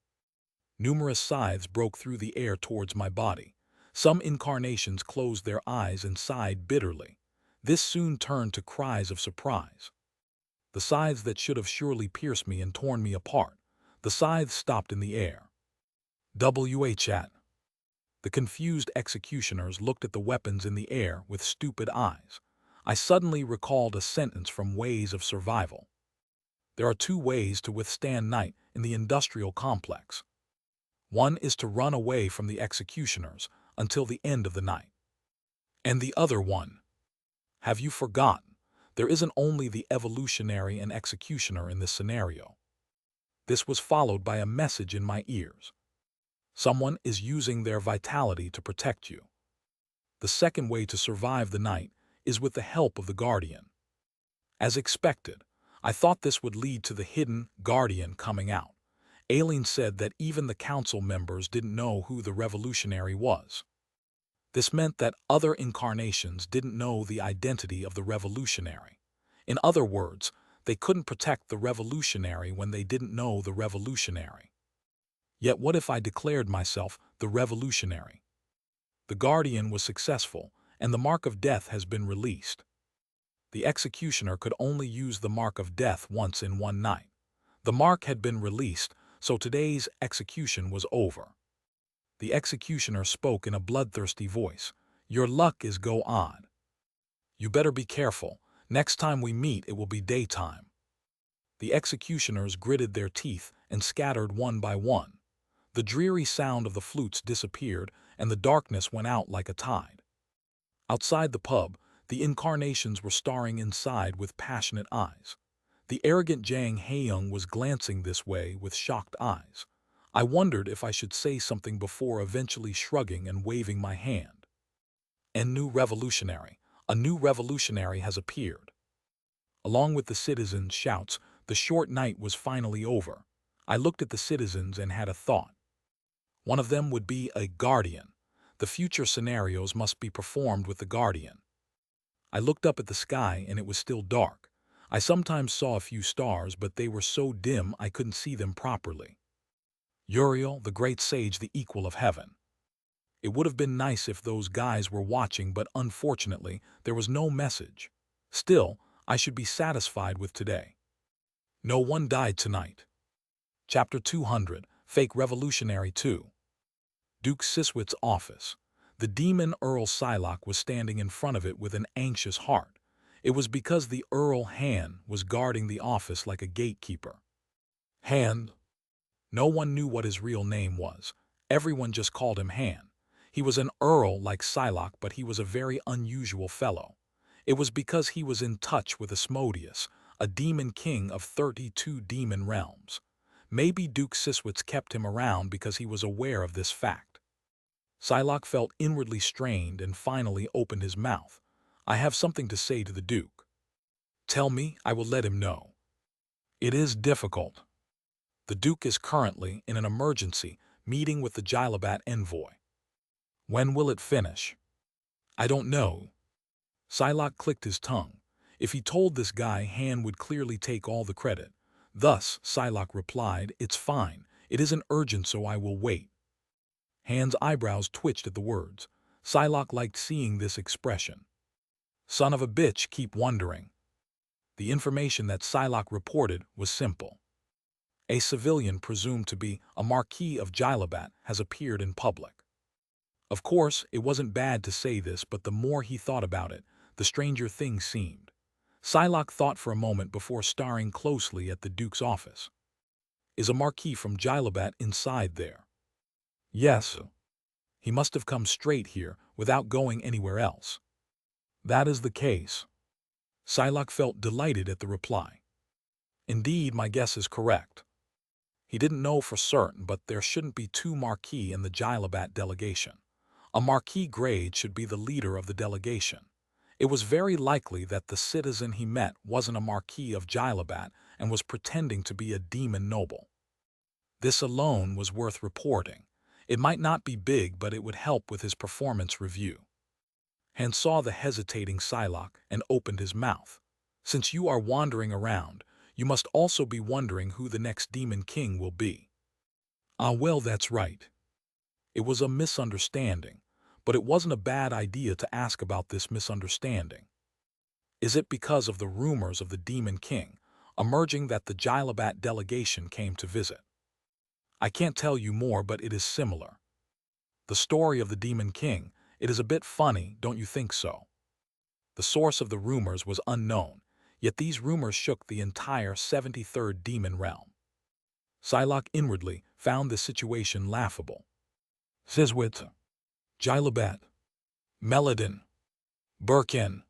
Numerous scythes broke through the air towards my body. Some incarnations closed their eyes and sighed bitterly. This soon turned to cries of surprise. The scythes that should have surely pierced me and torn me apart. The scythes stopped in the air. Chat. The confused executioners looked at the weapons in the air with stupid eyes. I suddenly recalled a sentence from Ways of Survival. There are two ways to withstand night in the industrial complex. One is to run away from the executioners until the end of the night. And the other one. Have you forgotten? There isn't only the evolutionary and executioner in this scenario. This was followed by a message in my ears. Someone is using their vitality to protect you. The second way to survive the night is with the help of the Guardian. As expected, I thought this would lead to the hidden Guardian coming out. Aileen said that even the council members didn't know who the revolutionary was. This meant that other incarnations didn't know the identity of the revolutionary. In other words, they couldn't protect the revolutionary when they didn't know the revolutionary. Yet what if I declared myself the revolutionary? The Guardian was successful, and the Mark of Death has been released. The executioner could only use the Mark of Death once in one night. The mark had been released, so today's execution was over. The executioner spoke in a bloodthirsty voice. Your luck is go on. You better be careful. Next time we meet, it will be daytime. The executioners gritted their teeth and scattered one by one. The dreary sound of the flutes disappeared, and the darkness went out like a tide. Outside the pub, the incarnations were staring inside with passionate eyes. The arrogant Jang Hae-young was glancing this way with shocked eyes. I wondered if I should say something before eventually shrugging and waving my hand. A new revolutionary has appeared. Along with the citizens' shouts, the short night was finally over. I looked at the citizens and had a thought. One of them would be a guardian. The future scenarios must be performed with the guardian. I looked up at the sky and it was still dark. I sometimes saw a few stars, but they were so dim I couldn't see them properly. Uriel, the great sage, the equal of heaven. It would have been nice if those guys were watching, but unfortunately, there was no message. Still, I should be satisfied with today. No one died tonight. Chapter 200, Fake Revolutionary 2. Duke Siswit's office. The demon Earl Psylocke was standing in front of it with an anxious heart. It was because the Earl Han was guarding the office like a gatekeeper. Han. No one knew what his real name was. Everyone just called him Han. He was an earl like Psylocke, but he was a very unusual fellow. It was because he was in touch with Asmodeus, a demon king of 32 demon realms. Maybe Duke Siswitz kept him around because he was aware of this fact. Psylocke felt inwardly strained and finally opened his mouth. "I have something to say to the Duke." "Tell me, I will let him know." "It is difficult. The Duke is currently in an emergency meeting with the Gylabat envoy." "When will it finish?" "I don't know." Psylocke clicked his tongue. If he told this guy, Han would clearly take all the credit. Thus, Psylocke replied, "It's fine. It isn't urgent, so I will wait." Han's eyebrows twitched at the words. Psylocke liked seeing this expression. "Son of a bitch, keep wondering." The information that Psylocke reported was simple. A civilian presumed to be a Marquis of Gylabat has appeared in public. Of course, it wasn't bad to say this, but the more he thought about it, the stranger things seemed. Psylocke thought for a moment before staring closely at the Duke's office. "Is a Marquis from Gylabat inside there?" "Yes. He must have come straight here without going anywhere else." "That is the case." Psylocke felt delighted at the reply. "Indeed, my guess is correct." He didn't know for certain, but there shouldn't be two Marquis in the Gylabat delegation. A Marquis grade should be the leader of the delegation. It was very likely that the citizen he met wasn't a Marquis of Gylabat and was pretending to be a demon noble. This alone was worth reporting. It might not be big, but it would help with his performance review. Han saw the hesitating Psylocke and opened his mouth. "Since you are wandering around, you must also be wondering who the next demon king will be." "Ah, well, that's right." It was a misunderstanding, but it wasn't a bad idea to ask about this misunderstanding. "Is it because of the rumors of the Demon King emerging that the Gylabat delegation came to visit?" "I can't tell you more, but it is similar. The story of the Demon King, it is a bit funny, don't you think so?" The source of the rumors was unknown, yet these rumors shook the entire 73rd demon realm. Psylocke inwardly found this situation laughable. Siswitz, Gylabat, Meladin, Birkin.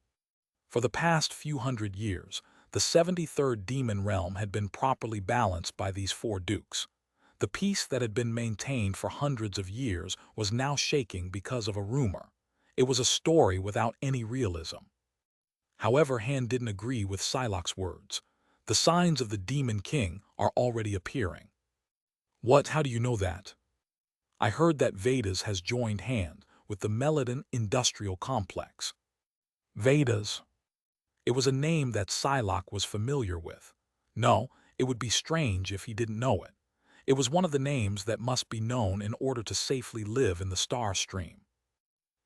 For the past few hundred years, the 73rd demon realm had been properly balanced by these four dukes. The peace that had been maintained for hundreds of years was now shaking because of a rumor. It was a story without any realism. However, Han didn't agree with Psylocke's words. "The signs of the Demon King are already appearing." "What? How do you know that?" "I heard that Vedas has joined hands with the Meladin Industrial Complex." Vedas. It was a name that Psylocke was familiar with. No, it would be strange if he didn't know it. It was one of the names that must be known in order to safely live in the star stream.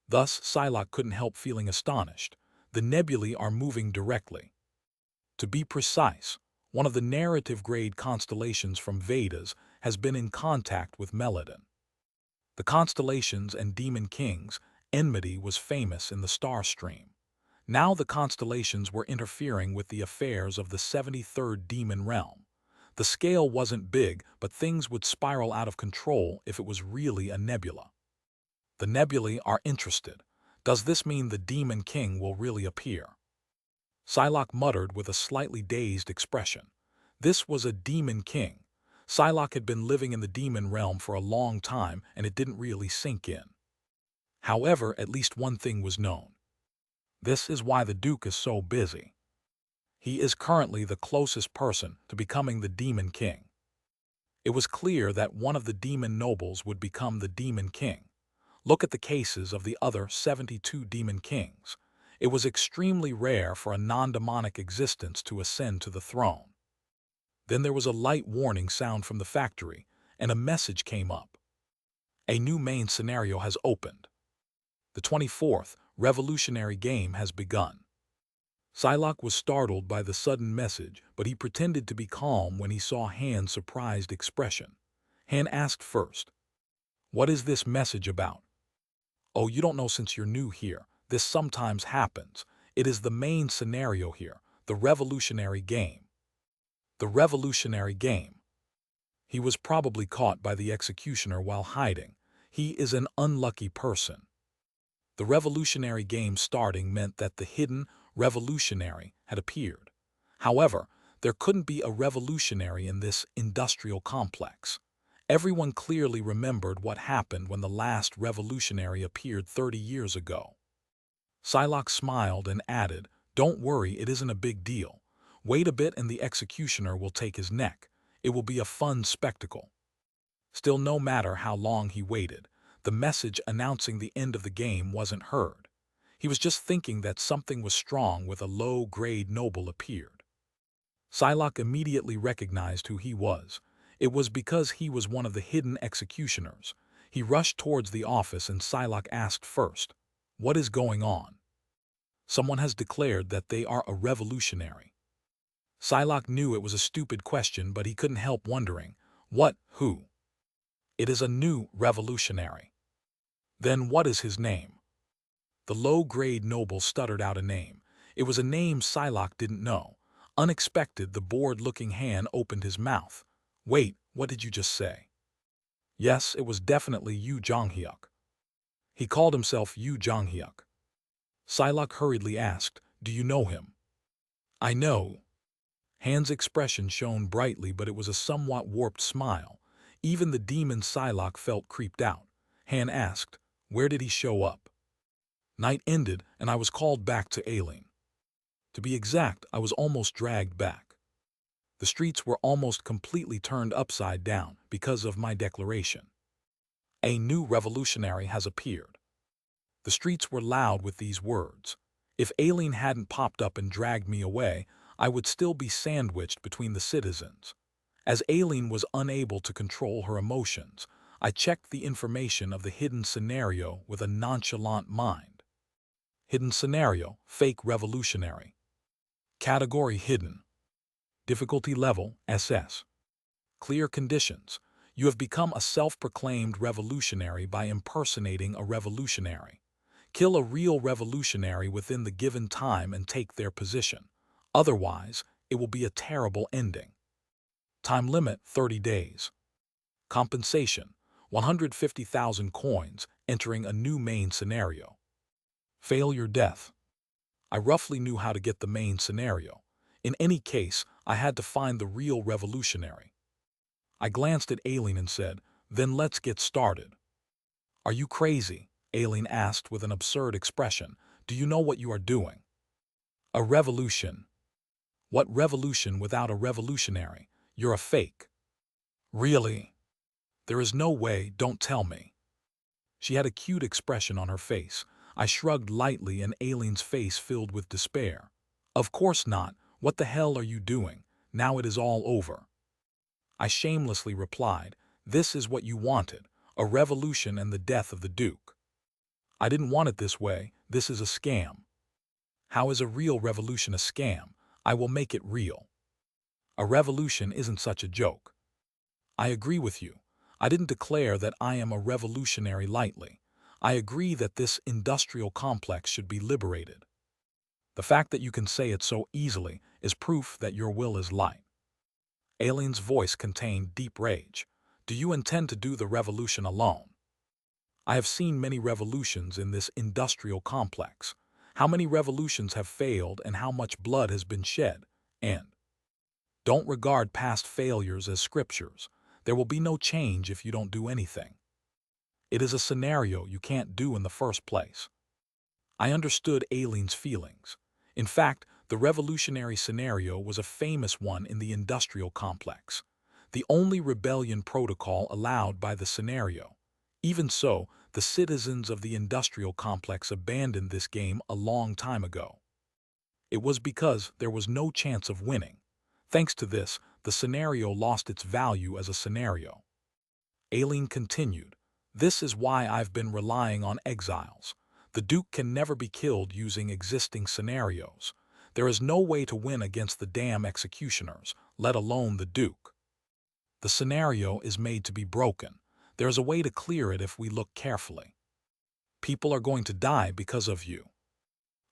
Thus, Psylocke couldn't help feeling astonished. The nebulae are moving directly. To be precise, one of the narrative-grade constellations from Vedas has been in contact with Meladin. The constellations and demon kings' enmity was famous in the star stream. Now the constellations were interfering with the affairs of the 73rd demon realm. The scale wasn't big, but things would spiral out of control if it was really a nebula. The nebulae are interested. Does this mean the demon king will really appear? Psylocke muttered with a slightly dazed expression. This was a demon king. Psylocke had been living in the demon realm for a long time, and it didn't really sink in. However, at least one thing was known. This is why the Duke is so busy. He is currently the closest person to becoming the Demon King. It was clear that one of the demon nobles would become the Demon King. Look at the cases of the other 72 Demon Kings. It was extremely rare for a non-demonic existence to ascend to the throne. Then there was a light warning sound from the factory, and a message came up. A new main scenario has opened. The 24th revolutionary game has begun. Psylocke was startled by the sudden message, but he pretended to be calm when he saw Han's surprised expression. Han asked first, "What is this message about?" "Oh, you don't know since you're new here. This sometimes happens. It is the main scenario here, the revolutionary game." The revolutionary game. He was probably caught by the executioner while hiding. He is an unlucky person. The revolutionary game starting meant that the hidden revolutionary had appeared. However, there couldn't be a revolutionary in this industrial complex. Everyone clearly remembered what happened when the last revolutionary appeared 30 years ago. Psylocke smiled and added, "Don't worry, it isn't a big deal. Wait a bit and the executioner will take his neck. It will be a fun spectacle." Still, no matter how long he waited, the message announcing the end of the game wasn't heard. He was just thinking that something was strong when a low-grade noble appeared. Psylocke immediately recognized who he was. It was because he was one of the hidden executioners. He rushed towards the office and Psylocke asked first, "What is going on?" "Someone has declared that they are a revolutionary." Psylocke knew it was a stupid question, but he couldn't help wondering, "What? Who?" "It is a new revolutionary." "Then what is his name?" The low-grade noble stuttered out a name. It was a name Psylocke didn't know. Unexpected, the bored-looking hand opened his mouth. "Wait, what did you just say?" "Yes, it was definitely Yu Jonghyuk." "He called himself Yu Jonghyuk." Psylocke hurriedly asked, "Do you know him?" "I know." Han's expression shone brightly, but it was a somewhat warped smile. Even the demon Psylocke felt creeped out. Han asked, "Where did he show up?" "Night ended, and I was called back to Aileen. To be exact, I was almost dragged back. The streets were almost completely turned upside down because of my declaration. A new revolutionary has appeared." The streets were loud with these words. If Aileen hadn't popped up and dragged me away, I would still be sandwiched between the citizens. As Aileen was unable to control her emotions, I checked the information of the hidden scenario with a nonchalant mind. Hidden scenario, fake revolutionary. Category hidden. Difficulty level, SS. Clear conditions. You have become a self-proclaimed revolutionary by impersonating a revolutionary. Kill a real revolutionary within the given time and take their position. Otherwise, it will be a terrible ending. Time limit, 30 days. Compensation, 150,000 coins, entering a new main scenario. Failure death. I roughly knew how to get the main scenario. In any case, I had to find the real revolutionary. I glanced at Aileen and said, "Then let's get started." "Are you crazy?" Aileen asked with an absurd expression. "Do you know what you are doing?" "A revolution." "What revolution without a revolutionary? You're a fake." "Really?" "There is no way, don't tell me." She had a cute expression on her face. I shrugged lightly and Aileen's face filled with despair. "Of course not. What the hell are you doing? Now it is all over." I shamelessly replied, "This is what you wanted, a revolution and the death of the Duke." "I didn't want it this way. This is a scam." "How is a real revolution a scam? I will make it real." "A revolution isn't such a joke." "I agree with you. I didn't declare that I am a revolutionary lightly. I agree that this industrial complex should be liberated. The fact that you can say it so easily is proof that your will is light." Aileen's voice contained deep rage. "Do you intend to do the revolution alone?" "I have seen many revolutions in this industrial complex. How many revolutions have failed and how much blood has been shed, and don't regard past failures as scriptures. There will be no change if you don't do anything. It is a scenario you can't do in the first place." I understood Aileen's feelings. In fact, the revolutionary scenario was a famous one in the industrial complex. The only rebellion protocol allowed by the scenario. Even so, the citizens of the industrial complex abandoned this game a long time ago. It was because there was no chance of winning. Thanks to this, the scenario lost its value as a scenario. Aileen continued, "This is why I've been relying on exiles. The Duke can never be killed using existing scenarios. There is no way to win against the damn executioners, let alone the Duke. The scenario is made to be broken. There is a way to clear it if we look carefully. People are going to die because of you.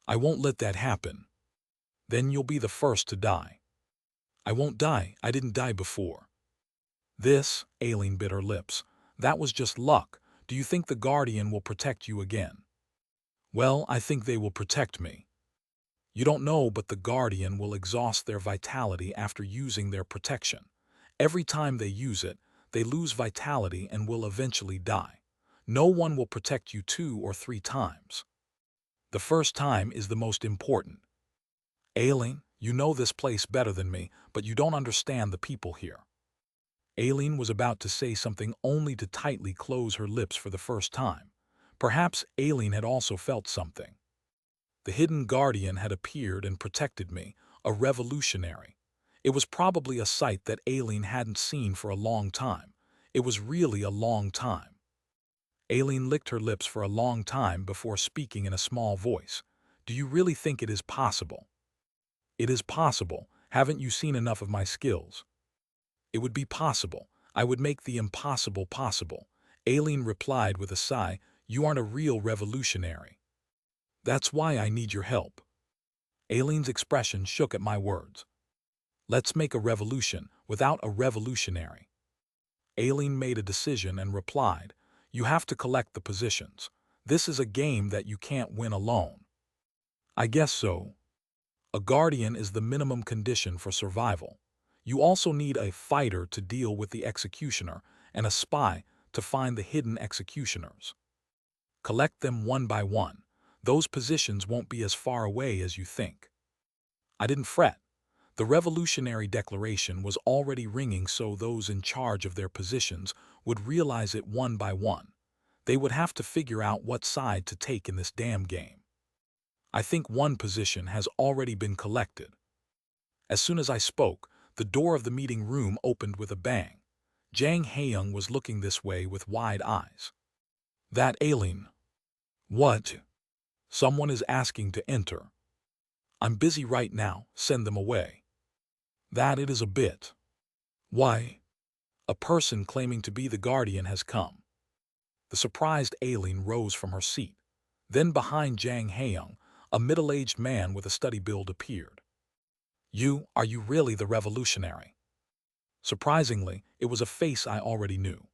I won't let that happen. Then you'll be the first to die." "I won't die. I didn't die before." Aileen bit her lips. "That was just luck. Do you think the Guardian will protect you again? Well, I think they will protect me. You don't know, but the Guardian will exhaust their vitality after using their protection. Every time they use it, they lose vitality and will eventually die. No one will protect you 2 or 3 times. The first time is the most important. Aileen, you know this place better than me, but you don't understand the people here. Aileen was about to say something only to tightly close her lips for the first time. Perhaps Aileen had also felt something. The hidden guardian had appeared and protected me, a revolutionary. It was probably a sight that Aileen hadn't seen for a long time. It was really a long time. Aileen licked her lips for a long time before speaking in a small voice. Do you really think it is possible? It is possible. Haven't you seen enough of my skills? It would be possible. I would make the impossible possible. Aileen replied with a sigh. You aren't a real revolutionary. That's why I need your help. Aileen's expression shook at my words. Let's make a revolution without a revolutionary. Aileen made a decision and replied, you have to collect the positions. This is a game that you can't win alone. I guess so. A guardian is the minimum condition for survival. You also need a fighter to deal with the executioner and a spy to find the hidden executioners. Collect them one by one. Those positions won't be as far away as you think. I didn't fret. The revolutionary declaration was already ringing, so those in charge of their positions would realize it one by one. They would have to figure out what side to take in this damn game. I think one position has already been collected. As soon as I spoke, the door of the meeting room opened with a bang. Jang Haeyoung was looking this way with wide eyes. That Aileen. What? Someone is asking to enter. I'm busy right now, send them away. That it is a bit. Why? A person claiming to be the guardian has come. The surprised Aileen rose from her seat. Then behind Jang Haeyoung, a middle-aged man with a steady build appeared. Are you really the revolutionary? Surprisingly, it was a face I already knew.